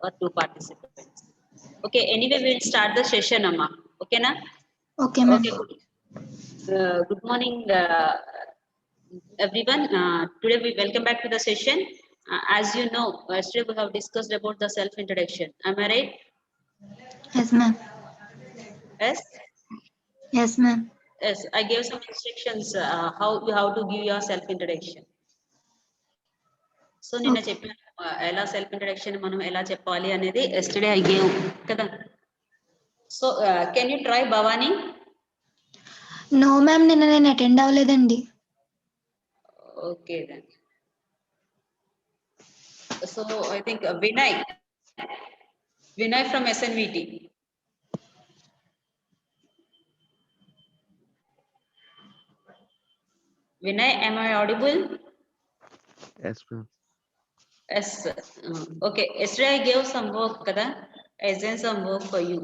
or 2 participants. Okay, anyway, we'll start the session, Amma. Okay, na? Okay, ma'am. Okay, good morning, everyone. Today we welcome back to the session. As you know, yesterday we have discussed about the self-introduction. Am I right? Yes, ma'am. Yes? Yes, ma'am. Yes, I gave some instructions how you have to give your self-introduction. So నిన్న చెప్పాను ఎలా self introduction మనం ఎలా చెప్పాలి అనేది yesterday I gave కదా. So can you try Bhavani? No ma'am, నిన్న నేను అటెండ్ అవ్వలేదండి. Okay then. So I think Vinay from SNVT. Vinay, am I audible? Yes, ma'am. Yes. Okay, yesterday I gave some work kada. I sent some work for you.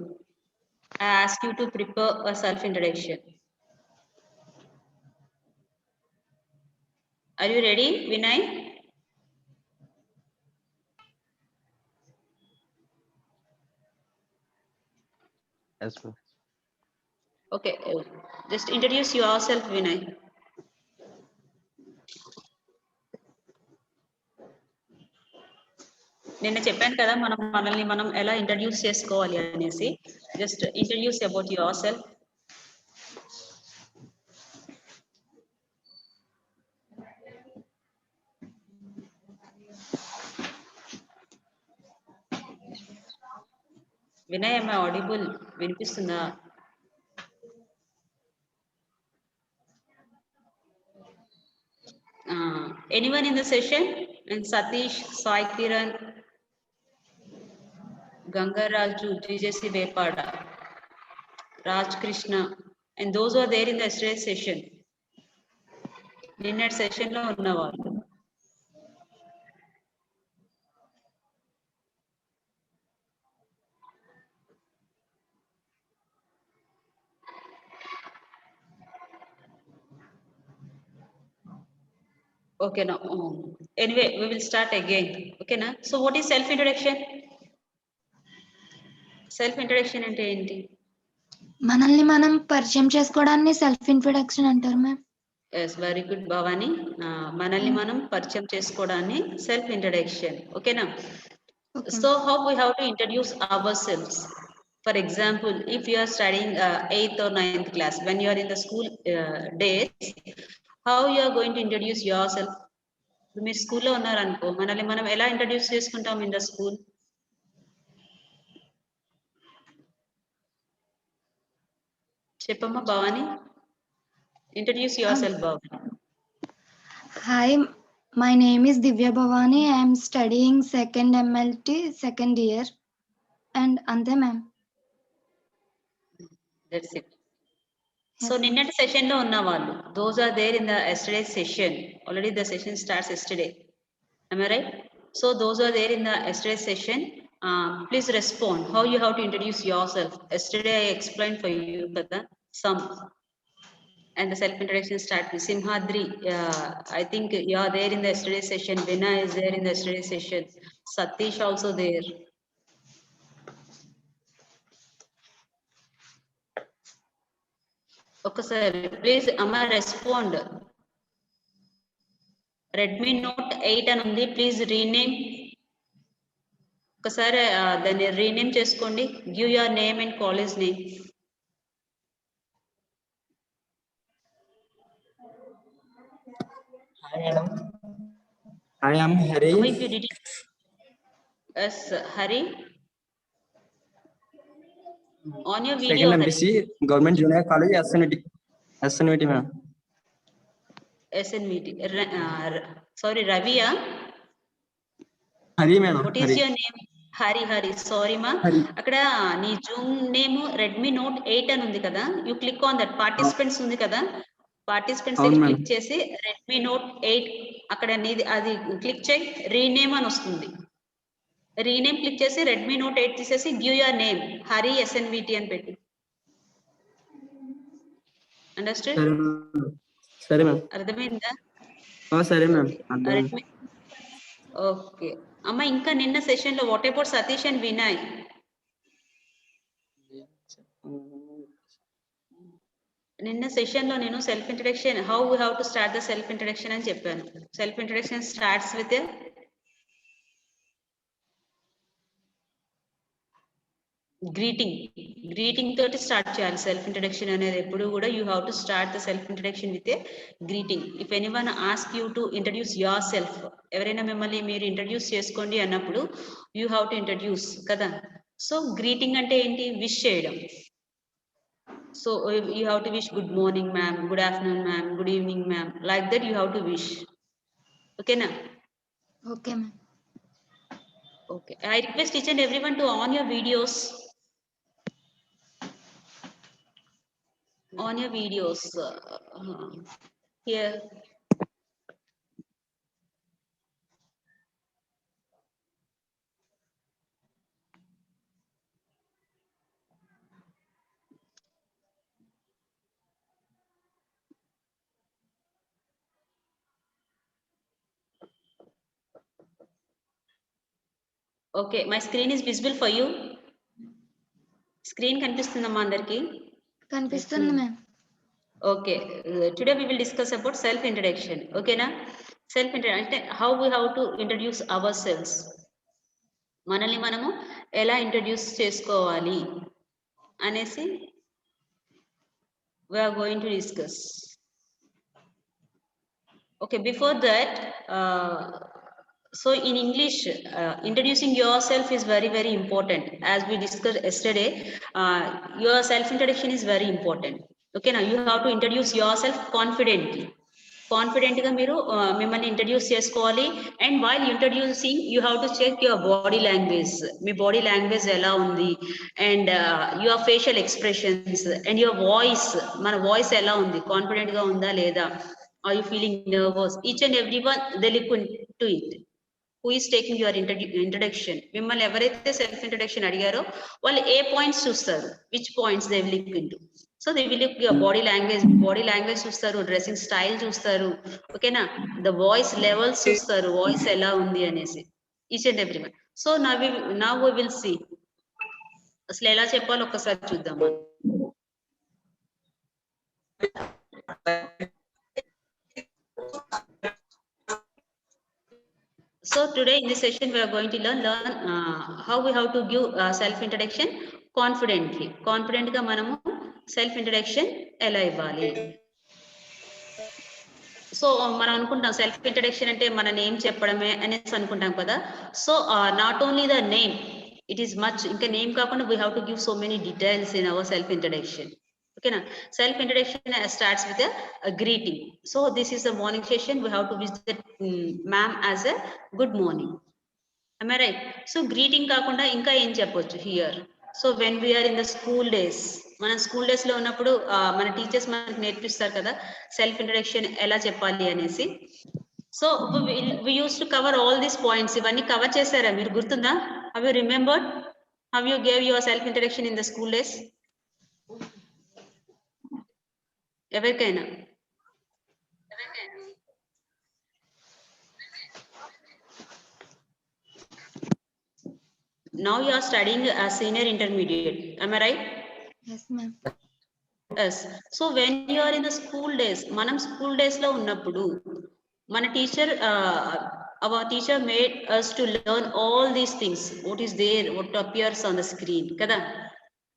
I asked you to prepare a self introduction. Are you ready, Vinay? Yes, ma'am. Okay, just introduce yourself, Vinay. నిన్న చెప్పాను కదా మనల్ని మనం ఎలా introduce చేసుకోవాలి అనేసి. Just introduce about your self. Vinay, am I audible? వినిపిస్తుందా? Anyone in the session? And Satish, Sai Kiran, Gangaraju, GJC Vepada, Raj Krishna, and those who are there in the yesterday's session. నిన్నటి session లో ఉన్నవాళ్ళు. Okay, now anyway, we will start again. Okay, na? So what is self introduction? Self introduction అంటే ఏంటి? మనల్ని మనం పరిచయం చేసుకోవడాన్ని self introduction అంటారు ma'am. Yes, very good Bhavani. మనల్ని మనం పరిచయం చేసుకోవడాన్ని సెల్ఫ్ ఇంట్రడక్షన్. ఓకేనా? So how we have to introduce ourselves. For example, if you are studying 8th or 9th class, when you are in the school days, how you are going to introduce yourself? మీరు స్కూల్లో ఉన్నారనుకో, మనల్ని మనం ఎలా introduce చేసుకుంటాం in the school? చెప్పమ్మా Bhavani. Introduce yourself Bhavani. Hi, my name is Divya Bhavani. I'm studying 2nd MLT 2nd year. And అంతే ma'am. That's it. So నిన్నటి session లో ఉన్న వాళ్ళు, those are there in the yesterday session. Already the session starts yesterday. Am I right? So those are there in the yesterday session. Please respond. How you have to introduce yourself? Yesterday I explained for you kada some, and the self introduction start with Simhadri. I think you are there in the yesterday session. Vinay is there in the yesterday session. Satish also there. Okay, sir. Please, Amma, respond. Redmi Note 8 అని ఉంది. Please rename. ఒకసారి దాన్ని rename చేసుకోండి. Give your name and college name. Hi madam, I am Hari. Yes, Hari. On your video. 2nd MPC, Government Junior College, SNVT ma'am. SNVT. Sorry, Raviya. Hari madam. What is your name? Hari. Sorry ma. అక్కడ నీ Zoom name Redmi note 8 అని ఉంది కదా. You click on that. Participants ఉంది కదా, participants click చేసి Redmi note 8 అక్కడ నీది అది క్లిక్ చేయి. రీనేమ్ అని వస్తుంది. రీనేమ్ క్లిక్ చేసి రెడ్మీ నోట్ 8 తీసేసి give your name Hari SNVT అని పెట్టి. అండర్స్టాండ్? సరే మ్యామ్. అర్థమైందా? సరే మ్యామ్. రెడ్మీ. ఓకే, అమ్మ ఇంకా నిన్న సెషన్ లో what about Satish and Vinay? నిన్న సెషన్ లో నేను self introduction how we have to start the self introduction అని చెప్పాను. Self introduction starts with greeting తోటి స్టార్ట్ చేయాలి. సెల్ఫ్ ఇంట్రడక్షన్ అనేది ఎప్పుడు కూడా you have to start the self introduction with a greeting. If anyone ask you to introduce your self, ఎవరైనా మిమ్మల్ని మీరు ఇంట్రడ్యూస్ చేసుకోండి అన్నప్పుడు యూ హ్యావ్ టు ఇంట్రడ్యూస్ కదా. సో గ్రీటింగ్ అంటే ఏంటి? విష్ చేయడం. So you have to wish good morning ma'am, good afternoon ma'am, good evening ma'am, like that you have to wish. Okay na? Okay, ma'am. Okay, I request each and everyone to on your videos. On your videos here. Okay, my screen is visible for you. Screen కనిపిస్తుందమ్మా అందరికి? కనిపిస్తుంది ma'am. Okay, today we will discuss about self introduction. Okay na? Self introduction అంటే how we have to introduce ourselves. మనల్ని మనము ఎలా introduce చేసుకోవాలి అనేసి we are going to discuss. Okay, before that, so in English, introducing yourself is very, very important. As we discussed yesterday, your self-introduction is very important. Okay, now you have to introduce yourself confidently. Confident గా మీరు మిమ్మల్ని introduce చేసుకోవాలి. And while introducing you have to check your body language. మీ body language ఎలా ఉంది, and your facial expressions and your voice, మన voice ఎలా ఉంది, కాన్ఫిడెంట్ గా ఉందా లేదా, are you feeling nervous, each and every one they look to it. Who is taking your introduction. మిమ్మల్ని ఎవరైతే సెల్ఫ్ ఇంట్రడక్షన్ అడిగారో వాళ్ళు ఏ పాయింట్స్ చూస్తారు, which points they will look into. So they will look your body language చూస్తారు, dressing style చూస్తారు, ఓకేనా, the voice levels చూస్తారు, వాయిస్ ఎలా ఉంది అనేసి, each and every one. So now we will see అసలు ఎలా చెప్పాలో ఒక్కసారి చూద్దాం. So today in this session we are going to learn how we have to give self introduction confidently. Confident గా మనము సెల్ఫ్ ఇంట్రడక్షన్ ఎలా ఇవ్వాలి. సో మనం అనుకుంటాం సెల్ఫ్ ఇంట్రడక్షన్ అంటే మన నేమ్ చెప్పడమే అనేసి అనుకుంటాం కదా. So not only the name, it is much. ఇంకా నేమ్ కాకుండా we have to give so many details in our self introduction. ఓకేనా. Self introduction starts with a greeting. So this is the morning session. We have to wish the ma'am as a good morning. Am I right? So greeting కాకుండా ఇంకా ఏం చెప్పొచ్చు here. So when we are in the school days, మన school days లో ఉన్నప్పుడు మన teachers మనకు నేర్పిస్తారు కదా సెల్ఫ్ ఇంట్రడక్షన్ ఎలా చెప్పాలి అనేసి. So we use to cover all these points. ఇవన్నీ కవర్ చేశారా మీరు? గుర్తుందా? Have you remembered how you gave your self introduction in the school days? ఎవరికైనా now you are studying as senior intermediate, am I right? Yes, ma'am. Yes. So when you are in the school days, మనం school days లో ఉన్నప్పుడు మన teacher our teacher made us to learn all these things, what is there, what appears on the screen కదా.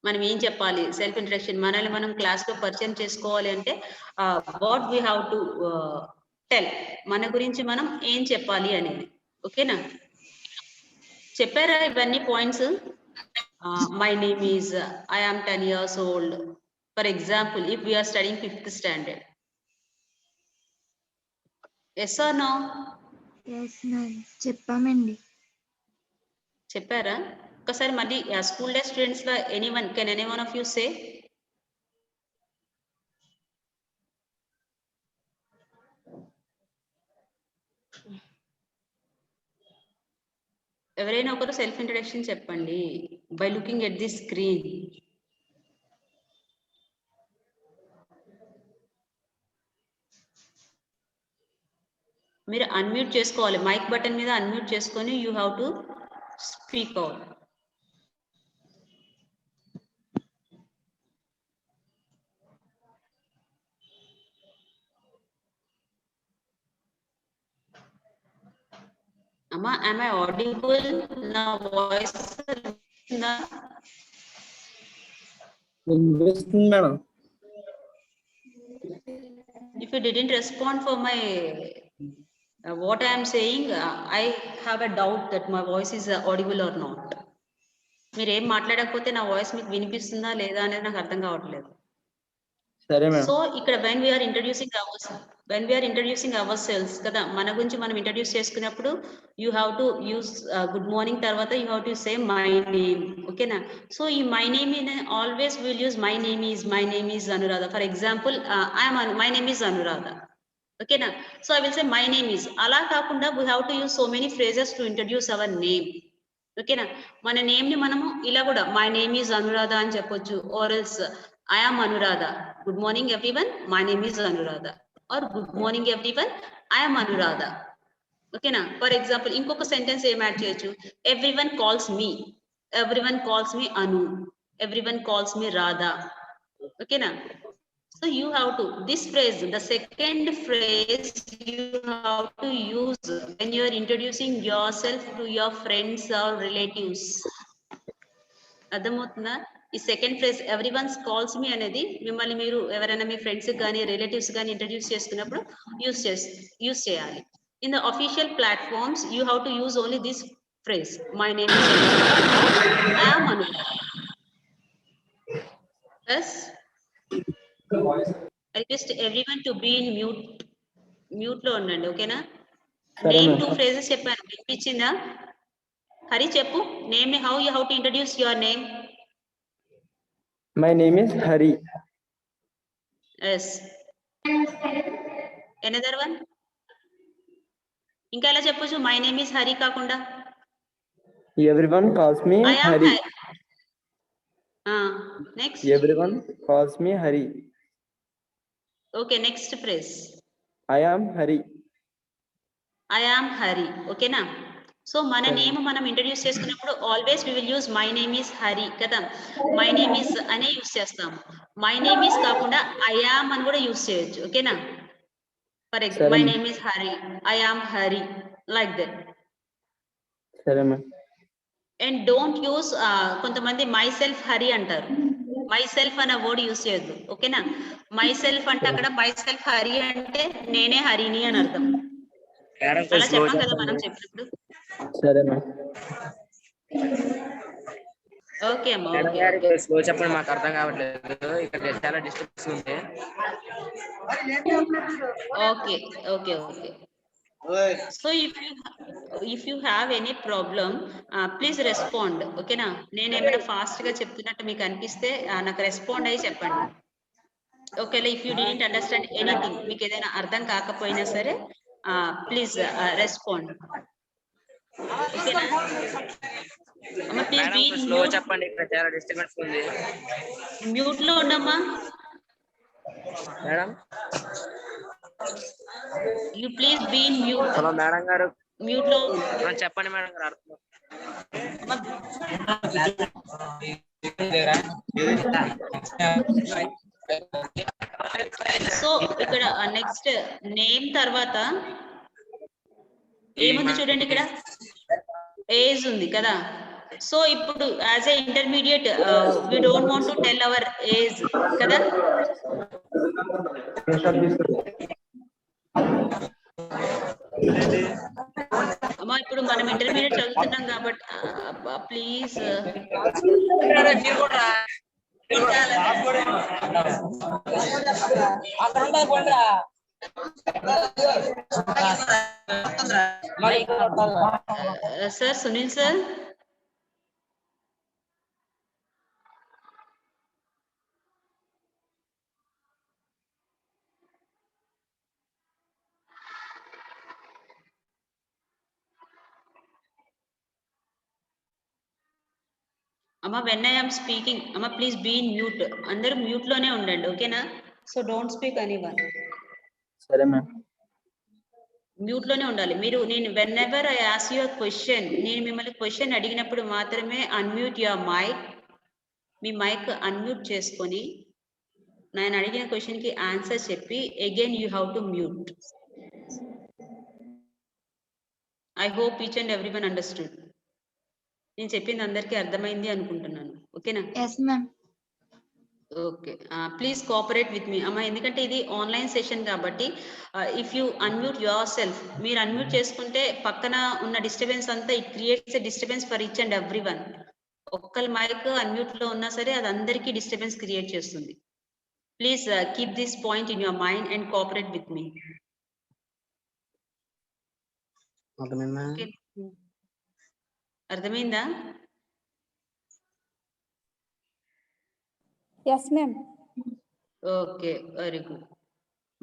మనం ఏం చెప్పాలి, self introduction మనల్ని మనం క్లాస్ లో పరిచయం చేసుకోవాలి అంటే what we have to tell, మన గురించి మనం ఏం చెప్పాలి అనేది. ఓకేనా. చెప్పారా ఇవన్నీ points? My name is, I am 10 years old. For example if we are studying 5th standard. Yes or no? Yes, ma'am. చెప్పామండి. చెప్పారా? ఒకసారి మళ్ళీ స్కూల్ డే స్టూడెంట్స్ లో anyone, can anyone of you say? ఎవరైనా ఒకరు సెల్ఫ్ ఇంట్రడక్షన్ చెప్పండి by looking at the screen. మీరు unmute చేసుకోవాలి, మైక్ బటన్ మీద అన్మ్యూట్ చేసుకొని you have to speak out. అమ్మా, am I audible? నా వాయిస్ ఉందా? వినిపిస్తుంది madam. If you didn't respond for my what I am saying, I have a doubt that my voice is audible or not. మీరు ఏం మాట్లాడకపోతే నా voice మీకు వినిపిస్తుందా లేదా అనేది నాకు అర్థం కావట్లేదు. సరే మేడం. సో ఇక్కడ when we are introducing ourselves కదా, మన గురించి మనం ఇంట్రడ్యూస్ చేసుకున్నప్పుడు you have to use good morning తర్వాత you have to say my name. ఓకేనా? సో ఈ my name always will use my name is Anuradha. For example my name is Anuradha. ఓకేనా? So I will say my name is. అలా కాకుండా we have to use so many phrases to introduce our name. ఓకేనా? మన name ని మనము ఇలా కూడా my name is Anuradha అని చెప్పొచ్చు, or else I am Anuradha. Good morning everyone. My name is Anuradha. Or good morning everyone. I am Anuradha. Okay na? For example, ఇంకొక sentence ఏం యాడ్ చేయొచ్చు? Everyone calls me. Everyone calls me Anu. Everyone calls me Radha. Okay na? So you have to, this phrase, the second phrase you have to use when you are introducing yourself to your friends or relatives. అర్థమవుతుందా? ఈ second phrase everyone calls me అనేది మిమ్మల్ని మీరు ఎవరైనా మీ friends కానీ relatives కానీ introduce చేసుకున్నప్పుడు యూస్ చేయాలి. In the official platforms you have to use only this phrase, my name is I am Anuradha. Plus I request everyone to be in mute లో ఉండండి. ఓకేనా? నేమ్ 2 ఫ్రేజెస్ చెప్పాను, వినిపించిందా? హరి చెప్పు, name how you how to introduce your name. My name is Hari. Yes. Another one? ఇంకా ఎలా చెప్పొచ్చు my name is Hari కాకుండా? Everyone calls me I am Hari. Next. Everyone calls me Hari. Okay, next phrase. I am Hari. I am Hari. Okay na? సో మన name మనం introduce చేసుకున్నప్పుడు always we will use my name is Hari కదా. My name is అనే use చేస్తాము. My name is కాకుండా I am అని కూడా యూజ్ చేయొచ్చు. ఓకేనా? For example my name is Hari, I am Hari, like that. సరే మ్యామ్. అండ్ డోంట్ యూస్, కొంతమంది మై సెల్ఫ్ హరి అంటారు. మై సెల్ఫ్ అనే వర్డ్ యూజ్ చేయొద్దు. ఓకేనా? మై సెల్ఫ్ అంటే అక్కడ మై సెల్ఫ్ హరి అంటే నేనే హరిని అని అర్థం. అలా చెప్పాం కదా మనం చెప్పినప్పుడు. సరే మ్యామ్. ఓకే అమ్మా. స్లో చెప్పండి, మాకు అర్థం కావట్లేదు, ఇక్కడ చాలా డిస్టర్బెన్స్ ఉంది. Okay okay okay. So if you have any problem please respond. ఓకేనా? నేను ఏమైనా ఫాస్ట్ గా చెప్తున్నట్టు మీకు అనిపిస్తే నాకు రెస్పాండ్ అయ్యి చెప్పండి. ఓకేలా? If you didn't understand anything, మీకు ఏదైనా అర్థం కాకపోయినా సరే ప్లీజ్ రెస్పాండ్. ఓకేనా? అమ్మ ప్లీజ్ బీ స్లో చెప్పండి, ఇక్కడ చాలా డిస్టర్బెన్స్ ఉంది. మ్యూట్ లో ఉండమ్మా. Madam you please be in mute. Hello madam గారు, మ్యూట్ లో చెప్పండి మేడం గారు. సో ఇక్కడ నెక్స్ట్ నేమ్ తర్వాత ఏముంది చూడండి, ఇక్కడ ఏజ్ ఉంది కదా. సో ఇప్పుడు as a intermediate we don't want to tell our age కదా. అమ్మా ఇప్పుడు మనం ఇంటర్మీడియట్ చదువుతున్నాం కాబట్టి ప్లీజ్ సార్ సునీల్ సార్. అమ్మ వెన్ ఐ యామ్ స్పీకింగ్, అమ్మ ప్లీజ్ బీ ఇన్ మ్యూట్. అందరూ మ్యూట్ లోనే ఉండండి. ఓకేనా? So don't speak anyone. సరే మ్యామ్. మ్యూట్ లోనే ఉండాలి మీరు. నేను whenever I ask your question, నేను మిమ్మల్ని క్వశ్చన్ అడిగినప్పుడు మాత్రమే అన్మ్యూట్ యువర్ మైక్, మీ మైక్ అన్మ్యూట్ చేసుకొని నేను అడిగిన క్వశ్చన్ కి ఆన్సర్ చెప్పి again you have to mute. I hope each and every one understood. నేను చెప్పింది అందరికీ అర్థమైంది అనుకుంటున్నాను. ఓకేనా? Yes, ma'am. Okay, please cooperate with me అమ్మా, ఎందుకంటే ఇది ఆన్లైన్ సెషన్ కాబట్టి if you unmute yourself, మీరు అన్మ్యూట్ చేసుకుంటే పక్కన ఉన్న డిస్టర్బెన్స్ అంతా it creates a disturbance for each and every one. ఒక్కరి మైక్ అన్మ్యూట్ లో ఉన్నా సరే అది అందరికీ డిస్టర్బెన్స్ క్రియేట్ చేస్తుంది. Please keep this point in your mind and cooperate with me. అర్థమైందా? Yes, ma'am. Okay, very good.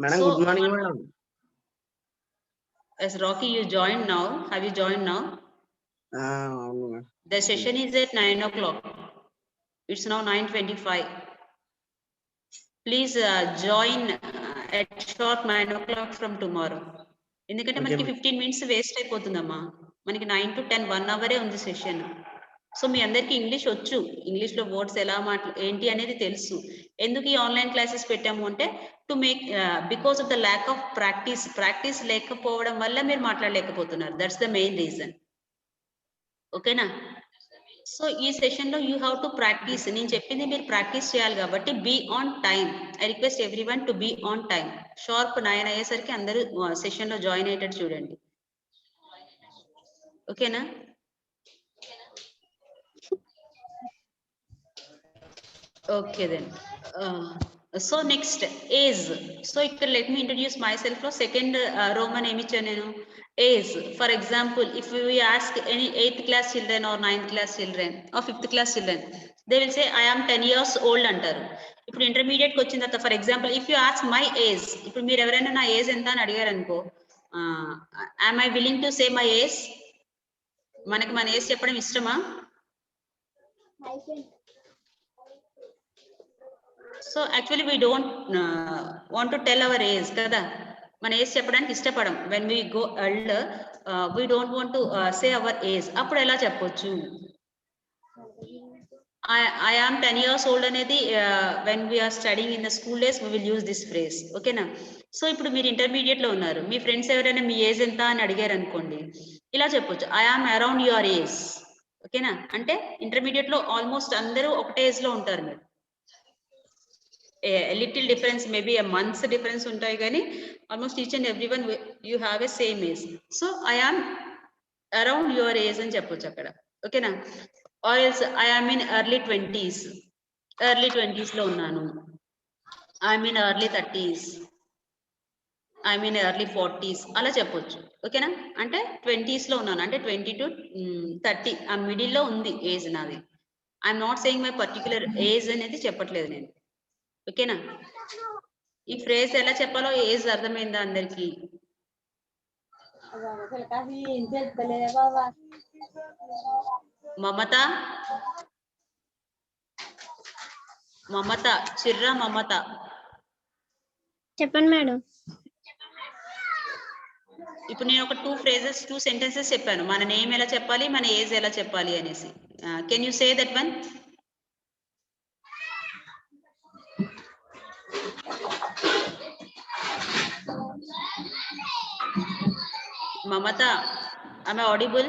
Madam So, good morning madam. As Rocky, you joined now. Have you joined now? అవును madam. The session is at 9 o'clock. It's now 9:25. Please join at sharp 9 o'clock from tomorrow. ఎందుకంటే మనకి 15 minutes waste అయిపోతుందమ్మా. మనకి 9 to 10 1 hour ఉంది session. So మీ అందరికి English వచ్చు, English లో words ఎలా ఏంటి అనేది తెలుసు. ఎందుకు ఈ ఆన్లైన్ క్లాసెస్ పెట్టాము అంటే to make because of the lack of practice లేకపోవడం వల్ల మీరు మాట్లాడలేకపోతున్నారు. That's the main reason. ఓకేనా? సో ఈ సెషన్ లో యూ హ్యావ్ టు ప్రాక్టీస్. నేను చెప్పింది మీరు ప్రాక్టీస్ చేయాలి కాబట్టి be on time. I request everyone to be on time. Sharp 9 అయ్యేసరికి అందరూ సెషన్ లో జాయిన్ అయ్యేటట్టు చూడండి. ఓకేనా? Okay then. So next is, so let me introduce myself. Second Roman name is, for example, if we ask any 8th class children or 9th class children or 5th class children, they will say I am 10 years old antaru. ఇప్పుడు intermediate కి వచ్చిన తర్వాత for example if you ask my age, ఇప్పుడు మీరు ఎవరైనా నా age ఎంత అని అడిగారు అనుకో, I'm I willing to say my age? మనకి మన ఏజ్ చెప్పడం ఇష్టమా? So actually we don't want to tell our age కదా, మన ఏజ్ చెప్పడానికి ఇష్టపడం. When we go elder we don't want to say our age. అప్పుడు ఎలా చెప్పొచ్చు? ఐ ఆమ్ 10 years old అనేది when we are studying in the school days we will use this phrase. ఓకేనా? సో ఇప్పుడు మీరు ఇంటర్మీడియట్ లో ఉన్నారు, మీ ఫ్రెండ్స్ ఎవరైనా మీ ఏజ్ ఎంత అని అడిగారు అనుకోండి, ఇలా చెప్పొచ్చు I am around your age. ఓకేనా? అంటే ఇంటర్మీడియట్ లో ఆల్మోస్ట్ అందరూ ఒకటే ఏజ్ లో ఉంటారు. మీరు a little difference, maybe a month's difference ఉంటాయి కానీ almost each and everyone you have a same age. So I am around your age అని చెప్పొచ్చు అక్కడ. ఓకేనా? or else I am in early 20s, early 20s లో ఉన్నాను. I am in early 30s, I am in early 40s అలా చెప్పొచ్చు. ఓకేనా? అంటే 20s లో ఉన్నాను అంటే 20 to 30 ఆ మిడిల్ లో ఉంది ఏజ్ నాది. I'm not saying my particular age అనేది చెప్పట్లేదు నేను. ఓకేనా? ఈ ఫ్రేజ్ ఎలా చెప్పాలో ఏజ్ అర్థమైందా అందరికి? మమత, మమత, చిర్రా మమత. చెప్పండి మేడం. ఇప్పుడు నేను ఒక 2 sentences చెప్పాను. మన నేమ్ ఎలా చెప్పాలి, మన ఏజ్ ఎలా చెప్పాలి అనేసి. Can you say that one? Mamata, am I audible?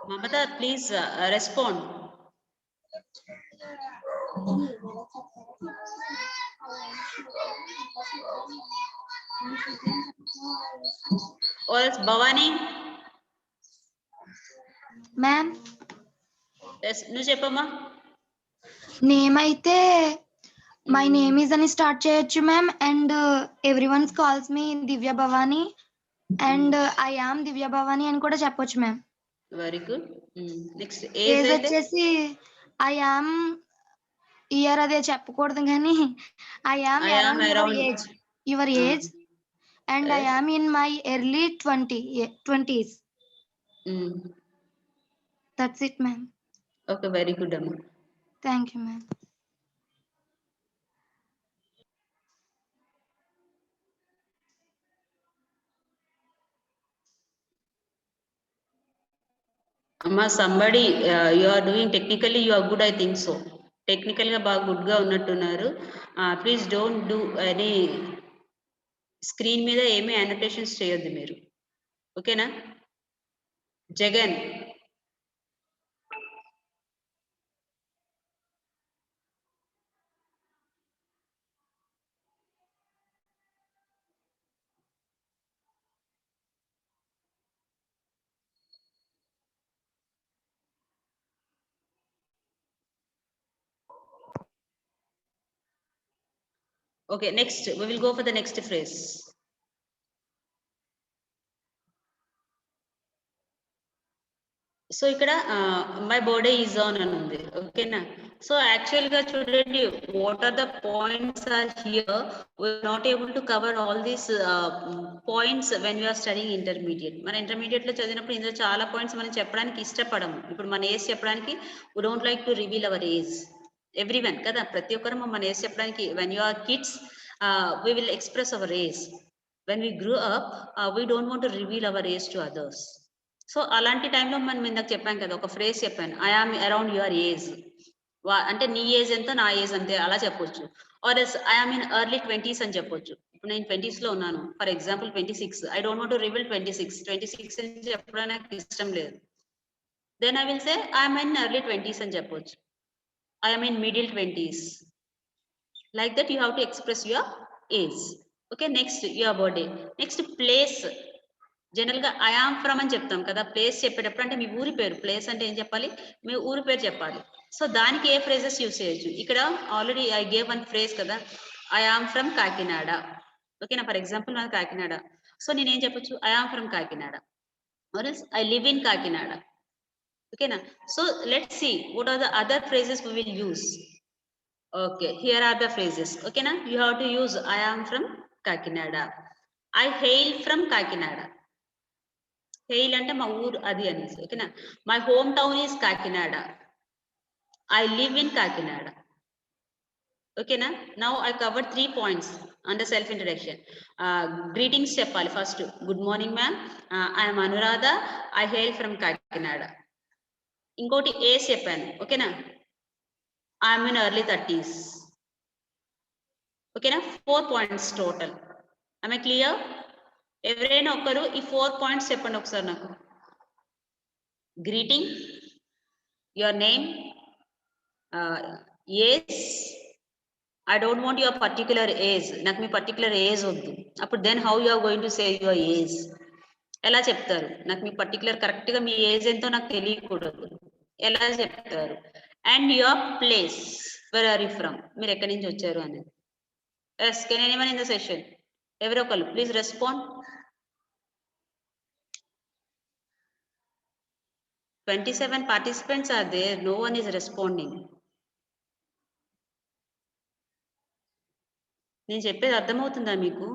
Mamata, please respond. Or else Bhavani? Ma'am నువ్వు చెప్పమ్మా. నేమ్ అయితే మై నేమ్ ఈజ్ అని స్టార్ట్ చేయొచ్చు ma'am. And every ones calls me Divya Bhavani and I am Divya Bhavani అని కూడా చెప్పొచ్చు ma'am. Very good. Next age వచ్చేసి I am, year అదే చెప్పకూడదు కానీ I am around your age and I am in my early 20s. That's it, ma'am. Okay, very good, Amma. Thank you, ma'am. Amma, somebody, you are doing technically, you are good, I think so. Technically గా బాగా good గా ఉన్నట్టున్నారు. Please don't do any screen మీద ఏమీ annotations చేయొద్దు మీరు. ఓకేనా? Jagan. Okay, next, we will go for the next phrase. సో ఇక్కడ మై బర్త్డే ఈజ్ ఆన్ అని ఉంది. ఓకేనా? సో యాక్చువల్ గా చూడండి, what are the points are here, we are not able to cover all these points when you are studying intermediate. మన intermediate లో చదివినప్పుడు ఇందులో చాలా పాయింట్స్ మనం చెప్పడానికి ఇష్టపడము. ఇప్పుడు మన ఏజ్ చెప్పడానికి we don't like to reveal our age. Everyone కదా, ప్రతి ఒక్కరు మన ఏజ్ చెప్పడానికి, when you are kids we will express our age. When we grew up, we don't want to reveal our age to others. సో అలాంటి టైంలో మనం ఇందాక చెప్పాను కదా, ఒక ఫ్రేజ్ చెప్పాను, I am around your age. అంటే నీ ఏజ్ ఎంతో నా ఏజ్ అంతే అలా చెప్పొచ్చు. Or as I am in early 20s అని చెప్పొచ్చు. ఇప్పుడు నేను 20s లో ఉన్నాను, for example 26. I don't want to reveal 26 అని చెప్పడం నాకు ఇష్టం లేదు. Then I will say I am in early 20s అని చెప్పొచ్చు. I am in middle 20s. Like that you have to express your age. Okay, next your birthday. Next place. General గా I am from అని చెప్తాం కదా, place చెప్పేటప్పుడు అంటే మీ ఊరి పేరు. ప్లేస్ అంటే ఏం చెప్పాలి? మీ ఊరి పేరు చెప్పాలి. సో దానికి ఏ ఫ్రేజెస్ యూస్ చేయొచ్చు? ఇక్కడ already I gave one phrase కదా, ఐ ఆమ్ ఫ్రమ్ కాకినాడ. ఓకేనా? ఫర్ ఎగ్జాంపుల్ నాది కాకినాడ. సో నేను ఏం చెప్పొచ్చు? I am from Kakinada. Or else I live in Kakinada. ఓకేనా? So let's see what are the other phrases we will use. Okay, here are the phrases. Okay, na? You have to use I am from Kakinada. I hail from Kakinada. Hail ante ma oor adi anesi. Okay, na? My hometown is Kakinada. I live in Kakinada. Okay, na? Now I covered 3 points under self introduction. Greetings cheppali first. Good morning, ma'am. I am Anuradha. I hail from Kakinada. Inkoti age cheppanu. Okay, na? I am in early 30s. Okay, na? 4 points total. Am I clear? ఎవరైనా ఒకరు ఈ 4 points చెప్పండి ఒకసారి నాకు. Greeting, your name, age. I don't want your particular age. నాకు మీ particular age వద్దు. అప్పుడు then how you are going to say your age? ఎలా చెప్తారు? నాకు మీ పర్టికులర్ కరెక్ట్ గా మీ ఏజ్ ఎంతో నాకు తెలియకూడదు. ఎలా చెప్తారు? And your place, where are you from? మీరు ఎక్కడి నుంచి వచ్చారు అనేది. Yes, can anyone in the session? ఎవరో ఒకరు please respond. 27 participants are there. No one is responding. నేను చెప్పేది అర్థమవుతుందా మీకు?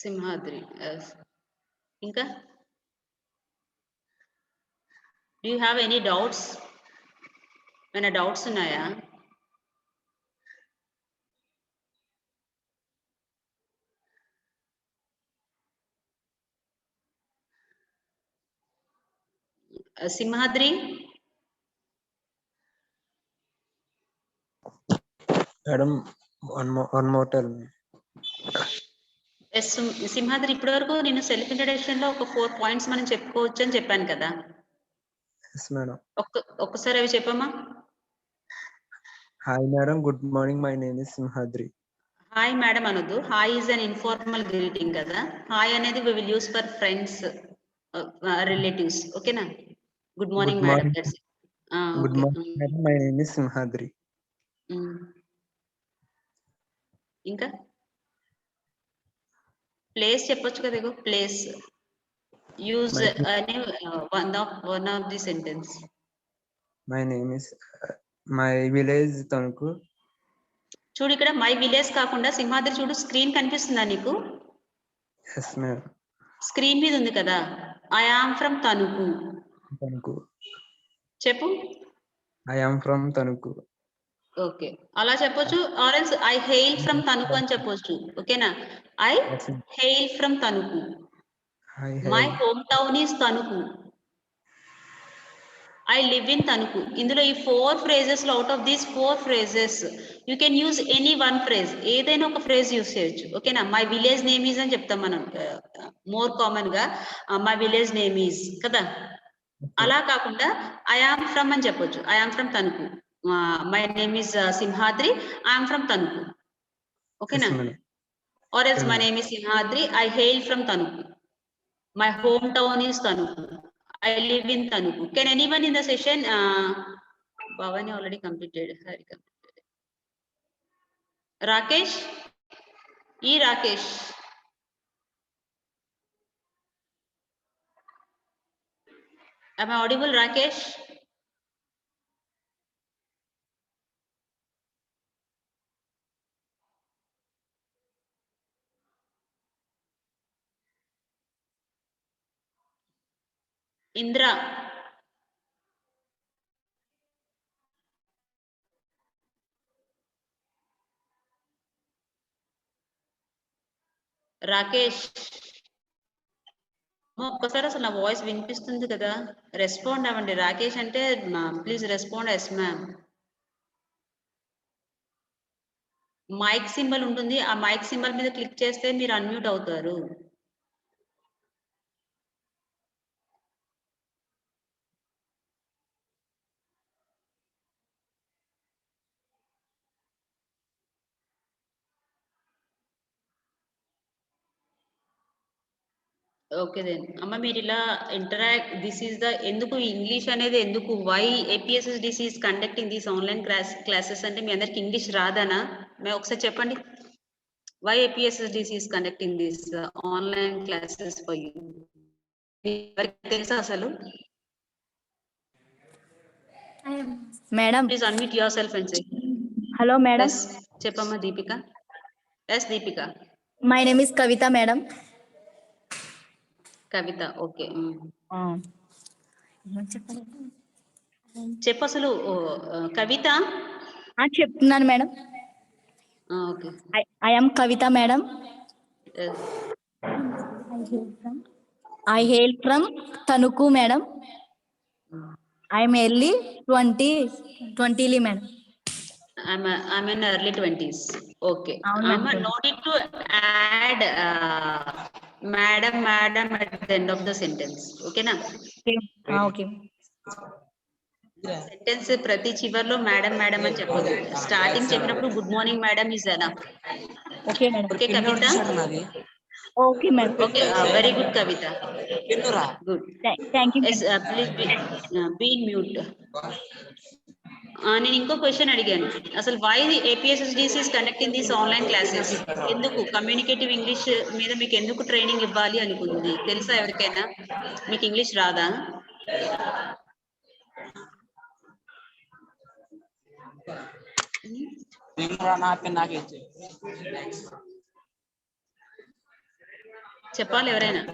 సింహాద్రి. ఇంకా do you have any doubts? ఏమైనా డౌట్స్ ఉన్నాయా? Simhadri. Madam, one more tell me. Yes Simhadri, ఇప్పటి వరకు నేను సెల్ఫ్ ఇంట్రడక్షన్ లో ఒక 4 points మనం చెప్పుకోవచ్చు అని చెప్పాను కదా. Yes, madam. ఒక్కసారి అవి చెప్పమ్మా. Hi, madam. Good morning. My name is Simhadri. Hi madam అనొద్దు. Hi is an informal greeting కదా. హాయ్ అనేది we will use for friends, relatives. ఓకేనా? Good morning Good madam. morning. Good morning, madam. My name is Simhadri. ఇంకా place చెప్పొచ్చు కదా. ఇగో place use అనే one of the sentence. My name is my village Tanku. చూడు ఇక్కడ my village కాకుండా సింహాద్రి చూడు, స్క్రీన్ కనిపిస్తుందా నీకు? Yes, ma'am. స్క్రీన్ మీద ఉంది కదా, I am from Tanuku. Tanuku. చెప్పు. I am from Tanuku. Okay, అలా చెప్పొచ్చు. Or else I hail from Tanuku అని చెప్పొచ్చు. ఓకేనా? I Yes, ma'am. Hail from Tanuku. I my have. Hometown is Tanuku. I live in Tanuku. ఇందులో ఈ 4 phrases లో out of these 4 phrases you can use any one phrase, ఏదైనా ఒక ఫ్రేజ్ యూజ్ చేయొచ్చు. ఓకేనా? మై విలేజ్ నేమ్ ఈజ్ అని చెప్తాం మనం మోర్ కామన్ గా, మై విలేజ్ నేమ్ ఈజ్ కదా. అలా కాకుండా ఐ ఆమ్ ఫ్రమ్ అని చెప్పొచ్చు. I am from Tanuku. My name is Simhadri, I am from Tanuku. ఓకేనా? Yes, madam. Or else my name is Simhadri, I hail from Tanuku. My hometown is Tanuku. I live in Tanuku. Can anyone in the session? Bhavani already completed. Hari completed. Rakesh? Rakesh. Am I audible, Rakesh? Indra. Rakesh, ఒక్కసారి అసలు నా voice వినిపిస్తుంది కదా, respond అవ్వండి. రాకేష్ అంటే please respond. Yes ma'am. Mic symbol ఉంటుంది, ఆ mic symbol మీద క్లిక్ చేస్తే మీరు అన్మ్యూట్ అవుతారు. ఓకే దెన్ అమ్మ, మీరు ఇలా ఇంటరాక్ట్, దిస్ ఈస్ ద, ఎందుకు ఇంగ్లీష్ అనేది, ఎందుకు why APSSDC is conducting these online classes అంటే మీ అందరికి ఇంగ్లీష్ రాదనా? మేము ఒకసారి చెప్పండి. Why APSSDC is conducting these online classes for you? ఎవరికి తెలుసా అసలు? Madam. Please unmute yourself and say. Hello madam. Yes చెప్పమ్మా Deepika. Yes Deepika. My name is Kavitha madam. Kavitha, okay. చెప్పు అసలు కవిత. చెప్తున్నాను madam. Okay. I am Kavitha madam. I hail from Tanuku madam. I am early 20 madam. I'm in early 20s. Okay. అవును మేడం. No need to add madam at the end of the sentence. Okay na? Okay. Sentence ప్రతి చివర్లో madam అని చెప్పొద్దు. Starting చెప్పినప్పుడు good morning madam is enough. Okay madam. Okay Kavitha? Okay madam. Okay, very good Kavitha. Good. Thank you. Yes, please be in mute. నేను ఇంకో question అడిగాను, అసలు why APSSDC is conducting these online classes? ఎందుకు communicative English మీద మీకు ఎందుకు training ఇవ్వాలి అనుకుంది? తెలుసా ఎవరికైనా? మీకు ఇంగ్లీష్ రాదా? చెప్పాలి ఎవరైనా.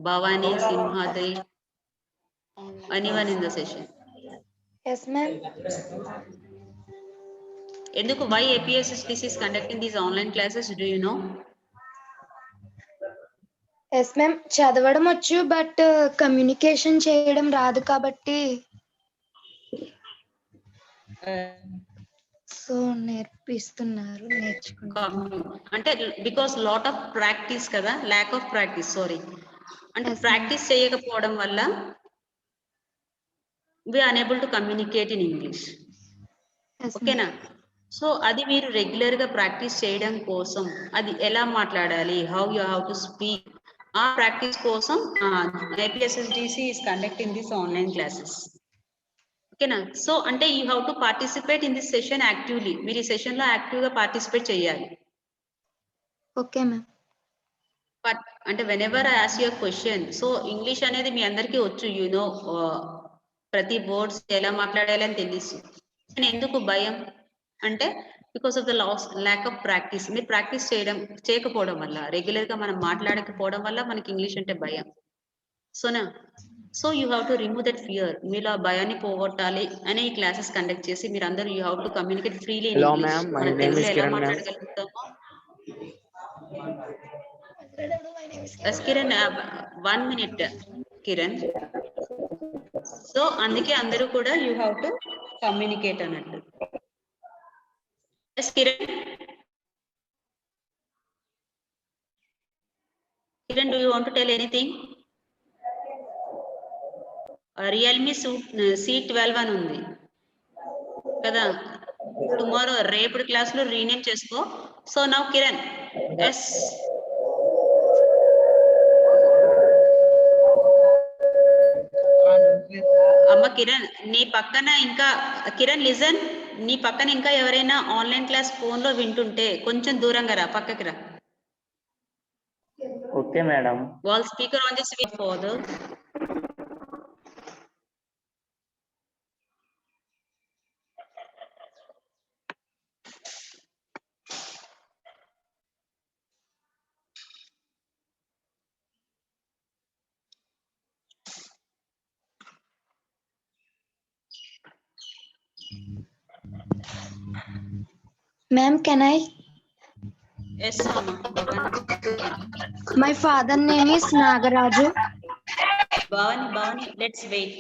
Bhavani, Simhadri, anyone in the session? Yes, ma'am. ఎందుకు why APSSDC is conducting these online classes? Do you know? ఎస్ మ్యామ్, చదవడం వచ్చు బట్ కమ్యూనికేషన్ చేయడం రాదు కాబట్టి సో నేర్చుకుంటున్నారు. అంటే బికాస్ లాట్ ఆఫ్ ప్రాక్టీస్ కదా, ల్యాక్ ఆఫ్ ప్రాక్టీస్, సారీ, అంటే ప్రాక్టీస్ చేయకపోవడం వల్ల we are unable to communicate in English. ఓకేనా? సో అది మీరు రెగ్యులర్ గా ప్రాక్టీస్ చేయడం కోసం, అది ఎలా మాట్లాడాలి, how you have to speak, ఆ ప్రాక్టీస్ కోసం APSSDC is conducting this online classes. ఓకేనా? సో అంటే you have to participate in this session actively. మీరు ఈ సెషన్ లో యాక్టివ్ గా పార్టిసిపేట్ చేయాలి. Okay ma'am. బట్ అంటే when ever I ask your question, so English అనేది మీ అందరికీ వచ్చు, ప్రతి వర్డ్స్ ఎలా మాట్లాడాలి అని తెలుసు. ఎందుకు భయం అంటే because of the lack of practice. మీరు ప్రాక్టీస్ చేయకపోవడం వల్ల, రెగ్యులర్ గా మనం మాట్లాడకపోవడం వల్ల మనకి ఇంగ్లీష్ అంటే భయం. Sona, so you have to remove that fear. మీలో ఆ భయాన్ని పోగొట్టాలి అని ఈ క్లాసెస్ కండక్ట్ చేసి మీరు అందరూ you have to communicate freely in Hello, English. ma'am. My మన name తెలుగులో is ఎలా Kiran, ma'am. మాట్లాడగలుగుతామో. కిరణ్ 1 minute కిరణ్. సో అందుకే అందరూ కూడా యూ హ్యావ్ టు కమ్యూనికేట్ అన్నట్టు. Yes Kiran. Kiran, do you want to tell anything? Realme C12 అని ఉంది కదా. టుమారో రేపటి క్లాస్ లో రీనేమ్ చేసుకో. So now Kiran. ఎస్ అమ్మ కిరణ్, నీ పక్కన ఇంకా కిరణ్ లిజన్, నీ పక్కన ఇంకా ఎవరైనా ఆన్లైన్ క్లాస్ ఫోన్ లో వింటుంటే కొంచెం దూరంగా రా, పక్కకి రా. Okay madam. వాళ్ళ స్పీకర్ ఆన్ చేసి ఫాదర్. Ma'am, can I? ఎస్ అమ్మ. My father name is Nagaraju. Bhavani, let's wait.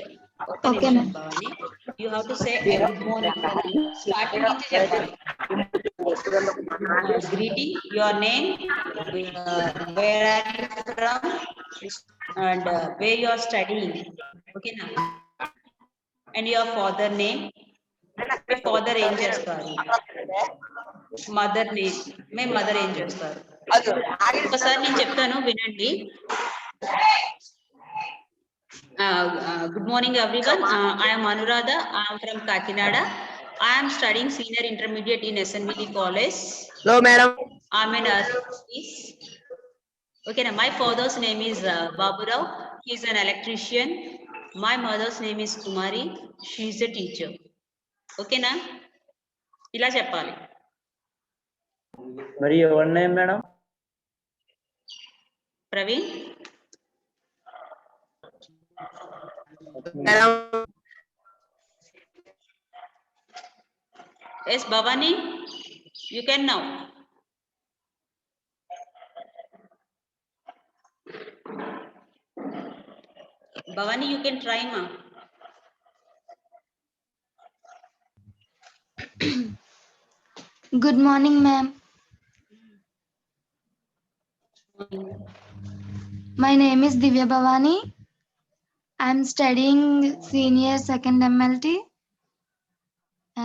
Okay, ma'am. Bhavani, you have to say good morning. Starting నుంచి చెప్పాలి. Greeting, your name, where are you from, and where you are studying. Okay na? And your father name. Me father ఏం చేస్తారు? Mother name. మీ mother ఏం చేస్తారు? ఒకసారి నేను చెప్తాను, వినండి. Good morning everyone. I am Anuradha. I am from Kakinada. I am studying senior intermediate in SNVD College. Hello, madam. I am an okay na. My father's name is Baburao. He is an electrician. My mother's name is Kumari. She is a teacher. Okay na? ఇలా చెప్పాలి. మరి ఎవరి name madam? Praveen. Madam. Yes, Bhavani, you can now. Bhavani, you can try, ma. Good morning, ma'am. My name is Divya Bhavani. I am studying senior second MLT.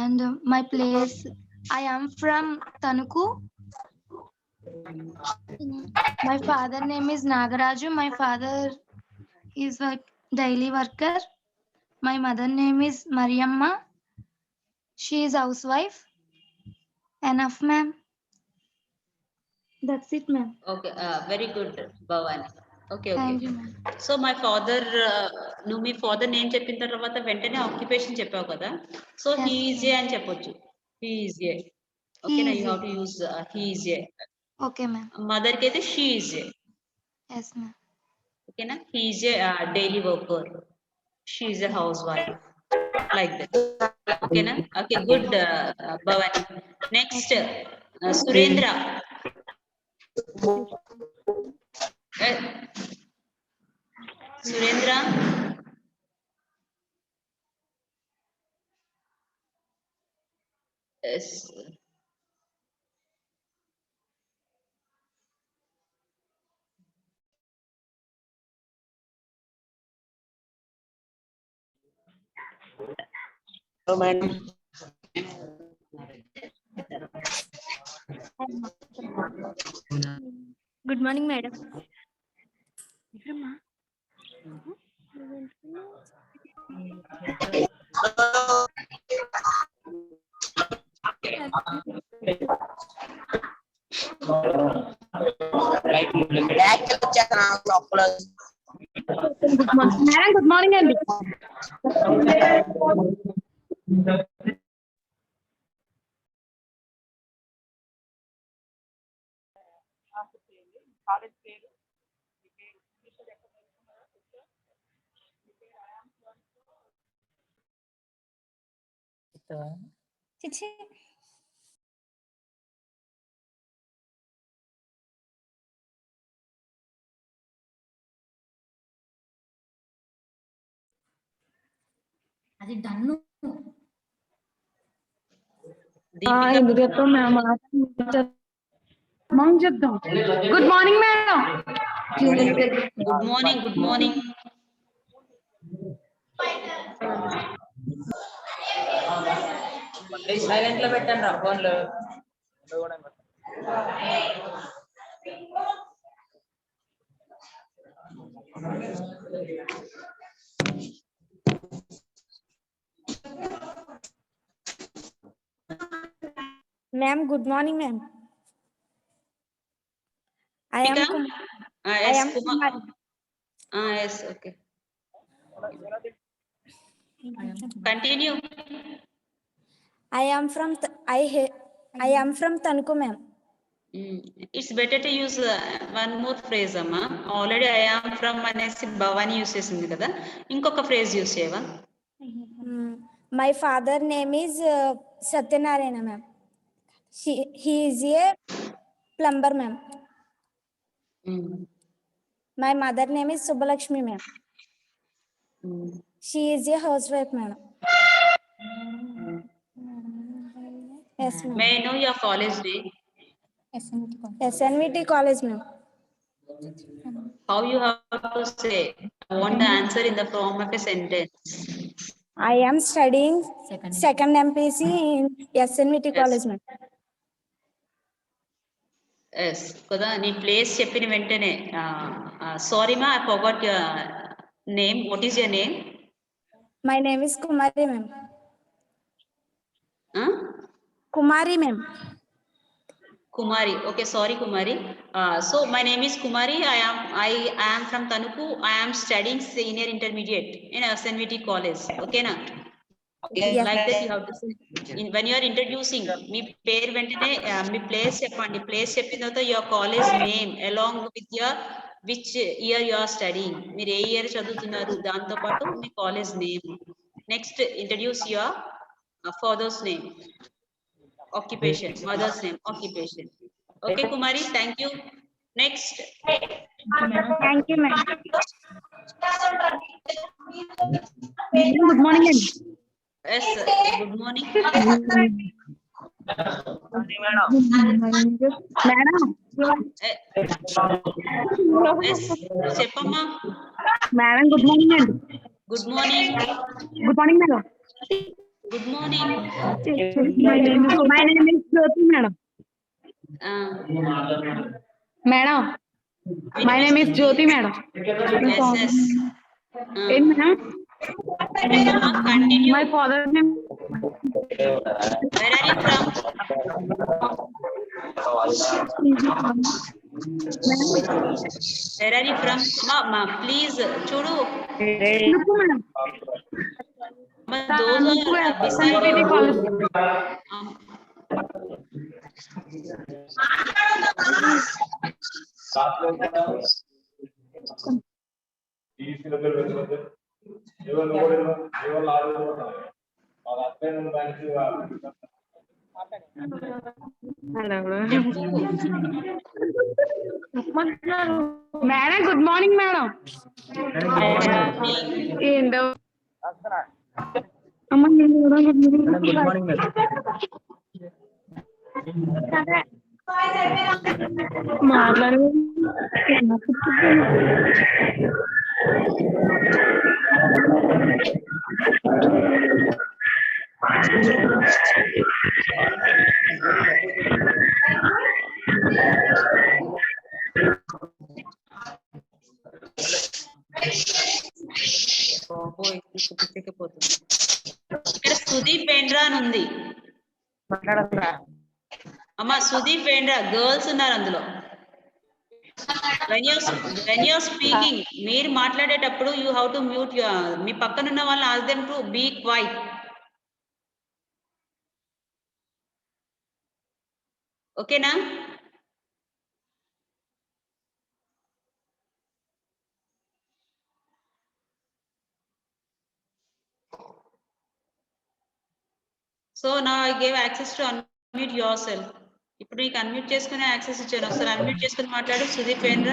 And my place, I am from Tanuku. My father name is Nagaraju. My father is a daily worker. My mother name is Mariamma. She is housewife. Enough, ma'am. That's it, ma'am. Okay, very good, Bhavani. Okay, Thank okay. you, ma'am. So my father, నువ్వు మీ father name చెప్పిన తర్వాత వెంటనే occupation చెప్పావు కదా. So Yes, he is a అని చెప్పొచ్చు. He is a. Okay నా, you have to use he is a. Okay, ma'am. Mother కి అయితే she is a. Yes, ma'am. ఓకేనా. He is a daily worker. She is a housewife. Like that. ఓకేనా. Okay, good Bhavani. Next Surendra. Surendra. Yes. Hello, madam. Good morning, madam. Madam, good morning, Andy. చిచ్చి అది డన్ను దీపిక ఎందుకు చెప్తాం ma'am మనం చెప్తాం good morning madam good morning, good morning. Silent లో పెట్టండి రా ఫోన్లు. Ma'am good morning ma'am I am Deepika? I Yes, am Kumar. Yes, okay. Continue. I am from I am from Tanku ma'am. It's better to use one more phrase, Amma. Already I am from అనేసి Bhavani use చేసింది కదా, ఇంకొక phrase use చేయవా? My father name is Satyanarayana ma'am. He is a plumber ma'am. My mother name is Subbalakshmi ma'am. She is a housewife ma'am. Yes ma'am. May I know your college name? SNVT college ma'am. How you have to say? I want the answer in the form of a sentence. I am studying second MPC in SNVT Yes. college ma'am. Yes, కదా నీ place చెప్పిన వెంటనే sorry మా, I forgot your name. What is your name? My name is Kumari ma'am. Kumari ma'am. Kumari. Okay, sorry Kumari. So my name is Kumari. I am from Tanuku. I am studying senior intermediate in SNVT college. Okay na? Yes. Like that you have to say. When you are introducing, మీ పేరు వెంటనే మీ place చెప్పండి. Place చెప్పిన తర్వాత your college name along with your which year you are studying. మీరు ఏ year చదువుతున్నారు దాంతో పాటు మీ college name. Next introduce your father's name, occupation, mother's name, occupation. Okay Kumari, thank you. Next. Thank you ma'am. Good morning అండి Yes, good morning. Madam Yes, చెప్పమ్మా. Madam good morning అండి Good morning. Good morning madam Good morning. My name is Jyoti madam madam my name is Jyoti madam Yes, yes. ఏంటి madam Continue. My father name Where are you from? Where are you from? Ma, please, చూడు. Madam Ma, those are beside you. Madam good morning madam ఏంటో అమ్మ నేను కూడా good morning madam. మాట్లాడే పిచ్చెక్కిపోతుంది. ఇక్కడ సుదీప్ పేండ్రా అని ఉంది. అమ్మా సుదీప్ పేండ్రా గర్ల్స్ ఉన్నారు అందులో. when you're speaking, మీరు మాట్లాడేటప్పుడు you have to mute your, మీ పక్కన ఉన్న వాళ్ళని ask them to be quiet. ఓకేనా? So now I gave access to unmute yourself. ఇప్పుడు నీకు అన్మ్యూట్ చేసుకునే యాక్సెస్ ఇచ్చాను. ఒకసారి అన్మ్యూట్ చేసుకుని మాట్లాడు సుదీపేంద్ర.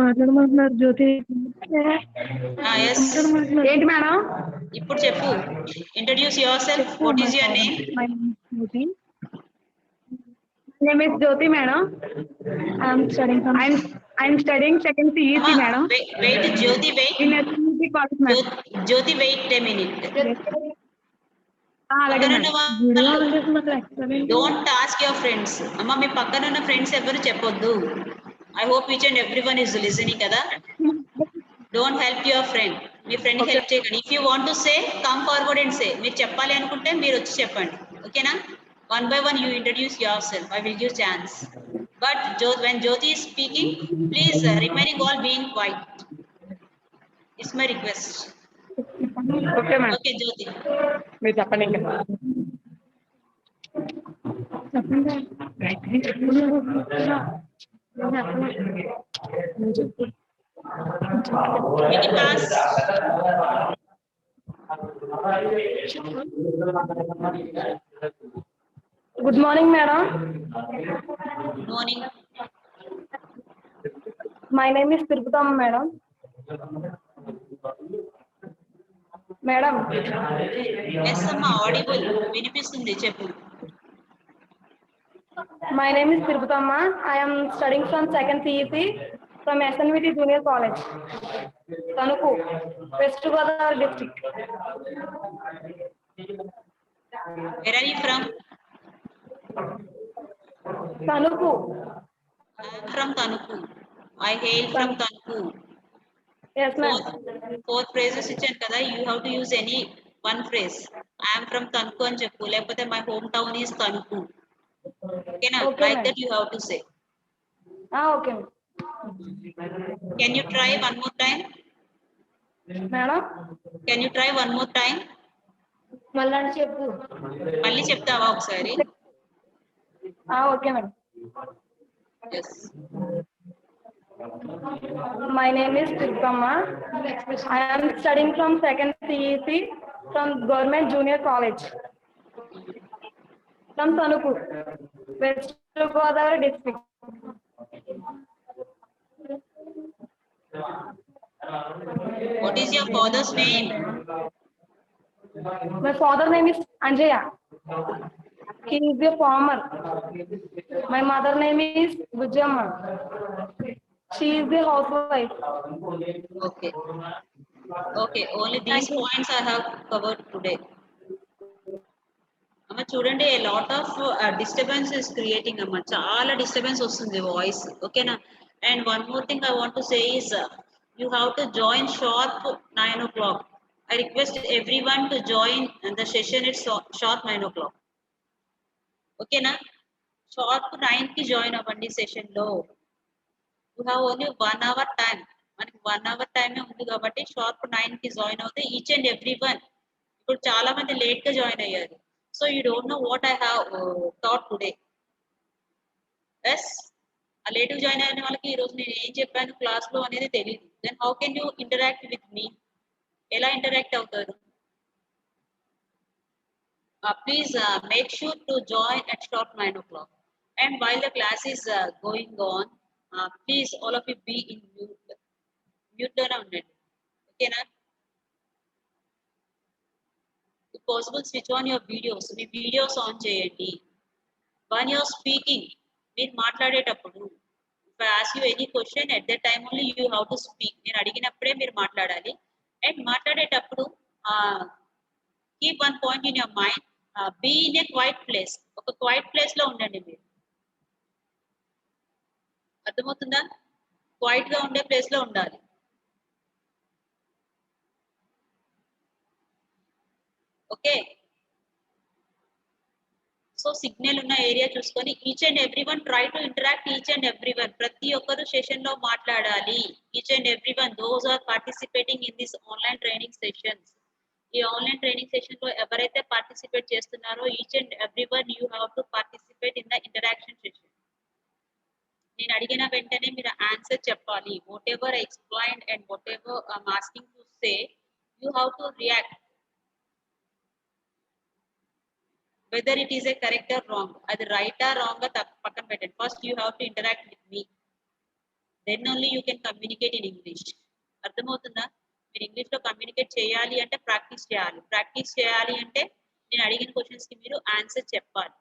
మాట్లాడమంటున్నారు జ్యోతి. Yes. ఏంటి మేడం? ఇప్పుడు చెప్పు. Introduce yourself. What is your name? Jyoti. Name is Jyoti madam. I'm studying second CEC madam. Wait, Jyoti, wait. In SNVT college madam. Jyoti, wait a minute. అలాగే Don't ask your friends. అమ్మ మీ పక్కన ఉన్న friends ఎవరు చెప్పొద్దు. I hope each and everyone is listening కదా. Don't help your friend. Me friend help చేయకండి. If you want to say, come forward and say. మీరు చెప్పాలి అనుకుంటే మీరు వచ్చి చెప్పండి. ఓకేనా? One by one you introduce yourself. I will give chance. But when Jyoti is speaking, please remaining all being quiet. It's my request. Okay madam. Okay, Jyoti. మీరు చెప్పండి ఇంకా. Make it pass. Good morning madam. Good morning. My name is Tirupatamma madam. Madam Yes, అమ్మా audible. వినిపిస్తుంది చెప్పు. My name is Tirupatamma. I am studying from second CEC from SNVT Junior College, Tanuku, West Godavari district. Where are you from? Tanuku. I am from Tanuku. I hail from Tanuku. Yes ma'am. Fourth phrases ఇచ్చాను కదా. You have to use any one phrase. I am from Tanuku అని చెప్పు. లేకపోతే my hometown is Tanuku. Okay na? Okay, Like ma'am. that you have to say. Okay Can you try one more time? Madam. Can you try one more time? మళ్ళీ చెప్పు. మళ్ళీ చెప్తావా ఒకసారి? Okay madam. Yes. My name is Tirupamma. I am studying from second CEC from Government Junior College from Tanuku, West Godavari district. What is your father's name? My father name is Anjaya. He is a farmer. My mother name is Bujamma. She is the housewife. Okay. Okay, only these points I have covered today. అమ్మ చూడండి, a lot of disturbance is creating అమ్మ. చాలా disturbance వస్తుంది voice. ఓకేనా? And one more thing I want to say is you have to join sharp 9 o'clock. I request everyone to join the session at sharp 9 o'clock. ఓకేనా? Sharp 9 కి join అవ్వండి session లో. You have only 1 hour time. మనకి 1 hour టైమే ఉంది కాబట్టి sharp 9 కి join అవుతే ఈచ్ అండ్ ఎవ్రీ వన్. ఇప్పుడు చాలా మంది లేట్ గా జాయిన్ అయ్యారు. So you don't know what I have taught today. Yes, ఆ లేట్ గా జాయిన్ అయిన వాళ్ళకి ఈ రోజు నేను ఏం చెప్పాను క్లాస్ లో అనేది తెలియదు. Then how can you interact with me? ఎలా ఇంటరాక్ట్ అవుతారు? Please make sure to join at sharp 9 o'clock. And while the class is going on, please all of you be in mute. Mute around it. Okay, na? If possible, switch on your videos. Me videos on చేయండి. When you're speaking, మీరు మాట్లాడేటప్పుడు, if I ask you any question, at that time only you have to speak. నేను అడిగినప్పుడే మీరు మాట్లాడాలి. And మాట్లాడేటప్పుడు keep one point in your mind. Be in a quiet place. ఒక quiet place లో ఉండండి మీరు. అర్థమవుతుందా? క్వైట్ గా ఉండే ప్లేస్ లో ఉండాలి. ఓకే, సో సిగ్నల్ ఉన్న ఏరియా చూసుకొని each and every one try to interact each and every one. ప్రతి ఒక్కరు సెషన్ లో మాట్లాడాలి. Each and every one those are participating in this online training sessions. ఈ ఆన్లైన్ ట్రైనింగ్ సెషన్ లో ఎవరైతే participate చేస్తున్నారో each and every one you have to participate in the interaction session. నేను అడిగిన వెంటనే మీరు ఆన్సర్ చెప్పాలి. Whatever I explained and what ever I'm asking to say, You have to react. Whether it is a correct or wrong. అది right or wrong పక్కన పెట్టండి. First you have to interact with me. Then only you can communicate in English. అర్థమవుతుందా? మీరు English లో communicate చేయాలి అంటే practice చేయాలి. Practice చేయాలి అంటే నేను అడిగిన క్వశ్చన్స్ కి మీరు ఆన్సర్ చెప్పాలి.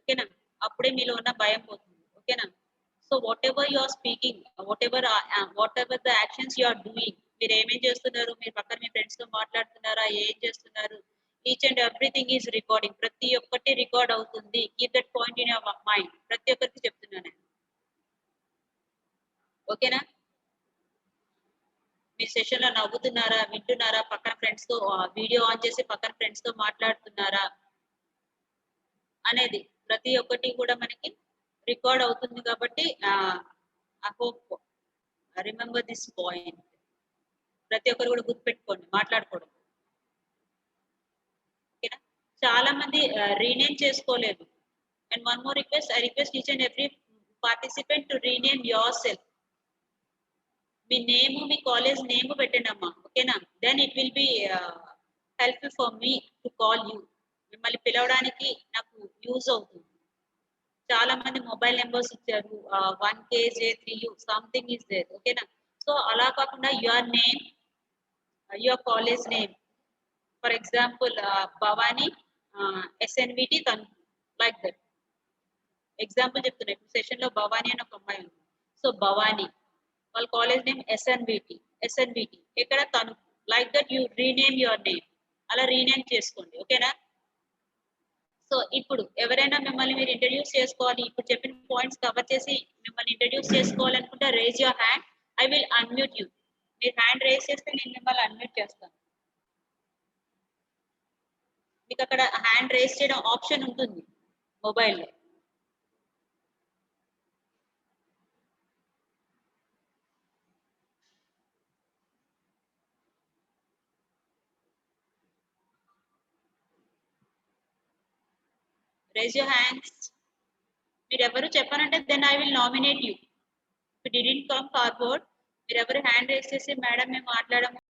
ఓకేనా? అప్పుడే మీలో ఉన్న భయం పోతుంది. ఓకేనా? So whatever you are speaking, whatever the actions you are doing, మీరు ఏమేం చేస్తున్నారు, మీరు పక్కన మీ ఫ్రెండ్స్ తో మాట్లాడుతున్నారా, ఏం చేస్తున్నారు, each and everything is recording. ప్రతి ఒక్కటి రికార్డ్ అవుతుంది. Keep that point in your mind. ప్రతి ఒక్కరికి చెప్తున్నాను. ఓకేనా? మీ సెషన్ లో నవ్వుతున్నారా, వింటున్నారా, పక్కన ఫ్రెండ్స్ తో వీడియో ఆన్ చేసి పక్కన ఫ్రెండ్స్ తో మాట్లాడుతున్నారా అనేది ప్రతి ఒక్కటి కూడా మనకి రికార్డ్ అవుతుంది. కాబట్టి I hope remember this point. ప్రతి ఒక్కరు కూడా గుర్తుపెట్టుకోండి మాట్లాడుకోవడం. ఓకేనా? చాలా మంది రీనేమ్ చేసుకోలేదు. And one more request, I request each and every participant to rename yourself. మీ నేమ్, మీ కాలేజ్ నేమ్ పెట్టండి అమ్మా. ఓకేనా? Then it will be helpful for me to call you. మిమ్మల్ని పిలవడానికి నాకు యూజ్ అవుతుంది. చాలా మంది మొబైల్ నెంబర్స్ ఇచ్చారు. 1KJ3U something is there. ఓకేనా? సో అలా కాకుండా your name, your college name, for example Bhavani SNVT తను, లైక్ దట్. ఎగ్జాంపుల్ చెప్తున్నా. ఇప్పుడు సెషన్ లో భవానీ అని ఒక అమ్మాయి ఉంది. సో భవానీ, వాళ్ళ కాలేజ్ నేమ్ SNVT ఇక్కడ తను, like that you rename your name. అలా రీనేమ్ చేసుకోండి. ఓకేనా? సో ఇప్పుడు ఎవరైనా మిమ్మల్ని మీరు ఇంట్రడ్యూస్ చేసుకోవాలి, ఇప్పుడు చెప్పిన పాయింట్స్ కవర్ చేసి మిమ్మల్ని ఇంట్రడ్యూస్ చేసుకోవాలనుకుంటే raise your hand. I will unmute you. మీరు హ్యాండ్ రేజ్ చేస్తే నేను మిమ్మల్ని అన్మ్యూట్ చేస్తాను. మీకు అక్కడ హ్యాండ్ రేజ్ చేయడం ఆప్షన్ ఉంటుంది మొబైల్లో. Raise your hands. మీరు ఎవరు చెప్పారంటే then I will nominate you. If you didn't come forward, మీరు ఎవరు హ్యాండ్ రేజ్ చేసి మేడం మేము మాట్లాడము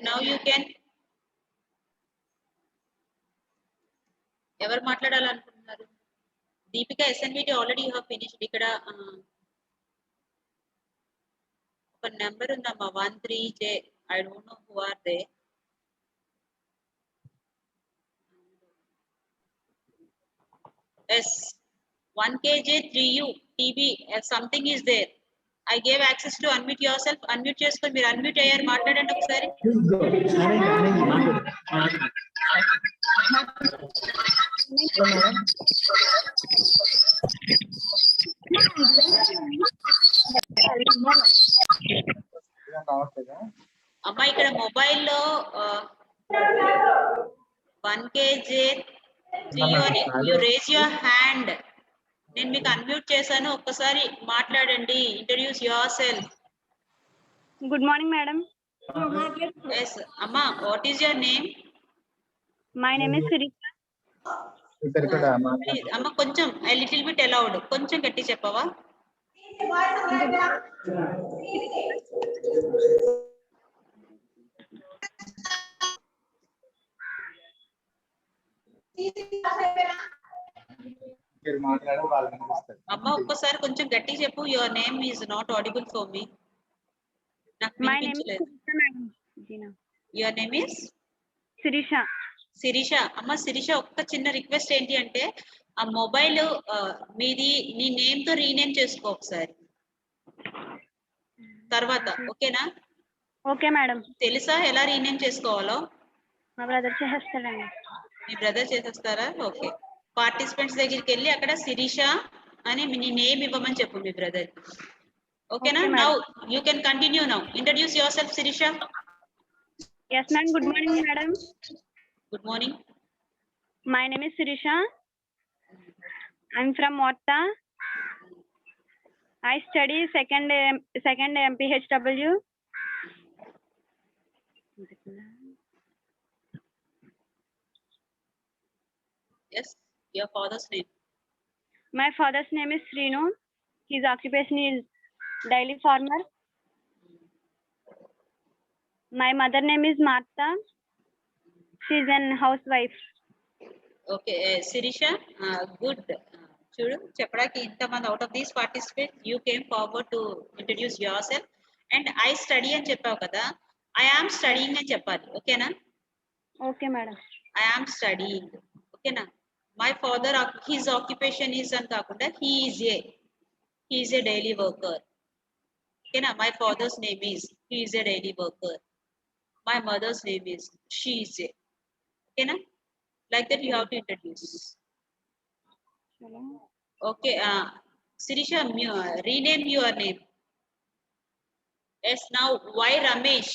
నౌ యూ కెన్. ఎవరు మాట్లాడాలనుకుంటున్నారు? Deepika SNVT already you have finished. ఇక్కడ ఒక నెంబర్ ఉందమ్మా 13J. I don't know who are they. Yes 1KJ3U TB something is there. I gave access to unmute yourself. Unmute చేసుకొని మీరు unmute అయ్యారు, మాట్లాడండి ఒకసారి. అమ్మా ఇక్కడ మొబైల్లో 1KJ3U అని యు రేజ్ యువర్ హ్యాండ్. నేను మీకు అన్మ్యూట్ చేశాను, ఒక్కసారి మాట్లాడండి. Introduce yourself. Good morning, madam. Yes అమ్మా, what is your name? My name is Sirisha. Please అమ్మ కొంచెం లిటిల్ బిట్ అలౌడ్, కొంచెం గట్టి చెప్పవా? అమ్మ ఒక్కసారి కొంచెం గట్టి చెప్పు. Your name is not audible for me. నాకు My name is వినిపించలేదు. Sirisha, madam. Gina. Your name is Sirisha. Sirisha. అమ్మ శిరీష, ఒక్క చిన్న రిక్వెస్ట్ ఏంటి అంటే ఆ మొబైల్ మీది నీ నేమ్ తో రీనేమ్ చేసుకో ఒకసారి తర్వాత. ఓకేనా? Okay, madam. తెలుసా ఎలా రీనేమ్ చేసుకోవాలో? My brother చేస్తాడండి. మీ బ్రదర్ చేసేస్తారా? ఓకే. పార్టిసిపెంట్స్ దగ్గరికి వెళ్ళి అక్కడ శిరీష అని నీ నేమ్ ఇవ్వమని చెప్పు మీ బ్రదర్. ఓకేనా? Okay, madam. Now you can continue. Now introduce yourself Sirisha. Yes, ma'am. Good morning, madam. Good morning. My name is Sirisha. I'm from Motta. I study second MPHW. Yes, your father's name. My father's name is Srinu. His occupation is daily farmer. My mother name is Martha. She's an housewife. Okay, Sirisha, good. చూడు చెప్పడానికి ఇంతమంది out of these participate you came forward to introduce yourself and I study అని చెప్పావు కదా, I am studying అని చెప్పాలి. ఓకేనా? Okay, madam. I am studying. ఓకేనా? My father his occupation is అని కాకుండా he is a daily worker. ఓకేనా? My father's name is he is a daily worker. My mother's name is she is a. ఓకేనా? Like that you have to introduce. Okay, Sirisha, rename your name. Yes, now why Ramesh?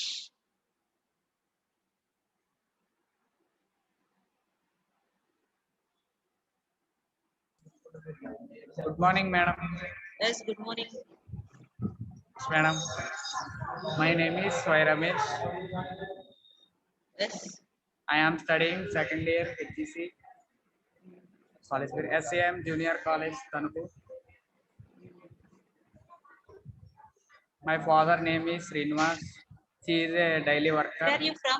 Good morning, madam. Yes, good morning. Yes, madam. My name is Y Ramesh. Yes. I am studying second year HGC. College SAM Junior College, Tanuku. My father name is Srinivas. He is a daily worker. Where are you from?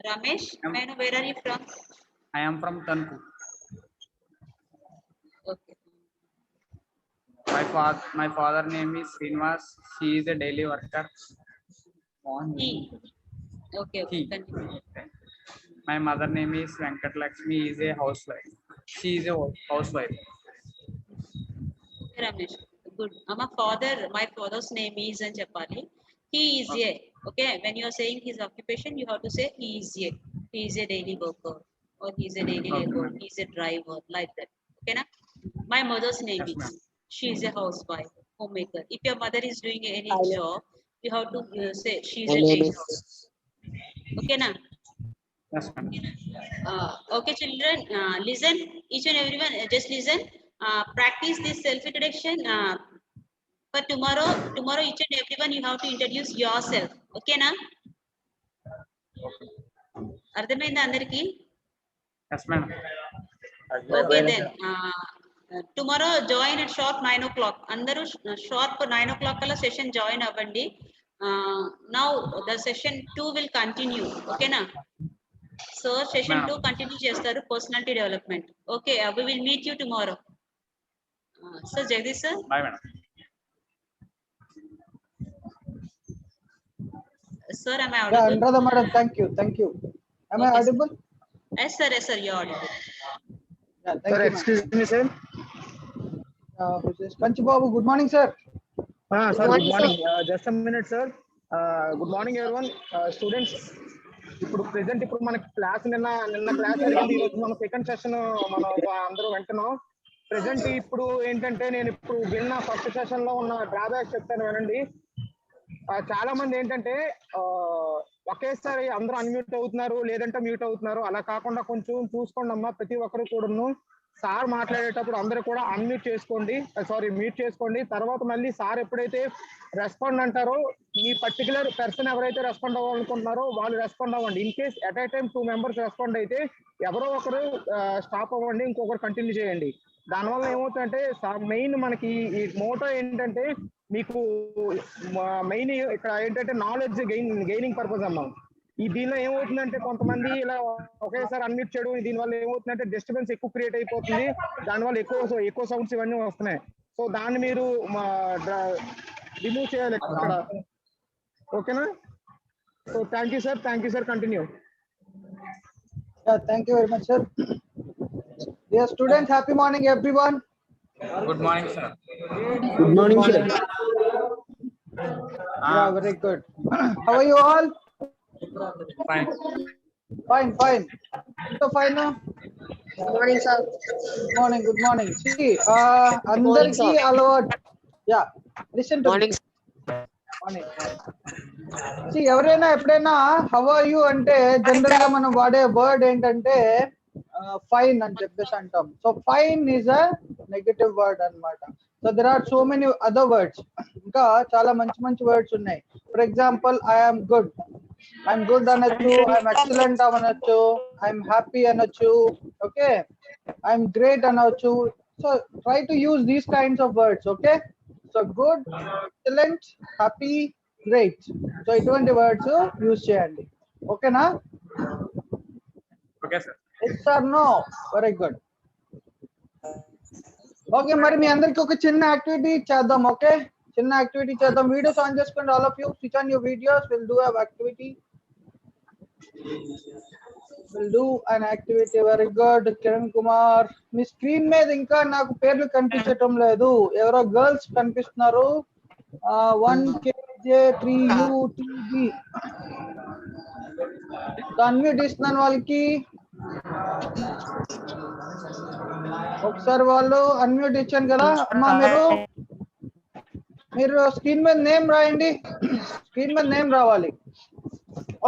Ramesh, may I know where are you from? I am from Tanuku. Okay. My father name is Srinivas. He is a daily worker. He. Okay, He. continue. My mother name is Venkat Lakshmi. He is a housewife. She is a housewife. Ramesh, good. My father's name is and Chapali. He is a. Okay, when you are saying his occupation, you have to say he is a. He is a daily worker, or he is a daily labor. He is a driver, like that. Okay, na? My mother's name Yes, is. ma'am. She is a housewife, homemaker. If your mother is doing any job, you have to say she is a daily worker. Okay, na? Yes, ma'am. Okay, children, listen, each and everyone, just listen. Practice this self-introduction. For tomorrow, each and everyone, you have to introduce yourself. Okay, na? అర్థమైందా అందరికి? Yes, ma'am. Okay, then. Tomorrow, join at sharp 9 o'clock. అందరూ sharp 9 o'clock కల్లా session join అవ్వండి. Now, the session 2 will continue. Okay, na? So session 2 continue చేస్తారు personality development. Okay, we will meet you tomorrow. So Jagdish sir. Bye, madam. Sir, am I audible? Anuradha madam, thank you. Am I audible? Yes sir, you are audible. Yeah, thank you, excuse me, sir. Panchu Babu, good morning, sir. Sir, good morning. Just a minute, sir. Good morning, everyone. Students, ఇప్పుడు present మనకి class నిన్న class జరిగింది. ఈ రోజు మన second session మనం అందరూ వింటున్నాం. ప్రెసెంట్ ఇప్పుడు ఏంటంటే నేను ఇప్పుడు విన్న ఫస్ట్ సెషన్ లో ఉన్న డ్రాబ్యాక్స్ చెప్తాను వినండి. చాలా మంది ఏంటంటే ఒకేసారి అందరూ అన్మ్యూట్ అవుతున్నారు, లేదంటే మ్యూట్ అవుతున్నారు. అలా కాకుండా కొంచెం చూసుకోండి అమ్మా. ప్రతి ఒక్కరు కూడాను సార్ మాట్లాడేటప్పుడు అందరూ కూడా అన్మ్యూట్ చేసుకోండి, మ్యూట్ చేసుకోండి. తర్వాత మళ్ళీ సార్ ఎప్పుడైతే రెస్పాండ్ అంటారో ఈ పర్టికులర్ పర్సన్ ఎవరైతే రెస్పాండ్ అవ్వాలనుకుంటున్నారో వాళ్ళు రెస్పాండ్ అవ్వండి. In case at a time 2 members respond అయితే ఎవరో ఒకరు స్టాప్ అవ్వండి, ఇంకొకరు కంటిన్యూ చేయండి. దానివల్ల ఏమవుతుందంటే మెయిన్ మనకి ఈ మోటో ఏంటంటే మీకు మెయిన్ ఇక్కడ ఏంటంటే నాలెడ్జ్ గెయినింగ్ పర్పస్ అమ్మా. ఈ దీనిలో ఏమవుతుందంటే కొంతమంది ఇలా ఒకేసారి అన్మ్యూట్ చేయడం, దీనివల్ల ఏమవుతుందంటే డిస్టర్బెన్స్ ఎక్కువ క్రియేట్ అయిపోతుంది. దానివల్ల ఎక్కువ సౌండ్స్ ఇవన్నీ వస్తున్నాయి. సో దాన్ని మీరు రిమూవ్ చేయాలి ఇక్కడ. ఓకేనా? So thank you sir, continue. Thank you very much, sir. Dear students, happy morning, everyone. Good morning, sir. Good morning, sir. Yeah, very good. How are you all? Fine. Fine. So fine now? Good morning, sir. Good morning. See, andarki alawat. Yeah, listen to me. Morning. See, ఎవరైనా ఎప్పుడైనా how are you అంటే general గా మనం వాడే word ఏంటంటే fine అని చెప్పేసి అంటాం. So fine is a negative word అన్నమాట. So there are so many other words, ఇంకా చాలా మంచి మంచి వర్డ్స్ ఉన్నాయి. For example I'm good, I'm good అనొచ్చు, ఐఎమ్ ఎక్సలెంట్ అనొచ్చు, ఐఎమ్ హ్యాపీ అనొచ్చు, ఓకే, ఐఎమ్ గ్రేట్ అనొచ్చు. So try to use these kinds of words, okay. So good, excellent, happy, great, so ఇటువంటి వర్డ్స్ యూజ్ చేయండి, ఓకేనా? Okay sir. Yes or no? Very good. Okay, మరి మీ అందరికి ఒక చిన్న యాక్టివిటీ చేద్దాం, ఓకే, చిన్న యాక్టివిటీ చేద్దాం. వీడియోస్ ఆన్ చేసుకోండి, all of you switch on your videos. Will do an activity. We'll do an activity. Very good, Kiran Kumar. Me screen మీద ఇంకా నాకు పేర్లు కనిపించటం లేదు, ఎవరో గర్ల్స్ కనిపిస్తున్నారు. 1KJ3UTB అన్మ్యూట్ ఇస్తున్నాను వాళ్ళకి, ఒకసారి వాళ్ళు అన్మ్యూట్ ఇచ్చాను కదా అమ్మా. మీరు స్క్రీన్ మీద నేమ్ రాయండి, స్క్రీన్ మీద నేమ్ రావాలి.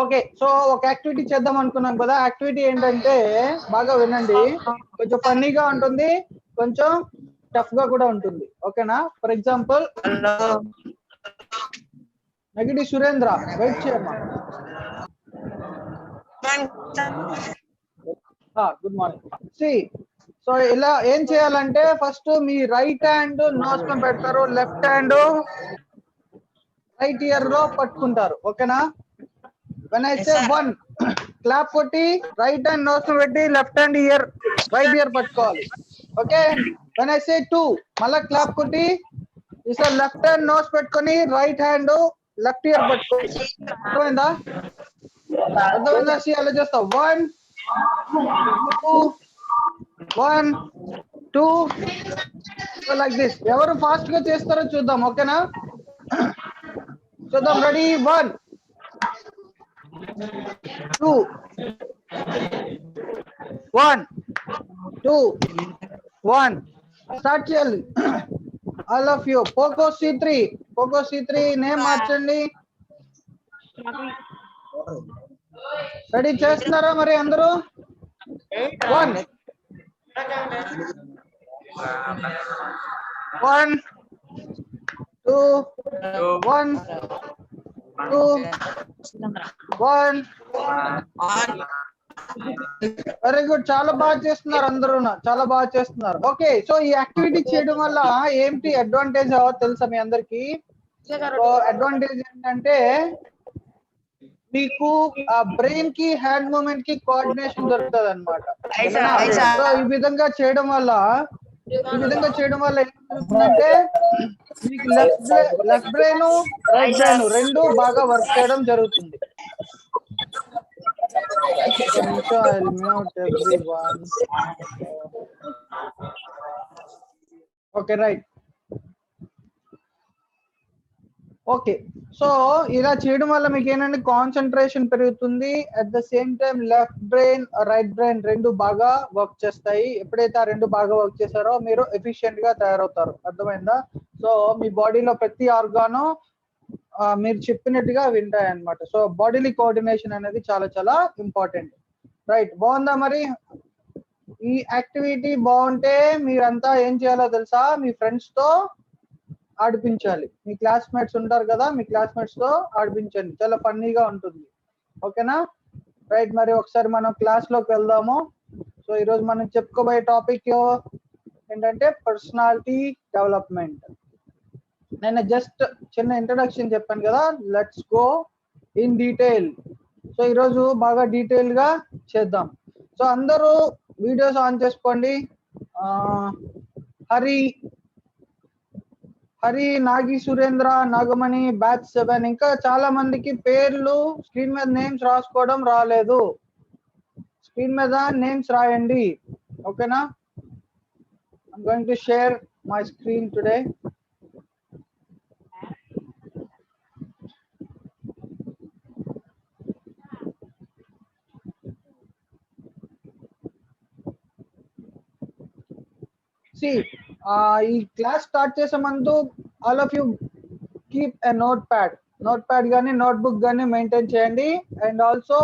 ఓకే, సో ఒక యాక్టివిటీ చేద్దాం అనుకున్నాం కదా. యాక్టివిటీ ఏంటంటే బాగా వినండి, కొంచెం ఫన్నీగా ఉంటుంది, కొంచెం టఫ్ గా కూడా ఉంటుంది, ఓకేనా? For example negative Surendra, wait చేయమ్మా. Good morning. సి, సో ఇలా ఏం చేయాలంటే ఫస్ట్ మీ రైట్ హ్యాండ్ నోస్ లో పెడతారు, లెఫ్ట్ హ్యాండ్ రైట్ ఇయర్ లో పట్టుకుంటారు, ఓకేనా? when I say 1 clap కొట్టి రైట్ హ్యాండ్ నోస్ లో పెట్టి left hand year right year పట్టుకోవాలి, ఓకే. when I say 2 మళ్ళా క్లాప్ కొట్టి ఈసారి లెఫ్ట్ హ్యాండ్ నోస్ పెట్టుకొని రైట్ హ్యాండ్ లెఫ్ట్ ఇయర్ పట్టుకోవాలి. అర్థమైందా? అర్థమైందా? అలా చేస్తాం. 1 2 లైక్ దిస్. ఎవరు ఫాస్ట్ గా చేస్తారో చూద్దాం, ఓకేనా? చూద్దాం. రెడీ? 1 2 1 2 1 స్టార్ట్ చేయాలి. All of you. Poco C3 name మార్చండి. రెడీ చేస్తున్నారా మరి అందరూ? 1 1 2 1 2 1. వెరీ గుడ్, చాలా బాగా చేస్తున్నారు అందరూ, చాలా బాగా చేస్తున్నారు. ఓకే, సో ఈ యాక్టివిటీ చేయడం వల్ల ఏంటి అడ్వాంటేజ్ తెలుసా మీ అందరికి? సో అడ్వాంటేజ్ ఏంటంటే మీకు ఆ బ్రెయిన్ కి హ్యాండ్ మూవ్మెంట్ కి కోఆర్డినేషన్ దొరుకుతుంది అనమాట. సో ఈ విధంగా చేయడం వల్ల ఏమవుతుందంటే మీకు లెఫ్ట్ బ్రెయిన్ రైట్ బ్రెయిన్ రెండు బాగా వర్క్ చేయడం జరుగుతుంది. Okay, right. ఓకే, సో ఇలా చేయడం వల్ల మీకు ఏంటంటే కాన్సన్ట్రేషన్ పెరుగుతుంది. At the same time left brain right brain రెండు బాగా వర్క్ చేస్తాయి. ఎప్పుడైతే ఆ రెండు బాగా వర్క్ చేస్తారో మీరు ఎఫిషియెంట్ గా తయారవుతారు. అర్థమైందా? సో మీ బాడీలో ప్రతి ఆర్గాను మీరు చెప్పినట్టుగా వింటాయి అన్నమాట. సో బాడీలీ కోఆర్డినేషన్ అనేది చాలా చాలా ఇంపార్టెంట్. రైట్, బాగుందా? మరి ఈ యాక్టివిటీ బాగుంటే మీరంతా ఏం చేయాలో తెలుసా? మీ ఫ్రెండ్స్ తో ఆడిపించాలి. మీ క్లాస్మేట్స్ ఉంటారు కదా, మీ క్లాస్మేట్స్ తో ఆడిపించండి, చాలా ఫన్నీగా ఉంటుంది, ఓకేనా? రైట్, మరి ఒకసారి మనం క్లాస్ లోకి వెళ్దాము. సో ఈరోజు మనం చెప్పుకోబోయే టాపిక్ ఏంటంటే పర్సనాలిటీ డెవలప్మెంట్. నేను జస్ట్ చిన్న ఇంట్రడక్షన్ చెప్పాను కదా, let's go in detail. So ఈరోజు బాగా డీటెయిల్ గా చేద్దాం. సో అందరూ వీడియోస్ ఆన్ చేసుకోండి. హరి, నాగి, సురేంద్ర, నాగమణి, బ్యాచ్ 7, ఇంకా చాలా మందికి పేర్లు స్క్రీన్ మీద నేమ్స్ రాసుకోవడం రాలేదు. స్క్రీన్ మీద నేమ్స్ రాయండి, ఓకేనా? I'm going to share my screen today. ఈ క్లాస్ స్టార్ట్ చేసే ముందు all of you keep a note pad కానీ నోట్బుక్ కానీ మెయింటైన్ చేయండి. And also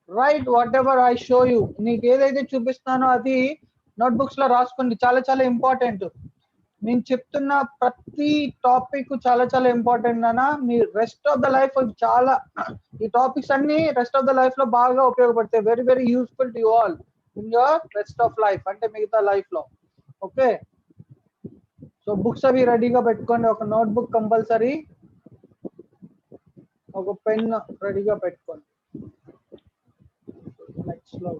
right what ever I show you. నీకు ఏదైతే చూపిస్తానో అది నోట్బుక్స్ లో రాసుకోండి, చాలా చాలా ఇంపార్టెంట్. నేను చెప్తున్న ప్రతి టాపిక్ చాలా చాలా ఇంపార్టెంట్ అన్న. Me rest of the life చాలా, ఈ టాపిక్స్ అన్ని రెస్ట్ ఆఫ్ ద లైఫ్ లో బాగా ఉపయోగపడతాయి. Very very useful to you all in your rest of life, అంటే మిగతా లైఫ్ లో. ఓకే, సో బుక్స్ అవి రెడీగా పెట్టుకోండి. ఒక నోట్బుక్ కంపల్సరీ, ఒక పెన్ రెడీగా పెట్టుకోండి. నెక్స్ట్ లో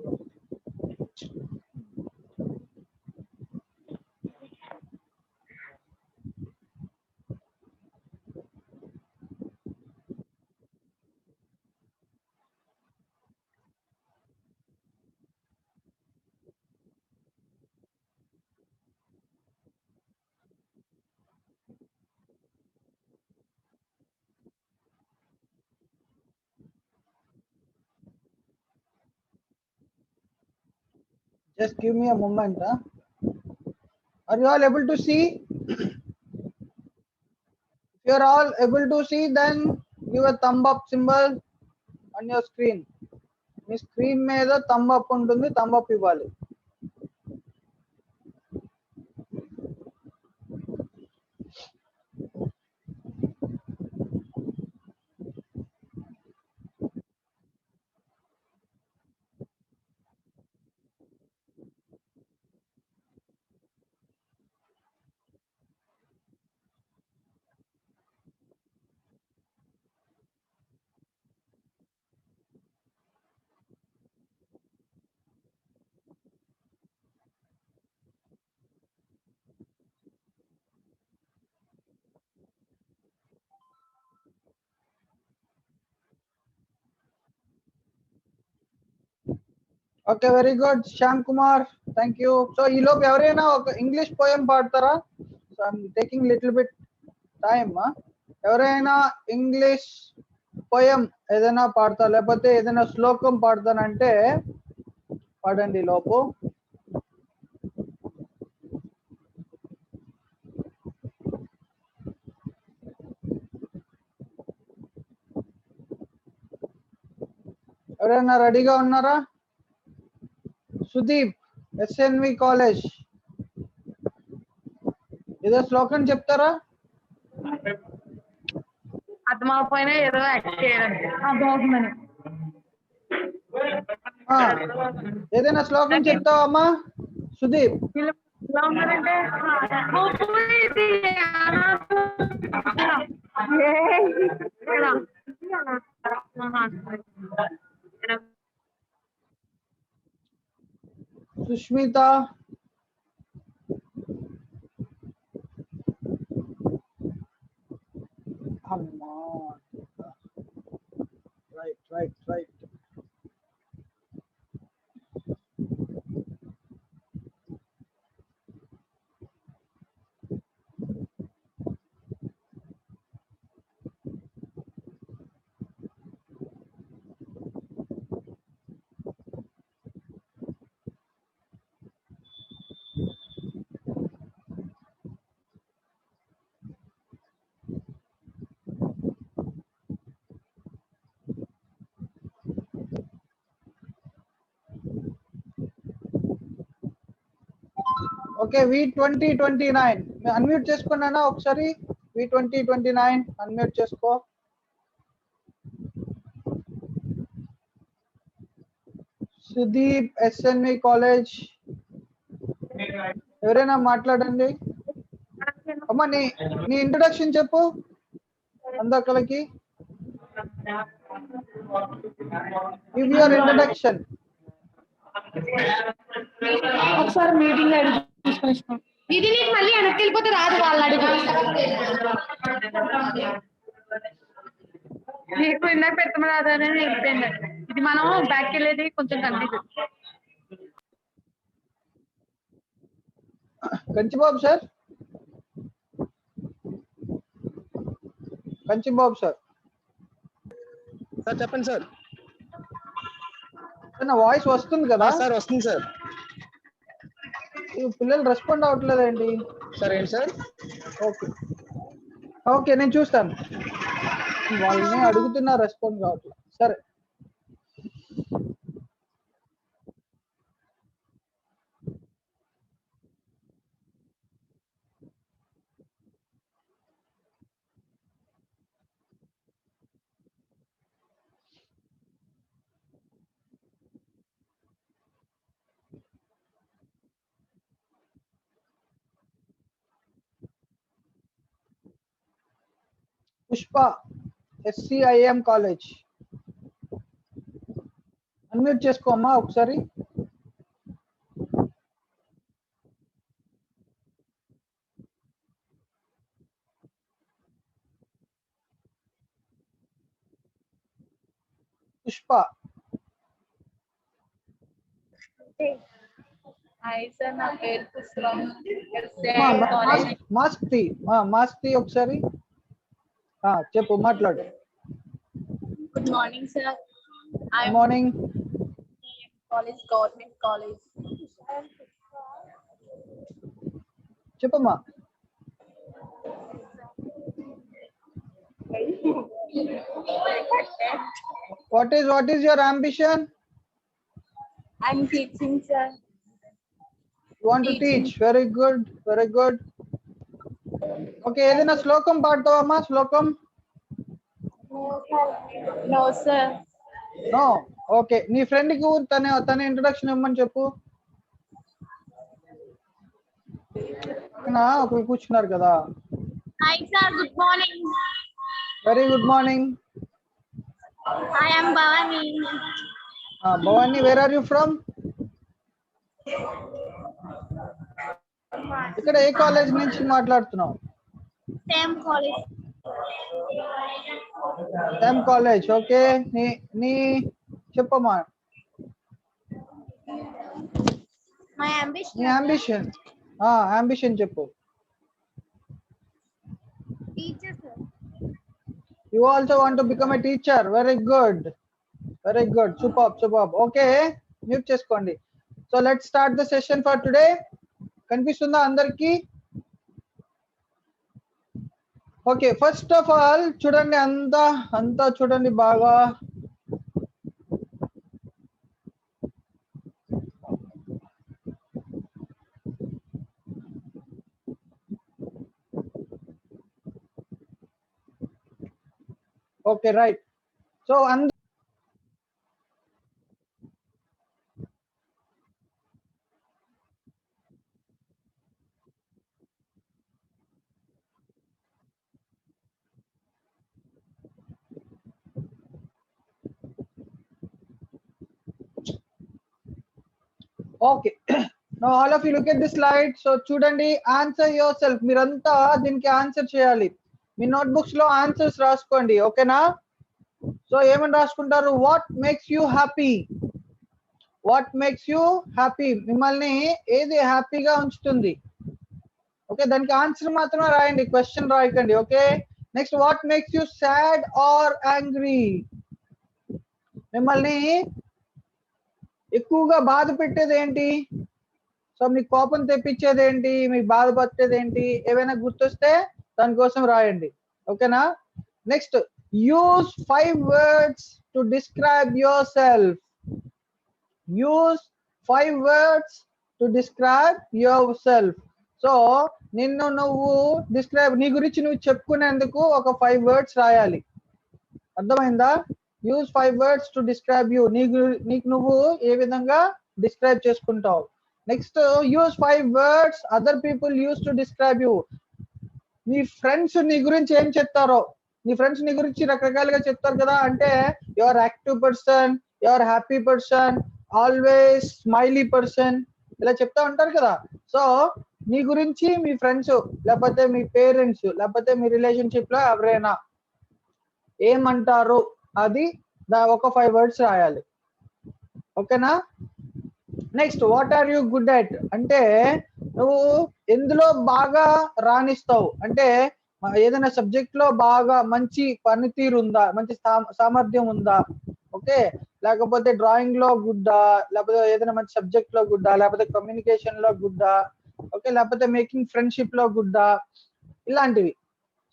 just give me a moment. Are you all able to see? If you are all able to see, then give a thumb up symbol on your screen. మీ screen మీద thumb up ఉంటుంది, thumb up ఇవ్వాలి. Okay, very good Shyam Kumar, thank you. So ఈ లోపు ఎవరైనా ఒక English poem పాడతారా? So I'm taking little bit time. ఎవరైనా ఇంగ్లీష్ పోయం ఏదైనా పాడతారా, లేకపోతే ఏదైనా శ్లోకం పాడతానంటే పాడండి ఈ లోపు. ఎవరైనా రెడీగా ఉన్నారా? సుదీప్, ఎస్ఎన్వి కాలేజ్, ఏదో శ్లోకం చెప్తారా? అర్థమైపోయినా ఏదో యాక్ట్ చేయాలంటే అర్థమవుతుందని. ఏదైనా శ్లోకం చెప్తావా అమ్మా సుదీప్? ఎలా ఉన్నారంటే సుష్మిత, అమ్మా, right right right. Okay, V2029 unmute చేసుకున్నానా ఒకసారి? V2029 అన్మ్యూట్ చేసుకో. సుదీప్, ఎస్ఎన్వి కాలేజ్, ఎవరైనా మాట్లాడండి. అమ్మా నీ ఇంట్రొడక్షన్ చెప్పు అందరికీ. Give your introduction. ఒకసారి మీటింగ్ ఇది నీకు మళ్ళీ వెనక్కి వెళ్ళిపోతే రాదు, వాళ్ళు అడుగు. నీకు ఇందాక పెట్టమని రాదని వెళ్ళిపోయింది. ఇది మనం బ్యాక్ వెళ్ళేది కొంచెం confuse. Kanchibabu sir, Kanchibabu sir. Sir చెప్పండి సార్. నా వాయిస్ వస్తుంది కదా సార్? వస్తుంది సార్. ఈ పిల్లలు రెస్పాండ్ అవ్వట్లేదండి. సార్ ఏంటి సార్? ఓకే ఓకే, నేను చూస్తాను. వాళ్ళని అడుగుతున్నా, రెస్పాండ్ కావట్లేదు. సరే, పుష్ప SCIM కాలేజ్. అన్మ్యూట్ చేసుకో అమ్మా ఒకసారి. పుష్ప. హాయ్ సార్, నా పేరు పుష్పం. మాస్క్ తీ ఒకసారి. చెప్పు, మాట్లాడు. Good morning sir. Good morning. College, government college. చెప్పమ్మా. What is your ambition? I'm teaching sir. You want to teach? Very good, very good. Okay, ఏదైనా శ్లోకం పాడతావమ్మా? శ్లోకం? No sir. No. Okay, నీ ఫ్రెండ్ కి తన ఇంట్రొడక్షన్ ఇవ్వమని చెప్పు. ఒకరు కూర్చున్నారు కదా. Hi sir, good morning. Very good morning. I am Bhavani. Bhavani, where are you from? ఇక్కడ ఏ కాలేజ్ నుంచి మాట్లాడుతున్నావు? Same college. Same college. Okay, నీ చెప్పమ్మా. My ambition. నీ ambition. Ambition చెప్పు. Teacher sir. You also want to become a teacher. Very good. Very good. Superb. Okay, mute చేసుకోండి. So let's start the session for today. కనిపిస్తుందా అందరికి? Okay, first of all చూడండి, అంతా చూడండి బాగా. Okay, right. So okay, now all of you look at the slide. So చూడండి, answer your self. మీరంతా దీనికి ఆన్సర్ చేయాలి. మీ నోట్బుక్స్ లో ఆన్సర్స్ రాసుకోండి. ఓకేనా? సో ఏమని రాసుకుంటారు? What makes you happy? What makes you happy? మిమ్మల్ని ఏది హ్యాపీగా ఉంచుతుంది? ఓకే, దానికి ఆన్సర్ మాత్రమే రాయండి, క్వశ్చన్ రాయకండి. Okay, next, what makes you sad or angry? మిమ్మల్ని ఎక్కువగా బాధ పెట్టేది ఏంటి? సో మీకు కోపం తెప్పించేది ఏంటి? మీకు బాధపట్టేది ఏంటి? ఏవైనా గుర్తొస్తే దానికోసం రాయండి. ఓకేనా? Next, use 5 words to describe your self. Use 5 words to describe your self. So నిన్ను నువ్వు డిస్క్రైబ్, నీ గురించి నువ్వు చెప్పుకునేందుకు ఒక 5 words రాయాలి. అర్థమైందా? Use 5 words to describe you. నీకు నువ్వు ఏ విధంగా డిస్క్రైబ్ చేసుకుంటావు. Next, use 5 words other people use to describe you. నీ ఫ్రెండ్స్ నీ గురించి ఏం చెప్తారో, నీ ఫ్రెండ్స్ నీ గురించి రకరకాలుగా చెప్తారు కదా. అంటే your active person, your happy person, always smiley person, ఇలా చెప్తా ఉంటారు కదా. సో నీ గురించి మీ ఫ్రెండ్స్, లేకపోతే మీ పేరెంట్స్, లేకపోతే మీ రిలేషన్షిప్ లో ఎవరైనా ఏమంటారు, అది ఒక 5 words రాయాలి. ఓకేనా? Next, what are you good at? అంటే నువ్వు ఎందులో బాగా రాణిస్తావు? అంటే ఏదైనా సబ్జెక్ట్ లో బాగా మంచి పనితీరు ఉందా, మంచి సామర్థ్యం ఉందా? ఓకే, లేకపోతే డ్రాయింగ్ లో గుడ్డా, లేకపోతే ఏదైనా మంచి సబ్జెక్ట్ లో గుడ్డా, లేకపోతే కమ్యూనికేషన్ లో గుడ్డా, ఓకే, లేకపోతే మేకింగ్ ఫ్రెండ్షిప్ లో గుడ్డా, ఇలాంటివి.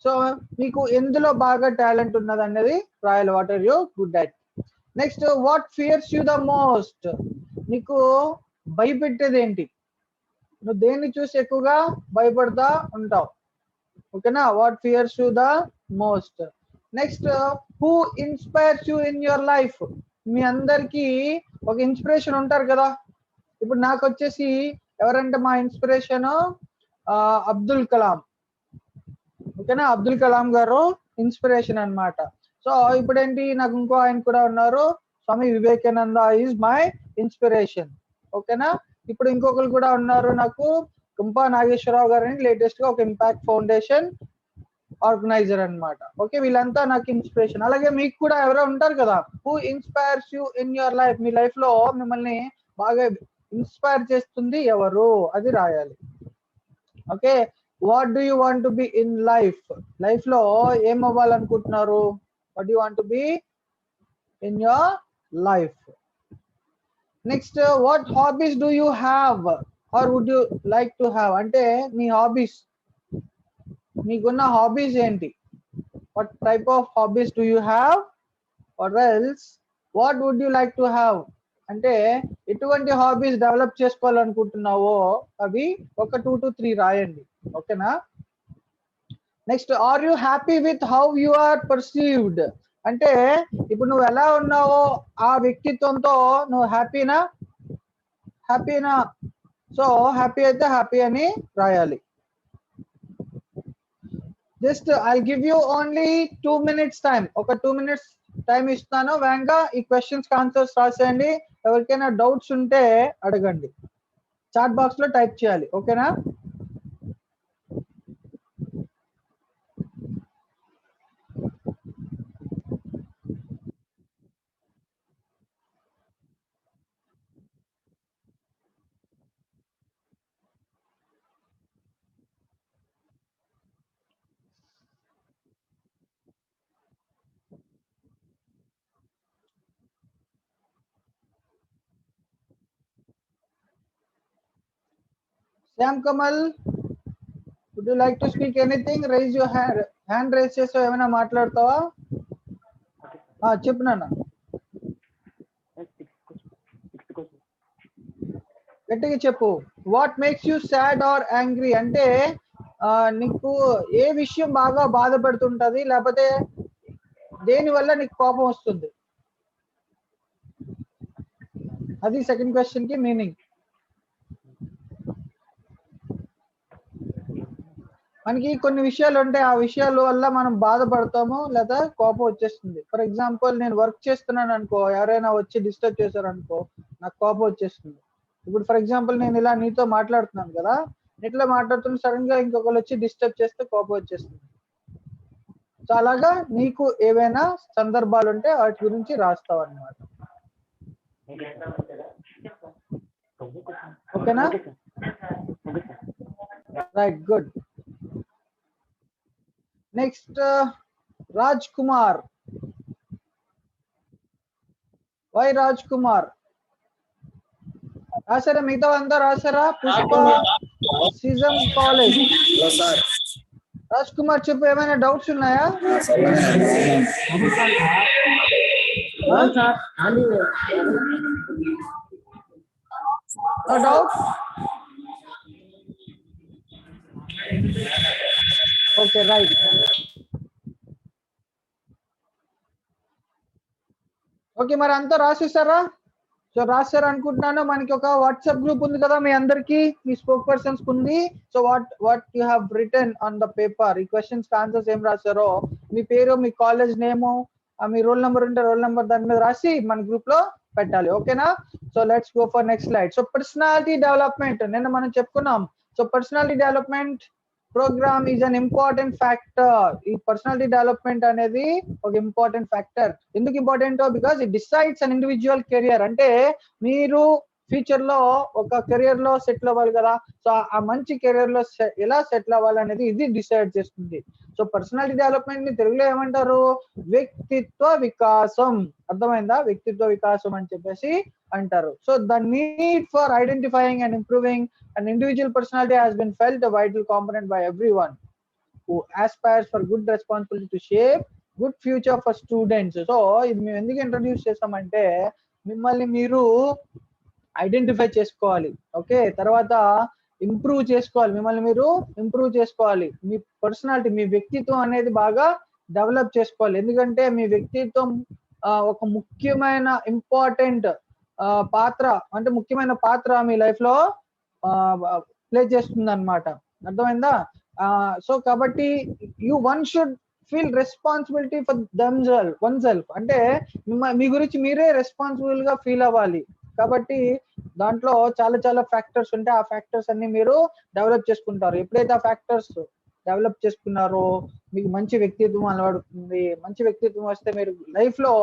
సో మీకు ఎందులో బాగా టాలెంట్ ఉన్నది అనేది రాయాలి. What are you good at? Next, what fears you the most? నీకు భయపెట్టేది ఏంటి? నువ్వు దేన్ని చూసి ఎక్కువగా భయపడతా ఉంటావు? ఓకేనా? What fears you the most. Next, who inspires you in your life? మీ అందరికి ఒక ఇన్స్పిరేషన్ ఉంటారు కదా. ఇప్పుడు నాకు వచ్చేసి ఎవరంటే మా ఇన్స్పిరేషన్ అబ్దుల్ కలాం. ఓకేనా? అబ్దుల్ కలాం గారు ఇన్స్పిరేషన్ అన్నమాట. సో ఇప్పుడేంటి నాకు ఇంకో ఆయన కూడా ఉన్నారు, Swami Vivekananda is my inspiration. ఓకేనా. ఇప్పుడు ఇంకొకరు కూడా ఉన్నారు నాకు, కుంపా నాగేశ్వరరావు గారని లేటెస్ట్ గా ఒక ఇంపాక్ట్ ఫౌండేషన్ ఆర్గనైజర్ అన్నమాట. ఓకే, వీళ్ళంతా నాకు ఇన్స్పిరేషన్. అలాగే మీకు కూడా ఎవరో ఉంటారు కదా, who inspires you in your life. మీ లైఫ్ లో మిమ్మల్ని బాగా ఇన్స్పైర్ చేస్తుంది ఎవరు, అది రాయాలి. Okay, what do you want to be in life. Life లో ఏం అవ్వాలనుకుంటున్నారు, what do you want to be in your life. Next, what hobbies do you have or would you like to have. అంటే మీ hobbies, మీకున్న hobbies ఏంటి, what type of hobbies do you have, or else what would you like to have. అంటే ఎటువంటి hobbies develop చేసుకోవాలనుకుంటున్నావో అవి ఒక 2 to 3 రాయండి. ఓకేనా. Next, are you happy with how you are perceived. అంటే ఇప్పుడు నువ్వు ఎలా ఉన్నావో ఆ వ్యక్తిత్వంతో నువ్వు హ్యాపీనా. సో హ్యాపీ అయితే హ్యాపీ అని రాయాలి. Just I give you only 2 minutes time. ఒక 2 minutes టైం ఇస్తాను. వేగంగా ఈ క్వశ్చన్స్ ఆన్సర్స్ రాసేయండి. ఎవరికైనా డౌట్స్ ఉంటే అడగండి, చాట్ బాక్స్ లో టైప్ చేయాలి. ఓకేనా. Sam Kamal, would you like to speak anything? Raise your hand. Hand raise చేసావు, ఏమైనా మాట్లాడతావా? చెప్పు నాన్న, గట్టిగా చెప్పు. What makes you sad or angry. అంటే నీకు ఏ విషయం బాగా బాధపడుతుంటది, లేకపోతే దేని వల్ల నీకు కోపం వస్తుంది, అది సెకండ్ క్వశ్చన్ కి మీనింగ్. మనకి కొన్ని విషయాలు ఉంటాయి, ఆ విషయాల వల్ల మనం బాధపడతాము లేదా కోపం వచ్చేస్తుంది. ఫర్ ఎగ్జాంపుల్, నేను వర్క్ చేస్తున్నాను అనుకో, ఎవరైనా వచ్చి డిస్టర్బ్ చేశారు అనుకో, నాకు కోపం వచ్చేస్తుంది. ఇప్పుడు ఫర్ ఎగ్జాంపుల్ నేను ఇలా నీతో మాట్లాడుతున్నాను కదా, ఇట్లా మాట్లాడుతున్న సడన్ గా ఇంకొకరు వచ్చి డిస్టర్బ్ చేస్తే కోపం వచ్చేస్తుంది. సో అలాగా నీకు ఏవైనా సందర్భాలు ఉంటే వాటి గురించి రాస్తావు అన్నమాట. ఓకేనా. Right, good. Next, Raj Kumar. Why Raj Kumar రాసారా? మిగతా అంతా రాసారా? పుష్ప సిజం కాలేజ్. రాజ్ కుమార్ చెప్పు, ఏమైనా డౌట్స్ ఉన్నాయా? డౌట్. Okay, right. ఓకే, మరి అంతా రాసేసారా? సో రాశారు అనుకుంటున్నాను. మనకి ఒక వాట్సాప్ గ్రూప్ ఉంది కదా మీ అందరికి, మీ స్పోక్ పర్సన్స్ ఉంది. So what you have written on the paper, ఈ క్వశ్చన్స్ ఆన్సర్స్ ఏం రాశారో మీ పేరు, మీ కాలేజ్ నేము, మీ రోల్ నెంబర్ ఉంటే రోల్ నెంబర్ దాని మీద రాసి మన గ్రూప్ లో పెట్టాలి. ఓకేనా. So let's go for next slide. So personality development నిన్న మనం చెప్పుకున్నాం. So personality development program is an important factor. ఈ పర్సనాలిటీ డెవలప్మెంట్ అనేది ఒక ఇంపార్టెంట్ ఫ్యాక్టర్. ఎందుకు important? Because it decides an individual career. అంటే మీరు ఫ్యూచర్ లో ఒక కెరియర్ లో సెటిల్ అవ్వాలి కదా, సో ఆ మంచి కెరియర్ లో ఎలా సెటిల్ అవ్వాలనేది ఇది డిసైడ్ చేస్తుంది. సో పర్సనాలిటీ డెవలప్మెంట్ ని తెలుగులో ఏమంటారు? వ్యక్తిత్వ వికాసం. అర్థమైందా? వ్యక్తిత్వ వికాసం అని చెప్పేసి అంటారు. So the need for identifying and improving an individual personality has been felt a vital component by everyone who aspires for good responsibility to shape good future for students. So ఇది మేము ఎందుకు ఇంట్రడ్యూస్ చేస్తామంటే మిమ్మల్ని మీరు identify చేసుకోవాలి. Okay, తర్వాత improve చేసుకోవాలి, మిమ్మల్ని మీరు ఇంప్రూవ్ చేసుకోవాలి. మీ పర్సనాలిటీ, మీ వ్యక్తిత్వం అనేది బాగా డెవలప్ చేసుకోవాలి. ఎందుకంటే మీ వ్యక్తిత్వం ఒక ముఖ్యమైన ఇంపార్టెంట్ పాత్ర, అంటే ముఖ్యమైన పాత్ర మీ లైఫ్ లో ప్లే చేస్తుంది అన్నమాట. అర్థమైందా? సో కాబట్టి one should feel responsibility for themself one self, అంటే మీ గురించి మీరే రెస్పాన్సిబుల్ గా ఫీల్ అవ్వాలి. కాబట్టి దాంట్లో చాలా చాలా ఫ్యాక్టర్స్ ఉంటాయి. ఆ ఫ్యాక్టర్స్ అన్ని మీరు డెవలప్ చేసుకుంటారు. ఎప్పుడైతే ఆ ఫ్యాక్టర్స్ డెవలప్ చేసుకున్నారో మీకు మంచి వ్యక్తిత్వం అలవడుతుంది. మంచి వ్యక్తిత్వం వస్తే మీరు లైఫ్ లో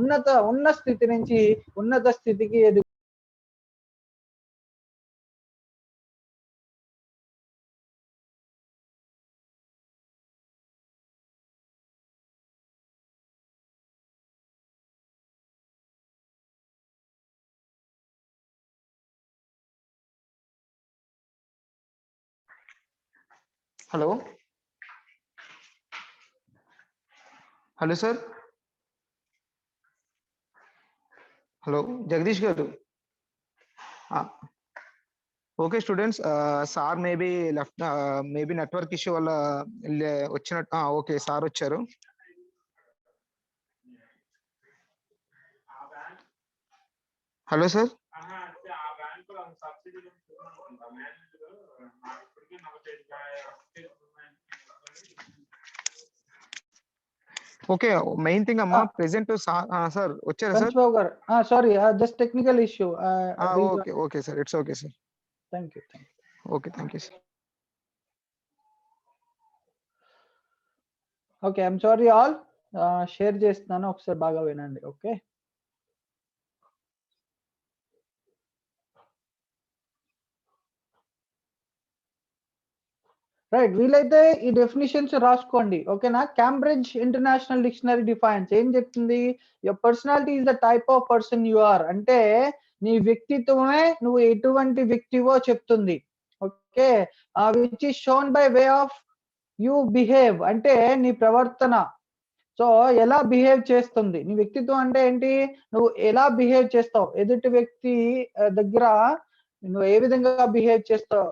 ఉన్న స్థితి నుంచి ఉన్నత స్థితికి hello hello sir, hello Jagadish గారు. Okay students, sir maybe left, maybe network issue వల్ల వచ్చినట్టు. ఓకే సార్ వచ్చారు. Hello sir. Okay, main thing అమ్మా ప్రెసెంట్ సార్ వచ్చారా సార్? బాబు గారు, sorry, just technical issue. Okay okay sir, it's okay sir. Thank you. Okay, thank you sir. Okay, I'm sorry all. Share చేస్తున్నాను, ఒకసారి బాగా వినండి. Okay, right. వీలైతే ఈ డెఫినిషన్స్ రాసుకోండి, ఓకేనా? క్యాంబ్రిడ్జ్ ఇంటర్నేషనల్ డిక్షనరీ డిఫైన్స్ ఏం చెప్తుంది? Your personality is the type of person you are. అంటే నీ వ్యక్తిత్వమే నువ్వు ఎటువంటి వ్యక్తివో చెప్తుంది. Okay, which is shown by way of you behave, అంటే నీ ప్రవర్తన. సో ఎలా బిహేవ్ చేస్తుంది నీ వ్యక్తిత్వం అంటే ఏంటి? నువ్వు ఎలా బిహేవ్ చేస్తావు ఎదుటి వ్యక్తి దగ్గర, నువ్వు ఏ విధంగా బిహేవ్ చేస్తావు.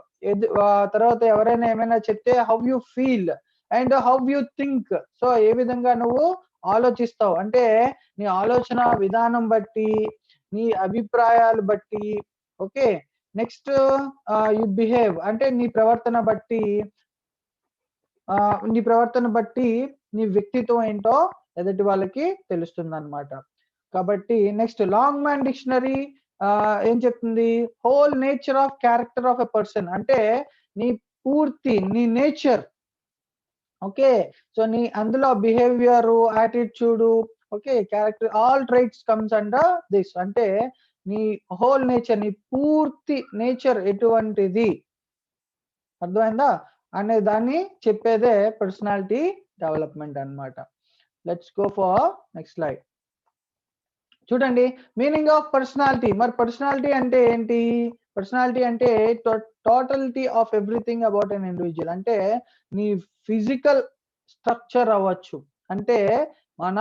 తర్వాత ఎవరైనా ఏమైనా చెప్తే how you feel and how you think. So ఏ విధంగా నువ్వు ఆలోచిస్తావు అంటే నీ ఆలోచన విధానం బట్టి, నీ అభిప్రాయాలు బట్టి. ఓకే, నెక్స్ట్ యు బిహేవ్ అంటే నీ ప్రవర్తన బట్టి, నీ వ్యక్తిత్వం ఏంటో ఎదుటి వాళ్ళకి తెలుస్తుంది అన్నమాట. కాబట్టి నెక్స్ట్ లాంగ్ మ్యాన్ డిక్షనరీ ఏం చెప్తుంది? Whole nature of character of a person, అంటే నీ నీ నేచర్. ఓకే, సో నీ అందులో behaviour, attitude, okay, character, all traits comes under this. అంటే నీ హోల్ నేచర్, నీ పూర్తి నేచర్ ఎటువంటిది, అర్థమైందా అనే దాన్ని చెప్పేదే పర్సనాలిటీ డెవలప్మెంట్ అన్నమాట. Let's go for next slide. చూడండి, మీనింగ్ ఆఫ్ పర్సనాలిటీ. మరి పర్సనాలిటీ అంటే ఏంటి? పర్సనాలిటీ అంటే టోటలిటీ of everything about an individual. అంటే నీ ఫిజికల్ స్ట్రక్చర్ అవ్వచ్చు, అంటే మన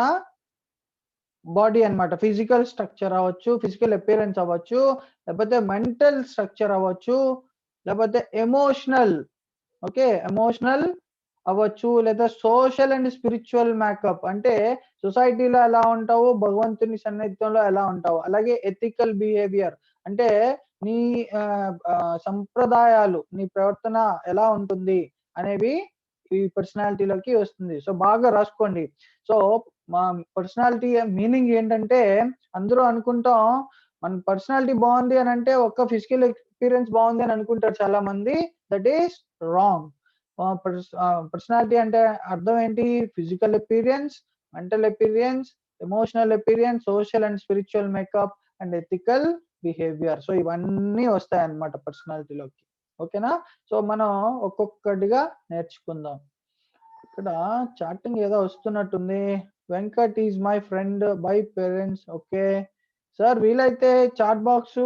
బాడీ అన్నమాట. ఫిజికల్ స్ట్రక్చర్ అవ్వచ్చు, ఫిజికల్ అపియరెన్స్ అవ్వచ్చు, లేకపోతే మెంటల్ స్ట్రక్చర్ అవ్వచ్చు, లేకపోతే ఎమోషనల్, ఓకే, ఎమోషనల్ అవ్వచ్చు, లేదా సోషల్ అండ్ స్పిరిచువల్ మేకప్, అంటే సొసైటీలో ఎలా ఉంటావు, భగవంతుని సన్నిధిలో ఎలా ఉంటావు. అలాగే ఎథికల్ బిహేవియర్, అంటే నీ సంప్రదాయాలు, నీ ప్రవర్తన ఎలా ఉంటుంది అనేవి ఈ పర్సనాలిటీలోకి వస్తుంది. సో బాగా రాసుకోండి. సో మా పర్సనాలిటీ మీనింగ్ ఏంటంటే, అందరూ అనుకుంటాం మన పర్సనాలిటీ బాగుంది అని అంటే ఒక్క ఫిజికల్ ఎక్స్పీరియన్స్ బాగుంది అని అనుకుంటారు చాలా మంది. That is wrong. పర్సనాలిటీ అంటే అర్థం ఏంటి? Physical appearance, mental appearance, emotional appearance, social and spiritual makeup and ethical behaviour. So ఇవన్నీ వస్తాయి అన్నమాట పర్సనాలిటీలోకి. ఓకేనా? సో మనం ఒక్కొక్కటిగా నేర్చుకుందాం. ఇక్కడ చాటింగ్ ఏదో వస్తున్నట్టుంది. Venkat is my friend by parents. Okay sir, వీలైతే చాట్ బాక్స్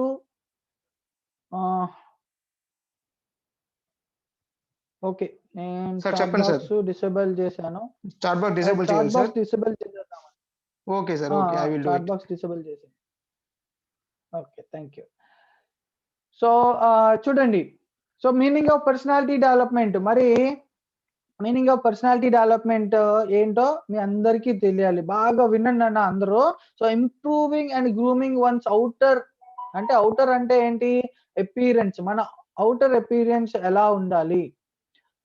ఓకే, నేను చాట్ బాక్స్ డిసేబుల్ చేశాను. చాట్ బాక్స్ డిసేబుల్ చేయాలి సార్. డిసేబుల్ చేద్దాం. Okay sir, okay, I will do it. Chat box disable చేశాను. Okay, thank you. సో చూడండి, so meaning of personality development. మరి meaning of personality development ఏంటో మీ అందరికీ తెలియాలి. బాగా వినండి అన్న అందరూ. So improving and grooming one's outer, అంటే అవుటర్ అంటే ఏంటి? అపియరెన్స్. మన అవుటర్ అపియరెన్స్ ఎలా ఉండాలి,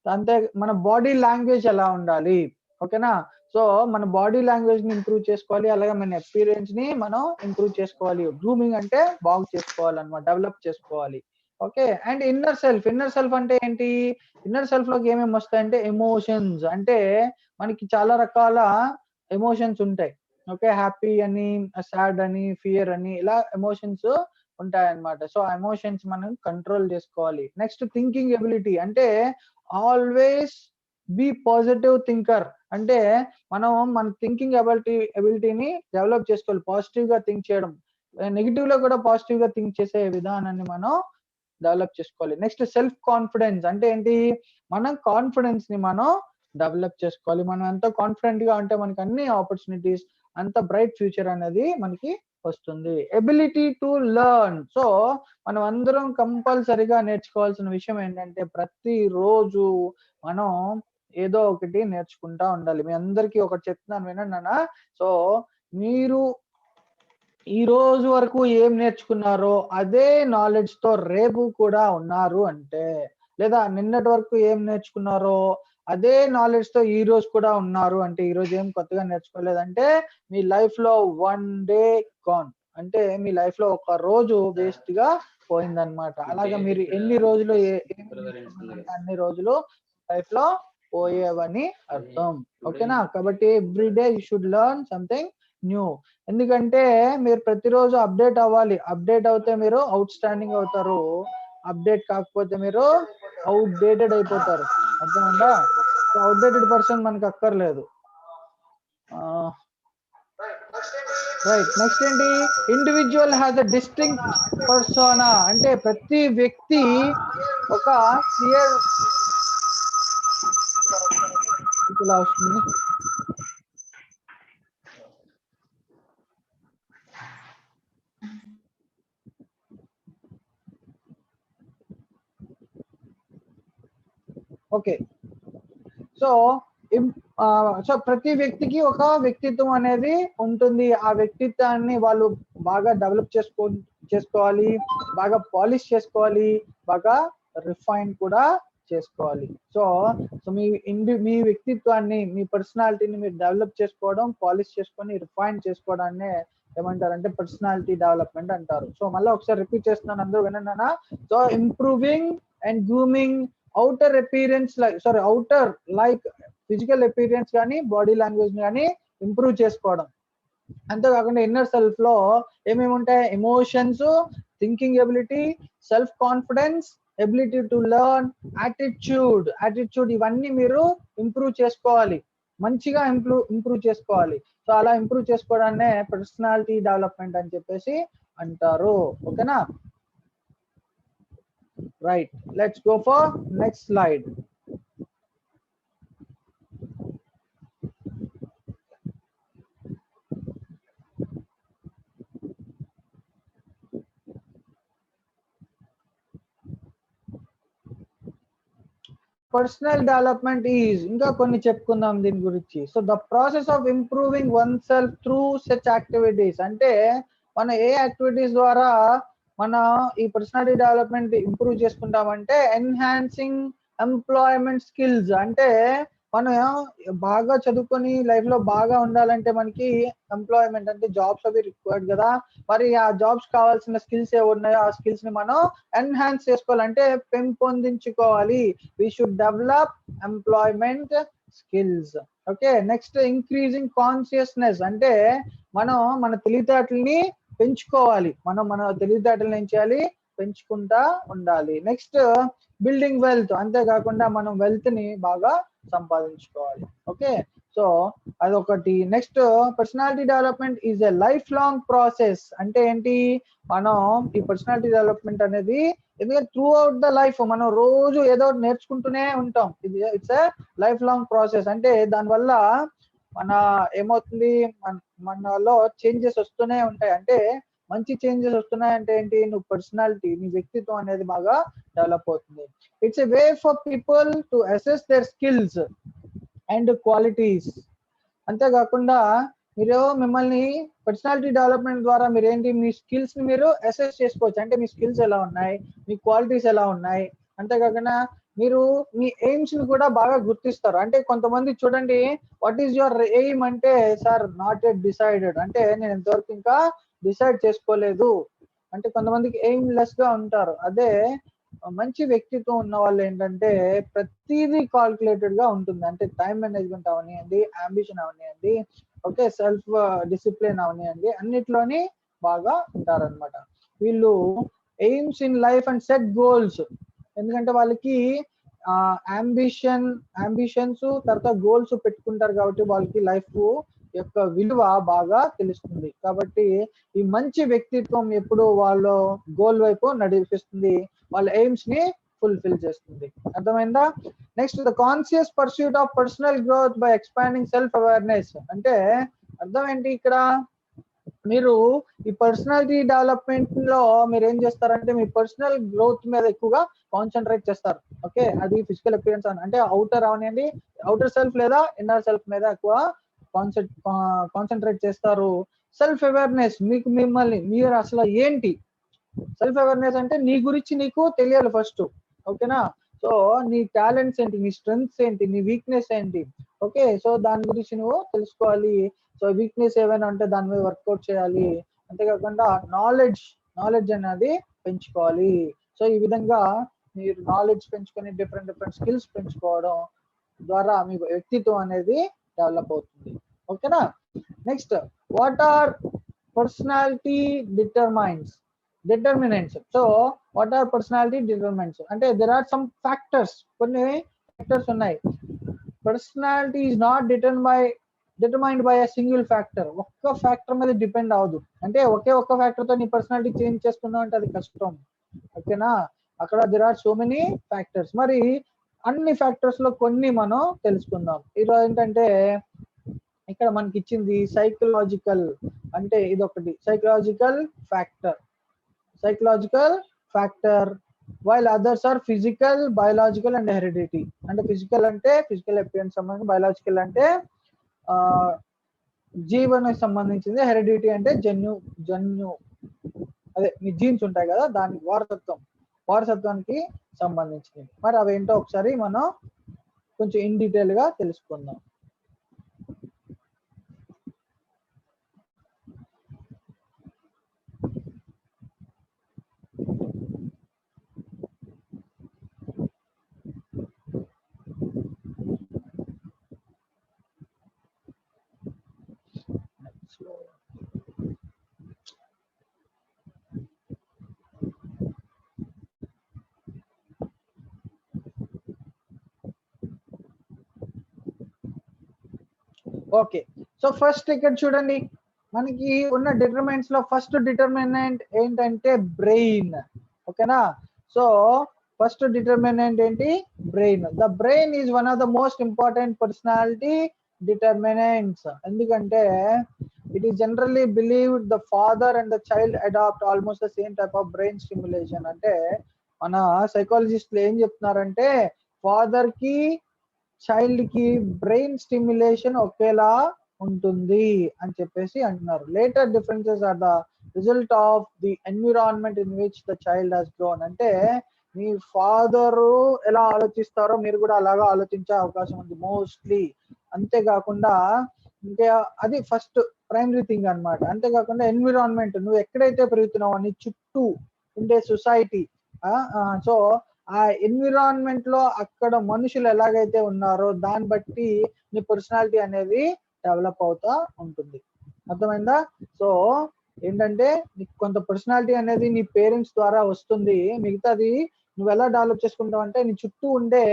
అంతే మన బాడీ లాంగ్వేజ్ ఎలా ఉండాలి, ఓకేనా. సో మన బాడీ లాంగ్వేజ్ ని ఇంప్రూవ్ చేసుకోవాలి, అలాగే మన అపీరెన్స్ ని మనం ఇంప్రూవ్ చేసుకోవాలి. గ్రూమింగ్ అంటే బాగు చేసుకోవాలన్నమాట, డెవలప్ చేసుకోవాలి. ఓకే. అండ్ ఇన్నర్ సెల్ఫ్ అంటే ఏంటి? ఇన్నర్ సెల్ఫ్ లోకి ఏమేమి వస్తాయంటే ఎమోషన్స్. అంటే మనకి చాలా రకాల ఎమోషన్స్ ఉంటాయి. ఓకే. హ్యాపీ అని, సాడ్ అని, ఫియర్ అని, ఇలా ఎమోషన్స్ ఉంటాయన్నమాట. సో ఆ ఎమోషన్స్ మనం కంట్రోల్ చేసుకోవాలి. నెక్స్ట్ థింకింగ్ ఎబిలిటీ అంటే ఆల్వేస్ బి పాజిటివ్ థింకర్. అంటే మనం మన థింకింగ్ ఎబిలిటీని డెవలప్ చేసుకోవాలి, పాజిటివ్ గా థింక్ చేయడం, నెగిటివ్ లో కూడా పాజిటివ్ గా థింక్ చేసే విధానాన్ని మనం డెవలప్ చేసుకోవాలి. నెక్స్ట్ సెల్ఫ్ కాన్ఫిడెన్స్ అంటే ఏంటి? మన కాన్ఫిడెన్స్ ని మనం డెవలప్ చేసుకోవాలి. మనం ఎంత కాన్ఫిడెంట్ గా ఉంటే మనకి అన్ని ఆపర్చునిటీస్, అంత బ్రైట్ ఫ్యూచర్ అనేది మనకి వస్తుంది. Ability to learn. సో మనం అందరం కంపల్సరిగా నేర్చుకోవాల్సిన విషయం ఏంటంటే ప్రతి రోజు మనం ఏదో ఒకటి నేర్చుకుంటా ఉండాలి. మీ అందరికీ ఒకటి చెప్తున్నాను వినండి అన్న. సో మీరు ఈ రోజు వరకు ఏం నేర్చుకున్నారో అదే నాలెడ్జ్ తో రేపు కూడా ఉన్నారు అంటే, లేదా నిన్నటి వరకు ఏం నేర్చుకున్నారో అదే నాలెడ్జ్ తో ఈ రోజు కూడా ఉన్నారు అంటే, ఈ రోజు ఏం కొత్తగా నేర్చుకోలేదంటే మీ లైఫ్ లో 1 డే గాన్. అంటే మీ లైఫ్ లో ఒక రోజు వేస్ట్ గా పోయిందన్నమాట. అలాగా మీరు ఎన్ని రోజులు అన్ని రోజులు లైఫ్ లో పోయేవని అర్థం. ఓకేనా. కాబట్టి every day you should learn something new. ఎందుకంటే మీరు ప్రతిరోజు అప్డేట్ అవ్వాలి. అప్డేట్ అవుతే మీరు అవుట్ స్టాండింగ్ అవుతారు, అప్డేట్ కాకపోతే మీరు అవుట్ డేటెడ్ అయిపోతారు. అర్థమైందా? సో అవుట్డేటెడ్ పర్సన్ మనకు అక్కర్లేదు. రైట్. నెక్స్ట్ ఏంటి? Individual has a distinct persona. అంటే ప్రతి వ్యక్తి ఒక క్లియర్ ఇలా వస్తుంది. ఓకే. సో ప్రతి వ్యక్తికి ఒక వ్యక్తిత్వం అనేది ఉంటుంది. ఆ వ్యక్తిత్వాన్ని వాళ్ళు బాగా డెవలప్ చేసుకోవాలి, బాగా పాలిష్ చేసుకోవాలి, బాగా రిఫైన్ కూడా చేసుకోవాలి. సో మీ వ్యక్తిత్వాన్ని, మీ పర్సనాలిటీని మీరు డెవలప్ చేసుకోవడం, పాలిష్ చేసుకొని రిఫైన్ చేసుకోవడాన్ని ఏమంటారంటే పర్సనాలిటీ డెవలప్మెంట్ అంటారు. సో మళ్ళీ ఒకసారి రిపీట్ చేస్తున్నాను, అందరూ వినండి. So improving and grooming outer appearance outer like physical appearance కానీ బాడీ లాంగ్వేజ్ కానీ ఇంప్రూవ్ చేసుకోవడం. అంతేకాకుండా ఇన్నర్ సెల్ఫ్ లో ఏమేమి ఉంటాయి? Emotions, thinking ability, self confidence, ability to learn, attitude ఇవన్నీ మీరు ఇంప్రూవ్ చేసుకోవాలి, మంచిగా ఇంప్రూవ్ చేసుకోవాలి. సో అలా ఇంప్రూవ్ చేసుకోవడాన్నే పర్సనాలిటీ డెవలప్మెంట్ అని చెప్పేసి అంటారు. ఓకేనా. Right, let's go for next slide. Personal development is, ఇంకా కొన్ని చెప్పుకుందాం దీని గురించి. So the process of improving oneself through such activities. అంటే మన ఏ యాక్టివిటీస్ ద్వారా మన ఈ పర్సనాలిటీ డెవలప్మెంట్ ఇంప్రూవ్ చేసుకుంటామంటే ఎన్హాన్సింగ్ ఎంప్లాయ్మెంట్ స్కిల్స్. అంటే మనం బాగా చదువుకొని లైఫ్ లో బాగా ఉండాలంటే మనకి ఎంప్లాయ్మెంట్ అంటే జాబ్స్ అవి రిక్వైర్డ్ కదా. మరి ఆ జాబ్స్ కావాల్సిన స్కిల్స్ ఏ ఉన్నాయో ఆ స్కిల్స్ ని మనం ఎన్హాన్స్ చేసుకోవాలంటే పెంపొందించుకోవాలి. We should develop employment skills. Okay. Next increasing consciousness. అంటే మనం మన తెలివితేటల్ని పెంచుకోవాలి. మన తెలివితేటలను ఏం చేయాలి? పెంచుకుంటా ఉండాలి. Next building wealth. అంతేకాకుండా మనం వెల్త్ ని బాగా సంపాదించుకోవాలి. ఓకే. సో అదొకటి. Next personality development is a life long process. అంటే ఏంటి? మనం ఈ పర్సనాలిటీ డెవలప్మెంట్ అనేది ఎందుకంటే త్రూ అవుట్ ద లైఫ్ మనం రోజు ఏదో నేర్చుకుంటూనే ఉంటాం. It's a life long process. అంటే దానివల్ల మన ఏమవుతుంది? మనలో చేంజెస్ వస్తూనే ఉంటాయి. అంటే మంచి చేంజెస్ వస్తున్నాయి అంటే ఏంటి? నువ్వు పర్సనాలిటీ, నీ వ్యక్తిత్వం అనేది బాగా డెవలప్ అవుతుంది. It's a way for people to assess their skills and qualities. అంతేకాకుండా మీరు మిమ్మల్ని పర్సనాలిటీ డెవలప్మెంట్ ద్వారా మీరు ఏంటి? మీ స్కిల్స్ ని మీరు అసెస్ చేసుకోవచ్చు. అంటే మీ స్కిల్స్ ఎలా ఉన్నాయి, మీ క్వాలిటీస్ ఎలా ఉన్నాయి. అంతేకాకుండా మీరు మీ ఎయిమ్స్ ని కూడా బాగా గుర్తిస్తారు. అంటే కొంతమంది చూడండి, వాట్ ఈస్ యువర్ ఎయిమ్ అంటే, సార్ నాట్ ఎట్ డిసైడెడ్, అంటే నేను ఎంతవరకు ఇంకా డిసైడ్ చేసుకోలేదు అంటే కొంతమందికి ఎయిమ్ లెస్ గా ఉంటారు. అదే మంచి వ్యక్తిత్వం ఉన్న వాళ్ళు ఏంటంటే ప్రతిదీ కాల్కులేటెడ్ గా ఉంటుంది. అంటే టైం మేనేజ్మెంట్ అవనియండి, అంబిషన్ అవనియండి, ఓకే, సెల్ఫ్ డిసిప్లిన్ అవనియండి, అన్నిట్లోని బాగా ఉంటారన్నమాట. వీళ్ళు aims in life and set goals, ఎందుకంటే వాళ్ళకి అంబిషన్స్ తర్వాత గోల్స్ పెట్టుకుంటారు కాబట్టి వాళ్ళకి లైఫ్ యొక్క విలువ బాగా తెలుస్తుంది. కాబట్టి ఈ మంచి వ్యక్తిత్వం ఎప్పుడు వాళ్ళ గోల్ వైపు నడిపిస్తుంది, వాళ్ళ ఎయిమ్స్ ని ఫుల్ఫిల్ చేస్తుంది. అర్థమైందా? Next, the conscious pursuit of personal growth by expanding self awareness. అంటే అర్థం ఏంటి ఇక్కడ? మీరు ఈ పర్సనాలిటీ డెవలప్మెంట్ లో మీరు ఏం చేస్తారంటే మీ పర్సనల్ గ్రోత్ మీద ఎక్కువగా కాన్సన్ట్రేట్ చేస్తారు. ఓకే, అది ఫిజికల్ అపియరెన్స్ అంటే అవుటర్ అవనండి, అవుటర్ సెల్ఫ్ లేదా ఇన్నర్ సెల్ఫ్ మీద ఎక్కువ కాన్సన్ట్రేట్ చేస్తారు. సెల్ఫ్ అవేర్నెస్, మీకు మిమ్మల్ని మీరు అసలు ఏంటి, సెల్ఫ్ అవేర్నెస్ అంటే నీ గురించి నీకు తెలియాలి ఫస్ట్. ఓకేనా? సో నీ టాలెంట్స్ ఏంటి, నీ స్ట్రెంగ్స్ ఏంటి, నీ వీక్నెస్ ఏంటి, ఓకే, సో దాని గురించి నువ్వు తెలుసుకోవాలి. సో వీక్నెస్ ఏమైనా ఉంటే దాని మీద వర్కౌట్ చేయాలి. అంతేకాకుండా నాలెడ్జ్ అనేది పెంచుకోవాలి. సో ఈ విధంగా మీరు నాలెడ్జ్ పెంచుకొని డిఫరెంట్ స్కిల్స్ పెంచుకోవడం ద్వారా మీ వ్యక్తిత్వం అనేది డెవలప్ అవుతుంది. ఓకేనా? Next, what are personality determinants. So what are personality determinants అంటే దెర్ ఆర్ సమ్ ఫ్యాక్టర్స్, కొన్ని ఫ్యాక్టర్స్ ఉన్నాయి. Personality is not determined by a single factor. ఒక్క ఫ్యాక్టర్ మీద డిపెండ్ అవ్వదు. అంటే ఒక్క ఫ్యాక్టర్ తో నీ పర్సనాలిటీ చేంజ్ చేసుకుందాం అంటే అది కష్టం. ఓకేనా? అక్కడ there are so many factors. మరి అన్ని ఫ్యాక్టర్స్ లో కొన్ని మనం తెలుసుకుందాం. ఈరోజు ఏంటంటే ఇక్కడ మనకి ఇచ్చింది సైకలాజికల్, అంటే ఇది ఒకటి psychological factor, while others are physical, biological and heredity. అంటే ఫిజికల్ అంటే ఫిజికల్ అపియరెన్స్ సంబంధించి, బయాలజికల్ అంటే జీవనకు సంబంధించింది, హెరిడిటీ అంటే జన్యు అదే మీ జీన్స్ ఉంటాయి కదా, దానికి వారసత్వానికి సంబంధించింది. మరి అవేంటో ఒకసారి మనం కొంచెం ఇన్ డీటెయిల్ గా తెలుసుకుందాం. ఓకే, సో ఫస్ట్ ఇక్కడ చూడండి, మనకి ఉన్న డిటర్మినెంట్స్ లో ఫస్ట్ డిటర్మినెంట్ ఏంటంటే బ్రెయిన్. ఓకేనా? సో ఫస్ట్ డిటర్మినెంట్ ఏంటి? Brain. The brain is one of the most important personality determinants. ఎందుకంటే it is generally believed the father and the child adapt almost the same type of brain stimulation. అంటే మన సైకాలజిస్టులు ఏం చెప్తున్నారంటే father కి child కి brain stimulation ఒకేలా ఉంటుంది అని చెప్పేసి అంటున్నారు. Later differences are the result of the environment in which the child has grown. అంటే మీ ఫాదరు ఎలా ఆలోచిస్తారో మీరు కూడా అలాగా ఆలోచించే అవకాశం ఉంది మోస్ట్లీ. అంతేకాకుండా ఇంకా అది ఫస్ట్ ప్రైమరీ థింగ్ అన్నమాట. అంతేకాకుండా ఎన్విరాన్మెంట్, నువ్వు ఎక్కడైతే పెరుగుతున్నావో నీ చుట్టూ ఉండే సొసైటీ, సో ఆ ఎన్విరాన్మెంట్ లో అక్కడ మనుషులు ఎలాగైతే ఉన్నారో దాన్ని బట్టి నీ పర్సనాలిటీ అనేది డెవలప్ అవుతా ఉంటుంది. అర్థమైందా? సో ఏంటంటే నీకు కొంత పర్సనాలిటీ అనేది నీ పేరెంట్స్ ద్వారా వస్తుంది, మిగతాది నువ్వు ఎలా డెవలప్ చేసుకుంటావు అంటే నీ చుట్టూ ఉండే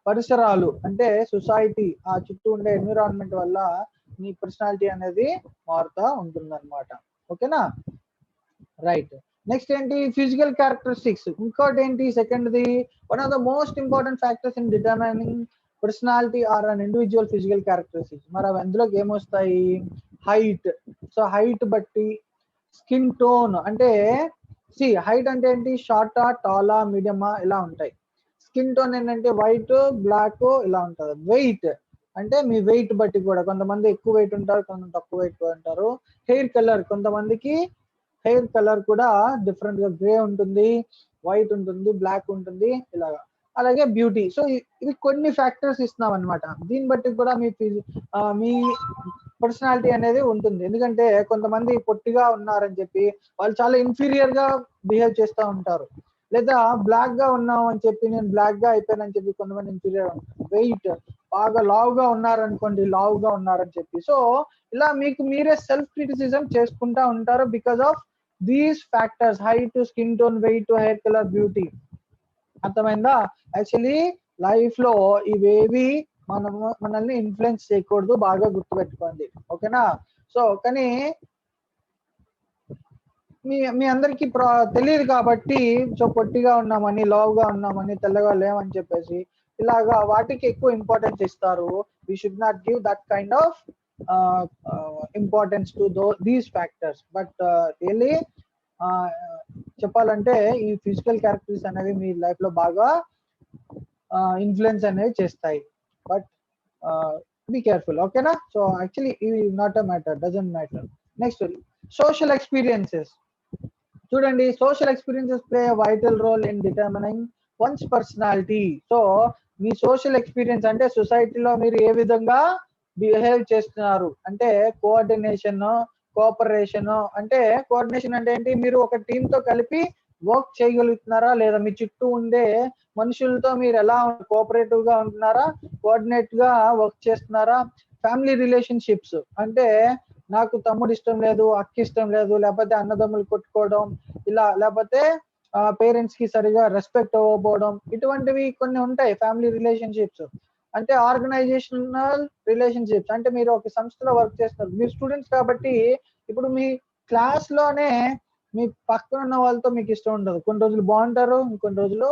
పరిసరాలు, అంటే సొసైటీ, ఆ చుట్టూ ఉండే ఎన్విరాన్మెంట్ వల్ల నీ పర్సనాలిటీ అనేది మారుతా ఉంటుంది అనమాట. ఓకేనా? రైట్. నెక్స్ట్ ఏంటి? Physical characteristics. ఇంకోటి ఏంటి? సెకండ్ది, one of the most important factors in determining personality are an individual physical characteristics. మరి అవి అందులోకి ఏమొస్తాయి? హైట్. సో హైట్ బట్టి స్కిన్ టోన్, అంటే హైట్ అంటే ఏంటి? షార్టా, టాలా, మీడియమా ఇలా ఉంటాయి. స్కిన్ టోన్ ఏంటంటే వైట్, బ్లాక్ ఇలా ఉంటుంది. వెయిట్ అంటే మీ వెయిట్ బట్టి కూడా, కొంతమంది ఎక్కువ వెయిట్ ఉంటారు, కొంతమంది తక్కువ వెయిట్ ఉంటారు. హెయిర్ కలర్, కొంతమందికి హెయిర్ కలర్ కూడా డిఫరెంట్ గా గ్రే ఉంటుంది, వైట్ ఉంటుంది, బ్లాక్ ఉంటుంది, ఇలాగా. అలాగే బ్యూటీ. సో ఇవి కొన్ని ఫ్యాక్టర్స్ ఇస్తున్నాం అనమాట. దీన్ని బట్టి కూడా మీ పర్సనాలిటీ అనేది ఉంటుంది. ఎందుకంటే కొంతమంది పొట్టిగా ఉన్నారని చెప్పి వాళ్ళు చాలా ఇన్ఫీరియర్ గా బిహేవ్ చేస్తూ ఉంటారు. లేదా బ్లాక్ గా ఉన్నాం అని చెప్పి నేను బ్లాక్ గా అయిపోయానని చెప్పి కొంతమంది ఇన్ఫీరియర్ ఉంటారు. వెయిట్ బాగా లావుగా ఉన్నారనుకోండి, లావుగా ఉన్నారని చెప్పి. సో ఇలా మీకు మీరే సెల్ఫ్ క్రిటిసిజం చేసుకుంటా ఉంటారు because of these factors: height, skin tone, weight, hair colour, beauty. అర్థమైందా? యాక్చువల్లీ లైఫ్ లో ఇవేవి మనల్ని ఇన్ఫ్లుయెన్స్ చేయకూడదు, బాగా గుర్తుపెట్టుకోండి. ఓకేనా? సో కానీ మీ అందరికి తెలియదు కాబట్టి, సో పొట్టిగా ఉన్నామని, లావుగా ఉన్నామని, తెల్లగా లేమని చెప్పేసి ఇలాగా వాటికి ఎక్కువ ఇంపార్టెన్స్ ఇస్తారు. We should not give that kind of importance to these factors. But really చెప్పాలంటే ఈ ఫిజికల్ క్యారెక్టర్స్ అనేవి మీ లైఫ్ లో బాగా ఇన్ఫ్లుయెన్స్ అనేవి చేస్తాయి. But be careful. ఓకేనా? సో యాక్చువల్లీ ఇవి not a matter, doesn't matter. Next, social experiences. చూడండి, social experiences play vital role in determining one's personality. So మీ సోషల్ ఎక్స్పీరియన్స్ అంటే సొసైటీలో మీరు ఏ విధంగా బిహేవ్ చేస్తున్నారు అంటే కోఆర్డినేషన్, కోఆపరేషన్. అంటే కోఆర్డినేషన్ అంటే ఏంటి? మీరు ఒక టీమ్ తో కలిపి వర్క్ చేయగలుగుతున్నారా, లేదా మీ చుట్టూ ఉండే మనుషులతో మీరు ఎలా కోఆపరేటివ్ గా ఉంటున్నారా, కోఆర్డినేట్ గా వర్క్ చేస్తున్నారా. ఫ్యామిలీ రిలేషన్షిప్స్ అంటే నాకు తమ్ముడు ఇష్టం లేదు, అక్క ఇష్టం లేదు, లేకపోతే అన్నదమ్ములు కొట్టుకోవడం, ఇలా, లేకపోతే పేరెంట్స్ కి సరిగా రెస్పెక్ట్ ఇవ్వకపోవడం, ఇటువంటివి కొన్ని ఉంటాయి ఫ్యామిలీ రిలేషన్షిప్స్. అంటే ఆర్గనైజేషనల్ రిలేషన్షిప్స్ అంటే మీరు ఒక సంస్థలో వర్క్ చేస్తున్నారు, మీరు స్టూడెంట్స్ కాబట్టి ఇప్పుడు మీ క్లాస్ లోనే మీ పక్కన ఉన్న వాళ్ళతో మీకు ఇష్టం ఉండదు. కొన్ని రోజులు బాగుంటారు, ఇంకొన్ని రోజులు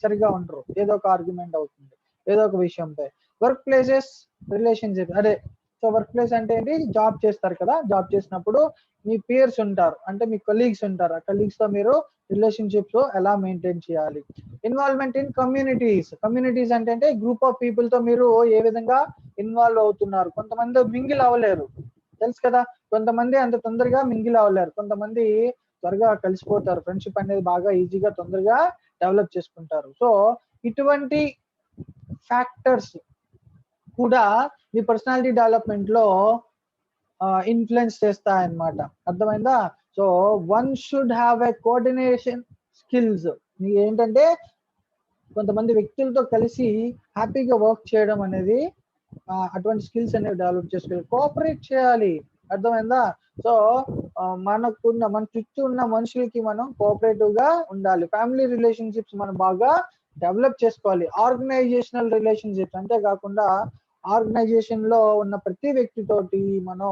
సరిగా ఉండరు, ఏదో ఒక ఆర్గ్యుమెంట్ అవుతుంది ఏదో ఒక విషయంపై. వర్క్ ప్లేసెస్ రిలేషన్షిప్ అదే. సో వర్క్ ప్లేస్ అంటే ఏంటి? జాబ్ చేస్తారు కదా, జాబ్ చేసినప్పుడు మీ పియర్స్ ఉంటారు, అంటే మీ కొలీగ్స్ ఉంటారు. ఆ కొలీగ్స్ తో మీరు రిలేషన్షిప్స్ ఎలా మెయింటైన్ చేయాలి. Involvement in communities. కమ్యూనిటీస్ అంటే గ్రూప్ ఆఫ్ పీపుల్ తో మీరు ఏ విధంగా ఇన్వాల్వ్ అవుతున్నారు. కొంతమంది మింగిల్ అవ్వలేరు, తెలుసు కదా, కొంతమంది అంత తొందరగా మింగిల్ అవ్వలేరు, కొంతమంది త్వరగా కలిసిపోతారు, ఫ్రెండ్షిప్ అనేది బాగా ఈజీగా తొందరగా డెవలప్ చేసుకుంటారు. సో ఇటువంటి ఫ్యాక్టర్స్ కూడా మీ పర్సనాలిటీ డెవలప్మెంట్ లో ఇన్ఫ్లుయెన్స్ చేస్తాయన్నమాట. అర్థమైందా? So one should have a coordination skills. ఏంటంటే కొంతమంది వ్యక్తులతో కలిసి హ్యాపీగా వర్క్ చేయడం అనేది, అటువంటి స్కిల్స్ అనేవి డెవలప్ చేసుకోవాలి. కోఆపరేట్ చేయాలి. అర్థమైందా? సో మన చుట్టూ ఉన్న మనుషులకి మనం కోఆపరేటివ్ గా ఉండాలి. ఫ్యామిలీ రిలేషన్షిప్స్ మనం బాగా డెవలప్ చేసుకోవాలి. ఆర్గనైజేషనల్ రిలేషన్షిప్స్ అంతేకాకుండా ఆర్గనైజేషన్ లో ఉన్న ప్రతి వ్యక్తితోటి మనం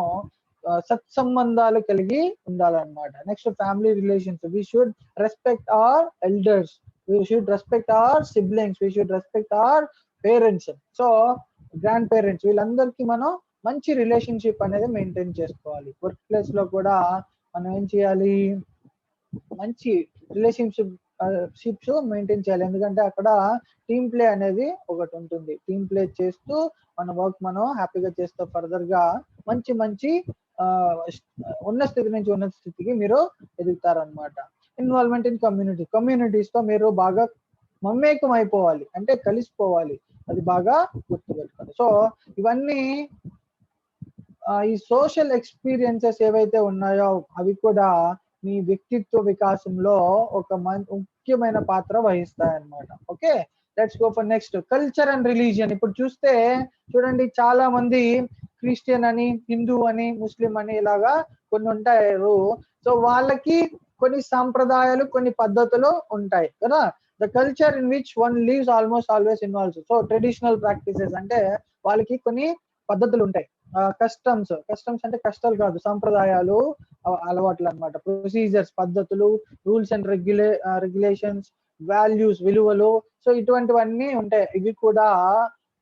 సత్సంబంధాలు కలిగి ఉండాలన్నమాట. Next, family relations. We should respect hour elders, we should respect hour siblings, we should respect our parents, so grand parents. వీళ్ళందరికీ మనం మంచి రిలేషన్షిప్ అనేది మెయింటైన్ చేసుకోవాలి. వర్క్ ప్లేస్ లో కూడా మనం ఏం చేయాలి? మంచి రిలేషన్షిప్స్ మెయింటైన్ చేయాలి. ఎందుకంటే అక్కడ టీమ్ ప్లే అనేది ఒకటి ఉంటుంది. టీమ్ ప్లే చేస్తూ మన వర్క్ మనం హ్యాపీగా చేస్తూ ఫర్దర్ గా మంచి ఉన్న స్థితి నుంచి ఉన్నత స్థితికి మీరు ఎదుగుతారనమాట. ఇన్వాల్వ్మెంట్ ఇన్ కమ్యూనిటీస్ తో మీరు బాగా మమేకం అయిపోవాలి, అంటే కలిసిపోవాలి. అది బాగా గుర్తుపెట్టుకోండి. సో ఇవన్నీ ఈ సోషల్ ఎక్స్పీరియన్సెస్ ఏవైతే ఉన్నాయో అవి కూడా మీ వ్యక్తిత్వ వికాసంలో ఒక ముఖ్యమైన పాత్ర వహిస్తాయన్నమాట. Okay, let's go for next, culture and religion. ఇప్పుడు చూడండి చాలా మంది క్రిస్టియన్ అని, హిందూ అని, ముస్లిం అని ఇలాగా కొన్ని ఉంటారు. సో వాళ్ళకి కొన్ని సాంప్రదాయాలు, కొన్ని పద్ధతులు ఉంటాయి కదా. The culture in which one leaves almost always involves. So traditional practices అంటే వాళ్ళకి కొన్ని పద్ధతులు ఉంటాయి. కస్టమ్స్ అంటే కష్టాలు కాదు, సంప్రదాయాలు, అలవాట్లు అన్నమాట. ప్రొసీజర్స్ పద్ధతులు, రూల్స్ అండ్ రెగ్యులేషన్స్, వాల్యూస్ విలువలు. సో ఇటువంటివన్నీ ఉంటాయి. ఇవి కూడా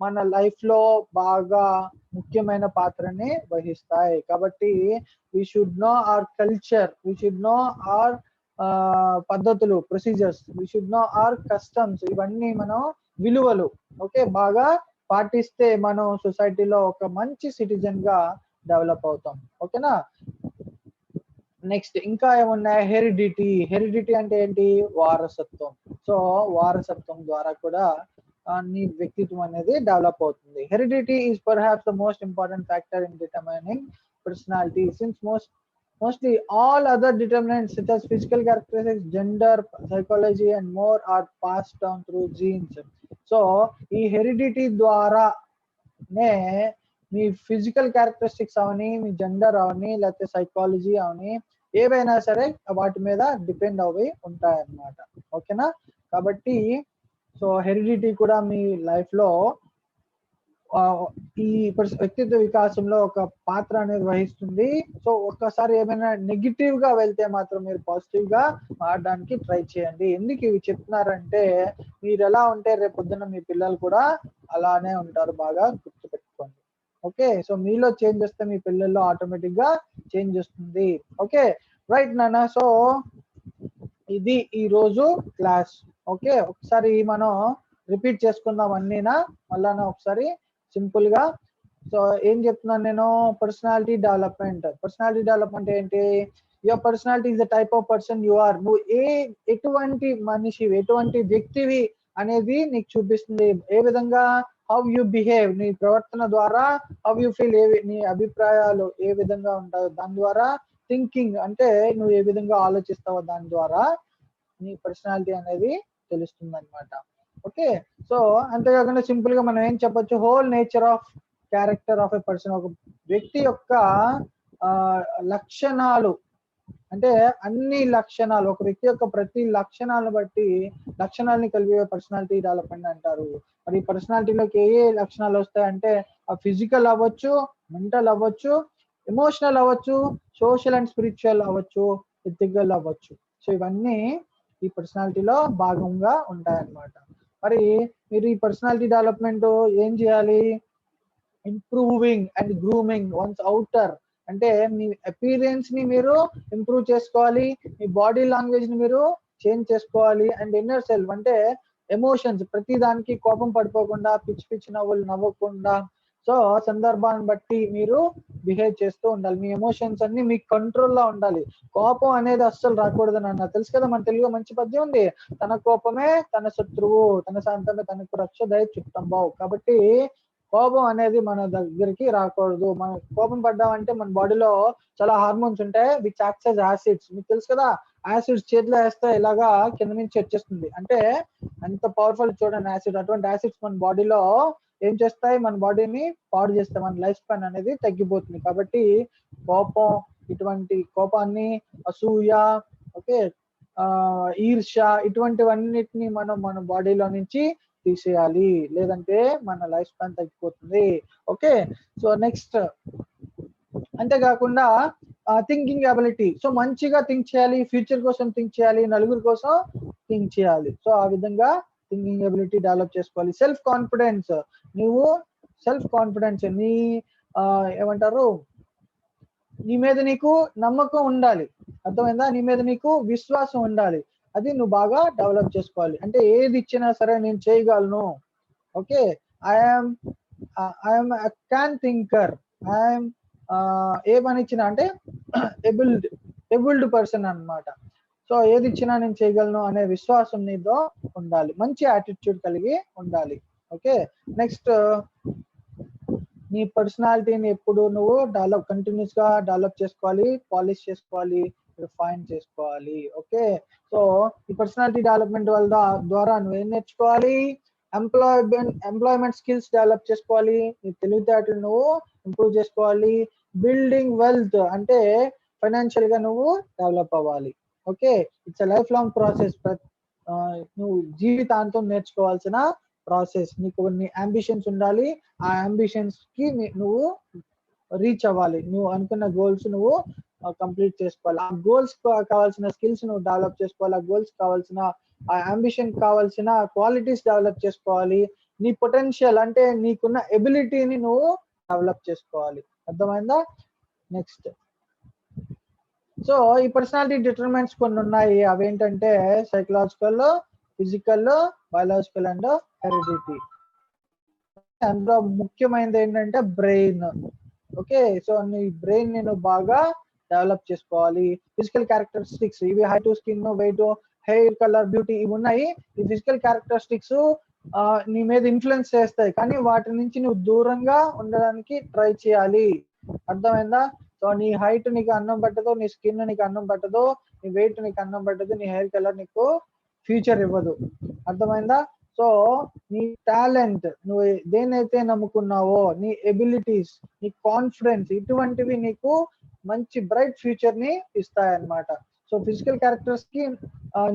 మన లైఫ్ లో బాగా ముఖ్యమైన పాత్రని వహిస్తాయి. కాబట్టి we should know our culture, we should know our పద్ధతులు, procedures, we should know our customs. ఇవన్నీ మనం విలువలు ఓకే బాగా పాటిస్తే మనం సొసైటీలో ఒక మంచి సిటిజన్ గా డెవలప్ అవుతాం. ఓకేనా. నెక్స్ట్ ఇంకా ఏమున్నాయి? హెరిడిటీ అంటే ఏంటి? వారసత్వం. సో వారసత్వం ద్వారా కూడా నీ వ్యక్తిత్వం అనేది డెవలప్ అవుతుంది. Heredity is perhaps the most important factor in determining personality since mostly all other determinants such as physical characteristics, gender, psychology and more are passed down through genes. So ఈ heredity ద్వారా నే మీ physical characteristics అవని, మీ gender అవని, లేకపోతే psychology అవని, ఏవైనా సరే వాటి మీద depend అవి ఉంటాయన్నమాట. ఓకేనా? కాబట్టి సో హెరిడిటీ కూడా మీ లైఫ్ లో ఈ వ్యక్తిత్వ వికాసంలో ఒక పాత్ర అనేది వహిస్తుంది. సో ఒక్కసారి ఏమైనా నెగిటివ్ గా వెళ్తే మాత్రం మీరు పాజిటివ్ గా మారడానికి ట్రై చేయండి. ఎందుకు ఇవి చెప్తున్నారంటే మీరు ఎలా ఉంటే రేపు పొద్దున్న మీ పిల్లలు కూడా అలానే ఉంటారు. బాగా గుర్తుపెట్టుకోండి. ఓకే, సో మీలో చేంజ్ వస్తే మీ పిల్లల్లో ఆటోమేటిక్ గా చేంజ్ వస్తుంది. ఓకే రైట్ నాన్న. సో ఇది ఈ రోజు క్లాస్. ఓకే, ఒకసారి మనం రిపీట్ చేసుకుందాం అన్నీనా మళ్ళా ఒకసారి సింపుల్ గా. సో ఏం చెప్తున్నాను నేను? Personality development. పర్సనాలిటీ డెవలప్మెంట్ ఏంటి? Your personality is the type of person you are. నువ్వు ఎటువంటి మనిషివి, ఎటువంటి వ్యక్తివి అనేది నీకు చూపిస్తుంది. ఏ విధంగా? హౌ యు బిహేవ్, నీ ప్రవర్తన ద్వారా. హౌ యు ఫీల్, నీ అభిప్రాయాలు ఏ విధంగా ఉంటాయో దాని ద్వారా. థింకింగ్ అంటే నువ్వు ఏ విధంగా ఆలోచిస్తావో దాని ద్వారా నీ పర్సనాలిటీ అనేది తెలుస్తుంది అనమాట. ఓకే, సో అంతేకాకుండా సింపుల్ గా మనం ఏం చెప్పొచ్చు? Whole nature of character of a person. ఒక వ్యక్తి యొక్క లక్షణాలు అంటే అన్ని లక్షణాలు, ఒక వ్యక్తి యొక్క ప్రతి లక్షణాలను బట్టి లక్షణాలని కలిపే పర్సనాలిటీ డెవలప్మెంట్ అంటారు. మరి పర్సనాలిటీలోకి ఏ లక్షణాలు వస్తాయంటే ఆ ఫిజికల్ అవ్వచ్చు, మెంటల్ అవ్వచ్చు, ఎమోషనల్ అవ్వచ్చు, సోషల్ అండ్ స్పిరిచువల్ అవ్వచ్చు, ఎథికల్ అవ్వచ్చు. సో ఇవన్నీ ఈ పర్సనాలిటీలో భాగంగా ఉంటాయన్నమాట. మరి మీరు ఈ పర్సనాలిటీ డెవలప్మెంట్ ఏం చేయాలి? Improving and grooming one's outer. అంటే మీ అపీరియన్స్ ని మీరు ఇంప్రూవ్ చేసుకోవాలి, మీ బాడీ లాంగ్వేజ్ ని మీరు చేంజ్ చేసుకోవాలి. అండ్ ఇన్నర్ సెల్ఫ్ అంటే ఎమోషన్స్, ప్రతి దానికి కోపం పడిపోకుండా, పిచ్చి పిచ్చి నవ్వులు నవ్వకుండా, సో సందర్భాన్ని బట్టి మీరు బిహేవ్ చేస్తూ ఉండాలి. మీ ఎమోషన్స్ అన్ని మీ కంట్రోల్లో ఉండాలి. కోపం అనేది అస్సలు రాకూడదు నాన్న. తెలుసు కదా మన తెలుగులో మంచి పద్యం ఉంది, తన కోపమే తన శత్రువు, తన శాంతమే తనకు రక్ష దయ చుట్టంబావు. కాబట్టి కోపం అనేది మన దగ్గరికి రాకూడదు. మనం కోపం పడ్డామంటే మన బాడీలో చాలా హార్మోన్స్ ఉంటాయి విచ్ యాక్ట్స్ యాజ్ యాసిడ్స్. మీకు తెలుసు కదా, యాసిడ్స్ చేతిలో వేస్తే ఇలాగా కింద నుంచి వచ్చేస్తుంది. అంటే అంత పవర్ఫుల్ చూడండి యాసిడ్. అటువంటి యాసిడ్స్ మన బాడీలో ఏం చేస్తాయి? మన బాడీని పాడు చేస్తాయి, మన లైఫ్ స్పాన్ అనేది తగ్గిపోతుంది. కాబట్టి కోపం, ఇటువంటి కోపాన్ని, అసూయ, ఓకే, ఈర్ష్య, ఇటువంటివన్నిటిని మనం మన బాడీలో నుంచి తీసేయాలి, లేదంటే మన లైఫ్ స్పాన్ తగ్గిపోతుంది. ఓకే, సో నెక్స్ట్ అంతేకాకుండా థింకింగ్ అబిలిటీ. సో మంచిగా థింక్ చేయాలి, ఫ్యూచర్ కోసం థింక్ చేయాలి, నలుగురు కోసం థింక్ చేయాలి. సో ఆ విధంగా థింకింగ్ అబిలిటీ డెవలప్ చేసుకోవాలి. Self confidence. నువ్వు సెల్ఫ్ కాన్ఫిడెన్స్, నీ ఏమంటారు, నీ మీద నీకు నమ్మకం ఉండాలి. అర్థమైందా? నీ మీద నీకు విశ్వాసం ఉండాలి. అది నువ్వు బాగా డెవలప్ చేసుకోవాలి. అంటే ఏది ఇచ్చినా సరే నేను చేయగలను. Okay, I'm can thinker, I'm a పని ఇచ్చినా అంటే ఎబుల్డ్ పర్సన్ అన్నమాట. సో ఏది ఇచ్చినా నేను చేయగలను అనే విశ్వాసం నీతో ఉండాలి. మంచి యాటిట్యూడ్ కలిగి ఉండాలి. ఓకే, నెక్స్ట్ నీ పర్సనాలిటీని ఎప్పుడు నువ్వు కంటిన్యూస్ గా డెవలప్ చేసుకోవాలి, పాలిష్ చేసుకోవాలి, రిఫైన్ చేసుకోవాలి. ఓకే, సో ఈ పర్సనాలిటీ డెవలప్మెంట్ ద్వారా నువ్వు ఏం నేర్చుకోవాలి? ఎంప్లాయ్మెంట్ స్కిల్స్ డెవలప్ చేసుకోవాలి, నీ తెలివితేటలు నువ్వు ఇంప్రూవ్ చేసుకోవాలి. బిల్డింగ్ వెల్త్ అంటే ఫైనాన్షియల్ గా నువ్వు డెవలప్ అవ్వాలి. Okay, it's life long process. నువ్వు జీవితాంతం నేర్చుకోవాల్సిన ప్రాసెస్. నీకు కొన్ని అంబిషన్స్ ఉండాలి, ఆ అంబిషన్స్ కి నువ్వు రీచ్ అవ్వాలి. నువ్వు అనుకున్న గోల్స్ నువ్వు కంప్లీట్ చేసుకోవాలి. ఆ గోల్స్ కావాల్సిన స్కిల్స్ నువ్వు డెవలప్ చేసుకోవాలి. ఆ గోల్స్ కావాల్సిన, ఆ అంబిషన్ కావాల్సిన క్వాలిటీస్ డెవలప్ చేసుకోవాలి. నీ పొటెన్షియల్ అంటే నీకున్న ఎబిలిటీని నువ్వు డెవలప్ చేసుకోవాలి. అర్థమైందా? నెక్స్ట్, సో ఈ పర్సనాలిటీ డిటర్మెంట్స్ కొన్ని ఉన్నాయి. అవేంటంటే psychological, physical, biological and heredity. అందులో ముఖ్యమైనది ఏంటంటే బ్రెయిన్. ఓకే, సో నీ బ్రెయిన్ ని నువ్వు బాగా డెవలప్ చేసుకోవాలి. ఫిజికల్ క్యారెక్టరిస్టిక్స్ ఇవి height, skin, weight, hair colour, beauty ఇవి ఉన్నాయి. ఈ ఫిజికల్ క్యారెక్టరిస్టిక్స్ నీ మీద ఇన్ఫ్లుయెన్స్ చేస్తాయి, కానీ వాటి నుంచి నువ్వు దూరంగా ఉండడానికి ట్రై చేయాలి. అర్థమైందా? సో నీ హైట్ నీకు అన్నం పట్టదు, నీ స్కిన్ నీకు అన్నం పట్టదు, నీ వెయిట్ నీకు అన్నం పట్టదు, నీ హెయిర్ కలర్ నీకు ఫ్యూచర్ ఇవ్వదు. అర్థమైందా? సో నీ టాలెంట్, నువ్వు దేనైతే నమ్ముకున్నావో, నీ ఎబిలిటీస్, నీ కాన్ఫిడెన్స్, ఇటువంటివి నీకు మంచి బ్రైట్ ఫ్యూచర్ ని ఇస్తాయన్నమాట. సో ఫిజికల్ క్యారెక్టర్స్ కి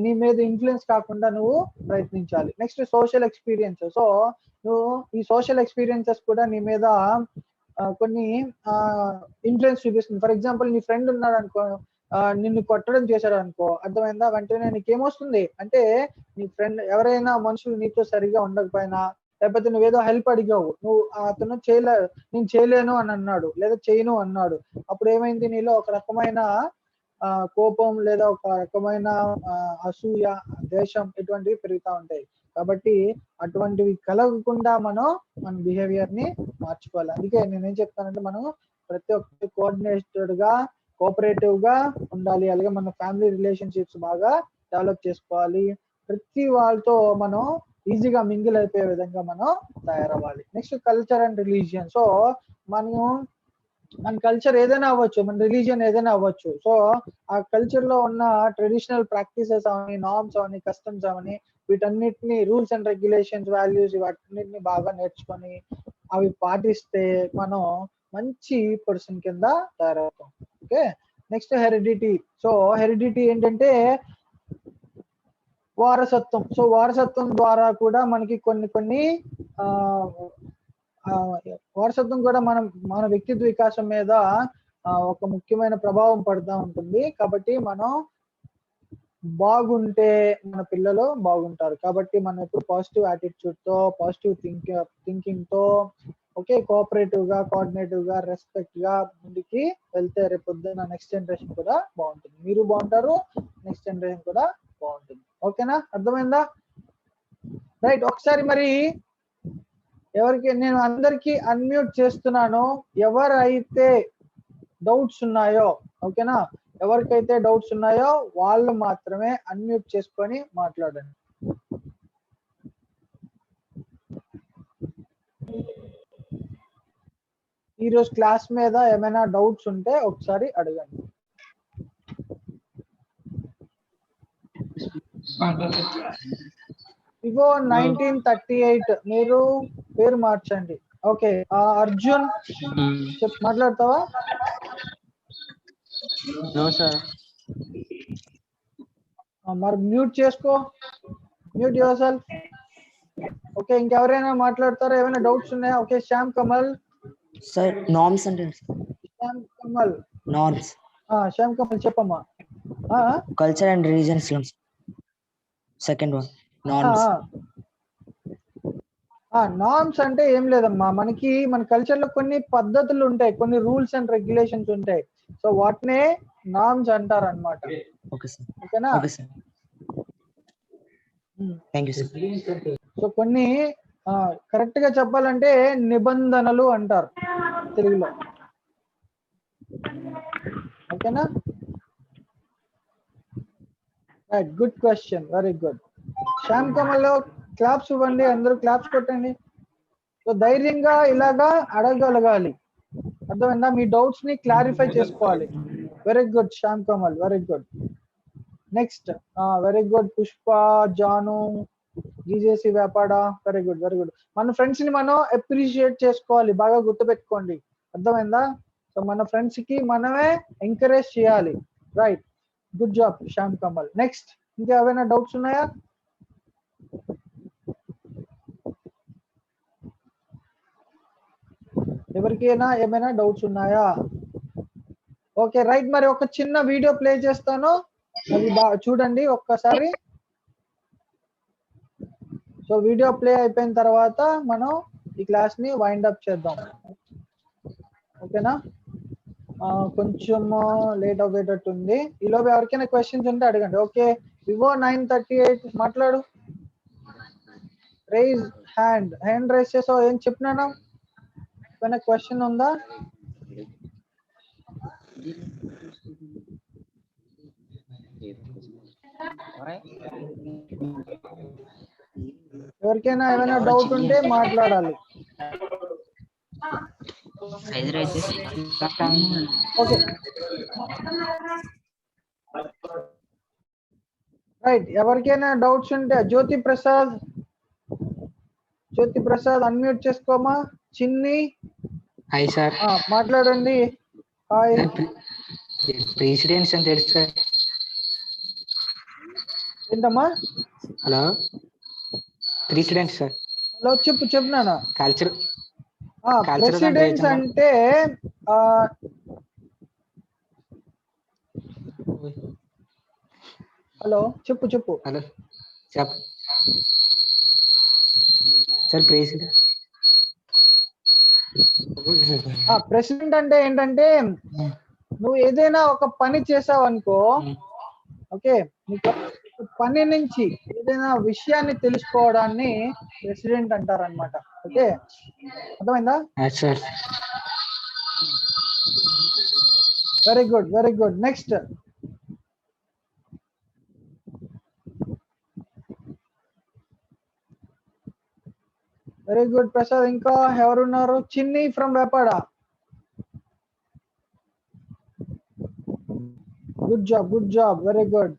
నీ మీద ఇన్ఫ్లుయెన్స్ కాకుండా నువ్వు ప్రయత్నించాలి. Next social experience. సో నువ్వు ఈ సోషల్ ఎక్స్పీరియన్సెస్ కూడా నీ మీద కొన్ని ఇన్ఫ్లుయెన్స్ చూపిస్తుంది. ఫర్ ఎగ్జాంపుల్ నీ ఫ్రెండ్ ఉన్నాడు అనుకో, నిన్ను కొట్టడం చేశాడు అనుకో, అర్థమైందా? వెంటనే నీకేమొస్తుంది అంటే, నీ ఫ్రెండ్ ఎవరైనా మనుషులు నీతో సరిగా ఉండకపోయినా, లేకపోతే నువ్వేదో హెల్ప్ అడిగావు, నువ్వు అతను నేను చేయలేను అని అన్నాడు, లేదా చేయను అన్నాడు, అప్పుడు ఏమైంది? నీలో ఒక రకమైన కోపం లేదా ఒక రకమైన అసూయ, ద్వేషం ఇటువంటివి పెరుగుతూ ఉంటాయి. కాబట్టి అటువంటివి కలగకుండా మన బిహేవియర్ ని మార్చుకోవాలి. అందుకే నేనేం చెప్తానంటే, మనం ప్రతి ఒక్కరి కోఆర్డినేటెడ్ గా, కోఆపరేటివ్ గా ఉండాలి. అలాగే మన ఫ్యామిలీ రిలేషన్షిప్స్ బాగా డెవలప్ చేసుకోవాలి. ప్రతి వాళ్ళతో మనం ఈజీగా మింగిల్ అయిపోయే విధంగా మనం తయారవ్వాలి. Next culture and religion. So మన కల్చర్ ఏదైనా అవ్వచ్చు, మన రిలీజియన్ ఏదైనా అవ్వచ్చు. సో ఆ కల్చర్ లో ఉన్న ట్రెడిషనల్ ప్రాక్టీసెస్ అవని, నార్మ్స్ అవని, కస్టమ్స్ అవని, వీటన్నిటిని, రూల్స్ అండ్ రెగ్యులేషన్స్, వాల్యూస్, వాటన్నిటిని బాగా నేర్చుకొని అవి పాటిస్తే మనం మంచి పర్సన్ కింద తయారవుతాం. Okay. Next heredity. So heredity ఏంటంటే వారసత్వం. సో వారసత్వం ద్వారా కూడా మనకి కొన్ని వారసత్వం కూడా మన వ్యక్తిత్వ వికాసం మీద ఒక ముఖ్యమైన ప్రభావం పడుతూ ఉంటుంది. కాబట్టి మనం బాగుంటే మన పిల్లలు బాగుంటారు. కాబట్టి మనం ఎప్పుడు పాజిటివ్ యాటిట్యూడ్ తో, పాజిటివ్ థింకింగ్ తో, ఓకే, కోఆపరేటివ్ గా, కోఆర్డినేటివ్ గా, రెస్పెక్ట్ గా ముందుకి వెళ్తే రేపు పొద్దున్న నెక్స్ట్ జనరేషన్ కూడా బాగుంటుంది. మీరు బాగుంటారు, నెక్స్ట్ జనరేషన్ కూడా బాగుంటుంది. ఓకేనా? అర్థమైందా? రైట్. ఒకసారి మరి నేను అందరికి అన్మ్యూట్ చేస్తున్నాను. ఎవరైతే డౌట్స్ ఉన్నాయో, ఓకేనా, ఎవరికైతే డౌట్స్ ఉన్నాయో వాళ్ళు మాత్రమే అన్మ్యూట్ చేసుకొని మాట్లాడండి. ఈరోజు క్లాస్ మీద ఏమైనా డౌట్స్ ఉంటే ఒకసారి అడగండి. ఇగో 1938 మీరు పేరు మార్చండి. ఓకే. అర్జున్ మాట్లాడతావా? మరి మ్యూట్ చేసుకో, మ్యూట్ యువర్ సెల్ఫ్. ఓకే. ఇంకెవరైనా మాట్లాడతారా? ఏమైనా డౌట్స్ ఉన్నాయా? Okay. Shyam Kamal. Sir norms అంటే శ్యామ్ కమల్. నార్మ్స్. శ్యామ్ కమల్ చెప్పమ్మా. Culture and religions second one norms. Norms అంటే ఏం లేదమ్మా, మన కల్చర్ లో కొన్ని పద్ధతులు ఉంటాయి, కొన్ని రూల్స్ అండ్ రెగ్యులేషన్స్ ఉంటాయి. సో వాటినే నార్మ్స్ అంటారు అనమాట. ఓకేనా? సో కొన్ని కరెక్ట్ గా చెప్పాలంటే నిబంధనలు అంటారు తెలుగులో. ఓకేనా? Right. Good question. Very good. Shyam Kamal లో క్లాప్స్ ఇవ్వండి, అందరూ క్లాప్స్ కొట్టండి. సో ధైర్యంగా ఇలాగా అడగగలగాలి. అర్థమైందా? మీ డౌట్స్ ని క్లారిఫై చేసుకోవాలి. Very good Shyam Kamal, very good. Next very good Pushpa, Janu, GJC వ్యాపార, వెరీ గుడ్, వెరీ గుడ్. మన ఫ్రెండ్స్ ని మనం అప్రిషియేట్ చేసుకోవాలి, బాగా గుర్తుపెట్టుకోండి. అర్థమైందా? సో మన ఫ్రెండ్స్ కి మనమే ఎంకరేజ్ చేయాలి. Right. Good job Shyam Kamal. Next ఇంకా ఏమైనా డౌట్స్ ఉన్నాయా? ఎవరికైనా ఏమైనా డౌట్స్ ఉన్నాయా? ఓకే. రైట్. మరి ఒక చిన్న వీడియో ప్లే చేస్తాను, అది చూడండి ఒక్కసారి. సో వీడియో ప్లే అయిపోయిన తర్వాత మనం ఈ క్లాస్ ని వైండ్ అప్ చేద్దాం. ఓకేనా? కొంచెం లేట్ అవ్వేటట్టు ఉంది. ఈలోపు ఎవరికైనా క్వశ్చన్స్ ఉంటే అడగండి. ఓకే. వివో 938 మాట్లాడు. రైజ్ హ్యాండ్ రైజ్ చేసావు, ఏం చెప్పినాను? ఏమైనా క్వశ్చన్ ఉందా? ఎవరికైనా ఏమైనా డౌట్ ఉంటే మాట్లాడాలి. Okay right. ఎవరికైనా డౌట్స్ ఉంటే జ్యోతి ప్రసాద్ అన్మ్యూట్ చేసుకోమా. చిన్ని హాయ్ సార్. మాట్లాడండి. హాయ్. ప్రెసిడెంట్స్ అని తెలుసు సార్. ఏంటమ్మా? Hello president sir. హలో చెప్పు నాన్న. కల్చర్ ప్రెసిడెంట్స్ అంటే హలో చెప్పు. హలో చెప్ప సార్. ప్రెసిడెంట్ అంటే ఏంటంటే నువ్వు ఏదైనా ఒక పని చేసావు అనుకో, ఓకే, నీకు పని నుంచి ఏదైనా విషయాన్ని తెలుసుకోవడాన్ని ప్రెసిడెంట్ అంటారు అనమాట. ఓకే అర్థమైందా? Very good. Next very good Prasad. ఇంకా ఎవరున్నారు? చిన్ని from Vepada. Good job. Very good.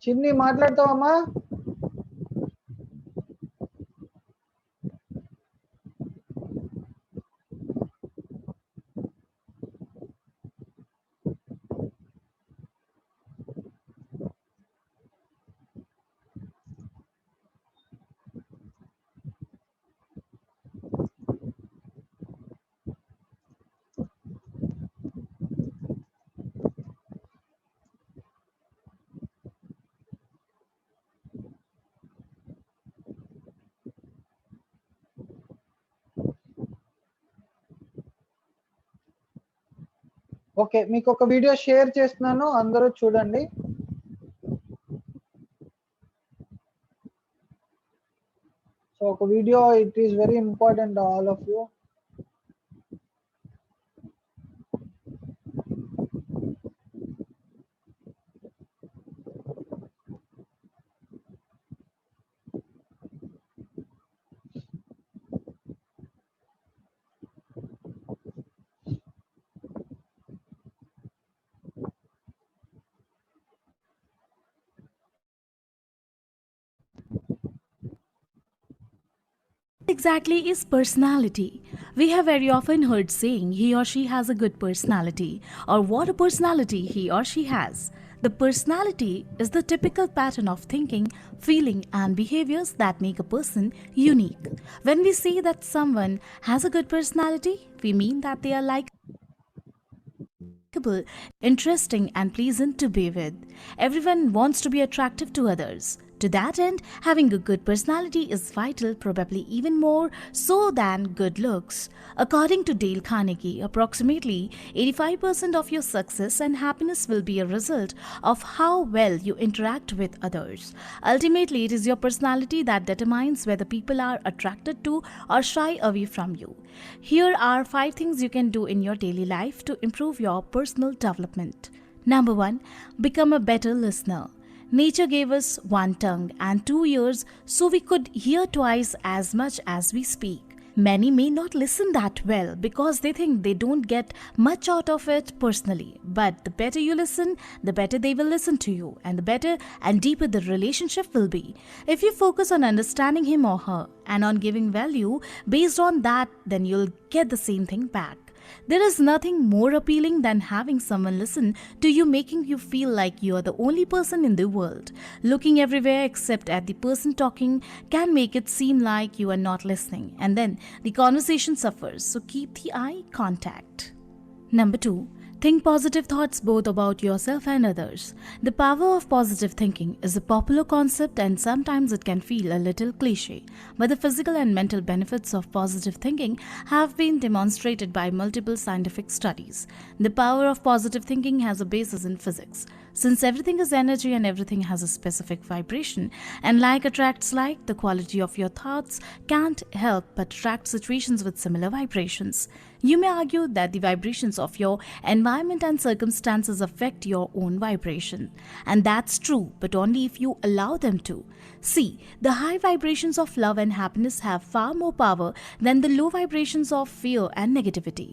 చిన్ని మాట్లాడతావమ్మా? ఓకే, మీకు ఒక వీడియో షేర్ చేస్తున్నాను, అందరూ చూడండి. సో ఒక video, it is very important all of you. Exactly is personality. We have very often heard saying he or she has a good personality, or what a personality he or she has. The personality is the typical pattern of thinking, feeling and behaviors that make a person unique. When we say that someone has a good personality, we mean that they are likable, interesting and pleasant to be with. Everyone wants to be attractive to others. To that end, having a good personality is vital, probably even more so than good looks. According to Dale Carnegie, approximately 85% of your success and happiness will be a result of how well you interact with others. Ultimately, it is your personality that determines whether people are attracted to or shy away from you. Here are 5 things you can do in your daily life to improve your personal development. Number 1, become a better listener. Nature gave us one tongue and 2 ears so we could hear twice as much as we speak. Many may not listen that well because they think they don't get much out of it personally. But the better you listen, the better they will listen to you, and the better and deeper the relationship will be. If you focus on understanding him or her and on giving value based on that, then you'll get the same thing back. There is nothing more appealing than having someone listen to you, making you feel like you are the only person in the world. Looking everywhere except at the person talking can make it seem like you are not listening, and then the conversation suffers, so keep the eye contact. Number 2, think positive thoughts both about yourself and others. The power of positive thinking is a popular concept and sometimes it can feel a little cliche, but the physical and mental benefits of positive thinking have been demonstrated by multiple scientific studies. The power of positive thinking has a basis in physics. since everything is energy and everything has a specific vibration, and like attracts like, the quality of your thoughts can't help but attract situations with similar vibrations. You may argue that the vibrations of your environment and circumstances affect your own vibration. And that's true, but only if you allow them to. See, the high vibrations of love and happiness have far more power than the low vibrations of fear and negativity.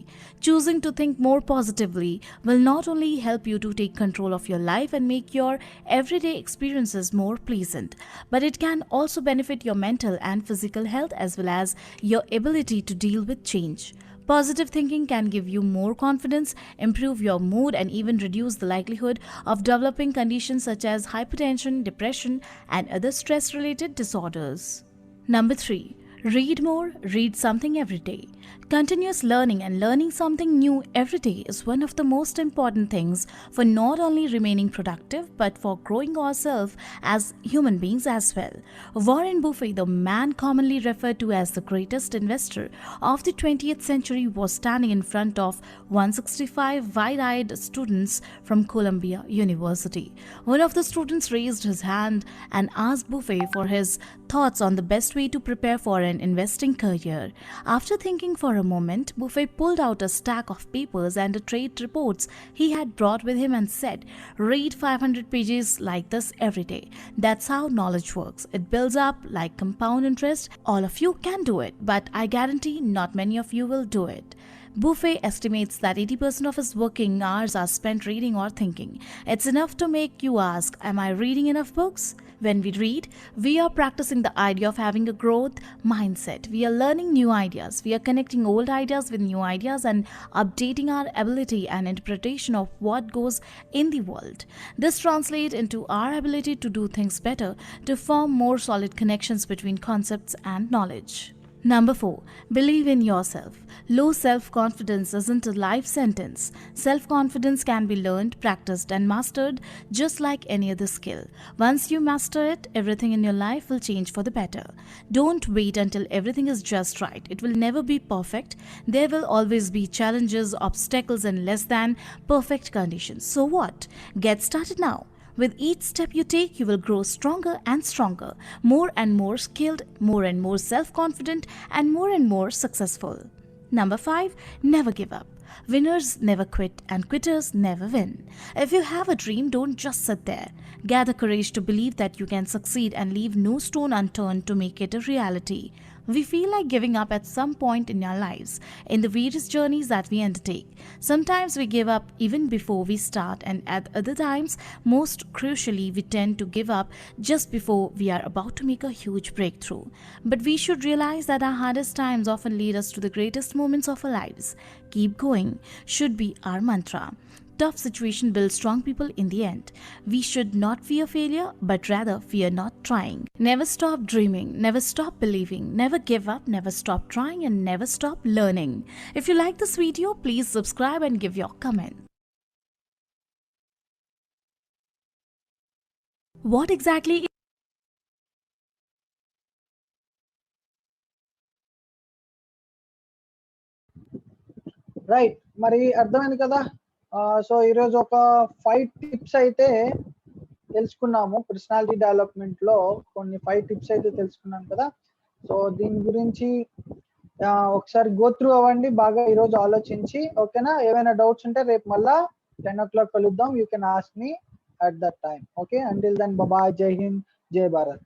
Choosing to think more positively will not only help you to take control of your life and make your everyday experiences more pleasant, but it can also benefit your mental and physical health as well as your ability to deal with change. Positive thinking can give you more confidence, improve your mood, and even reduce the likelihood of developing conditions such as hypertension, depression, and other stress-related disorders. Number 3. Read more, read something every day. Continuous learning and learning something new every day is one of the most important things for not only remaining productive but for growing ourselves as human beings as well. Warren Buffett, the man commonly referred to as the greatest investor of the 20th century, was standing in front of 165 wide-eyed students from Columbia University. One of the students raised his hand and asked Buffett for his thoughts on the best way to prepare for an investing career. After thinking for a moment, Buffett pulled out a stack of papers and the trade reports he had brought with him and said, "Read 500 pages like this every day. That's how knowledge works. It builds up like compound interest. All of you can do it, but I guarantee not many of you will do it." Buffett estimates that 80% of his working hours are spent reading or thinking. It's enough to make you ask, am I reading enough books? When we read, we are practicing the idea of having a growth mindset. We are learning new ideas. We are connecting old ideas with new ideas and updating our ability and interpretation of what goes in the world. This translates into our ability to do things better, to form more solid connections between concepts and knowledge. Number 4. Believe in yourself. Low self-confidence isn't a life sentence. Self-confidence can be learned, practiced, and mastered just like any other skill. Once you master it, everything in your life will change for the better. Don't wait until everything is just right. It will never be perfect. There will always be challenges, obstacles, and less than perfect conditions. So what? Get started now. With each step you take, you will grow stronger and stronger, more and more skilled, more and more self-confident, and more successful. Number 5. Never give up. Winners never quit and quitters never win. If you have a dream, don't just sit there. Gather courage to believe that you can succeed and leave no stone unturned to make it a reality. We feel like giving up at some point in our lives, in the various journeys that we undertake. Sometimes we give up even before we start, and at other times, most crucially, we tend to give up just before we are about to make a huge breakthrough. But we should realize that our hardest times often lead us to the greatest moments of our lives. Keep going should be our mantra. Tough situation builds strong people in the end. We should not fear failure, but rather fear not trying. Never stop dreaming, never stop believing, never give up, never stop trying, and never stop learning. If you like this video, please subscribe and give your comment. What exactly right, మరి అర్థమైంది కదా. So ఈరోజు ఒక 5 tips అయితే తెలుసుకున్నాము. Personality development లో కొన్ని 5 tips అయితే తెలుసుకున్నాం కదా. సో దీని గురించి ఒకసారి గో త్రూ అవ్వండి బాగా ఈరోజు ఆలోచించి, ఓకేనా? ఏమైనా డౌట్స్ ఉంటే రేపు మళ్ళా 10 o'clock కలుద్దాం. You can ask me at that time. Okay, until then bye. జై హింద్, జై భారత్.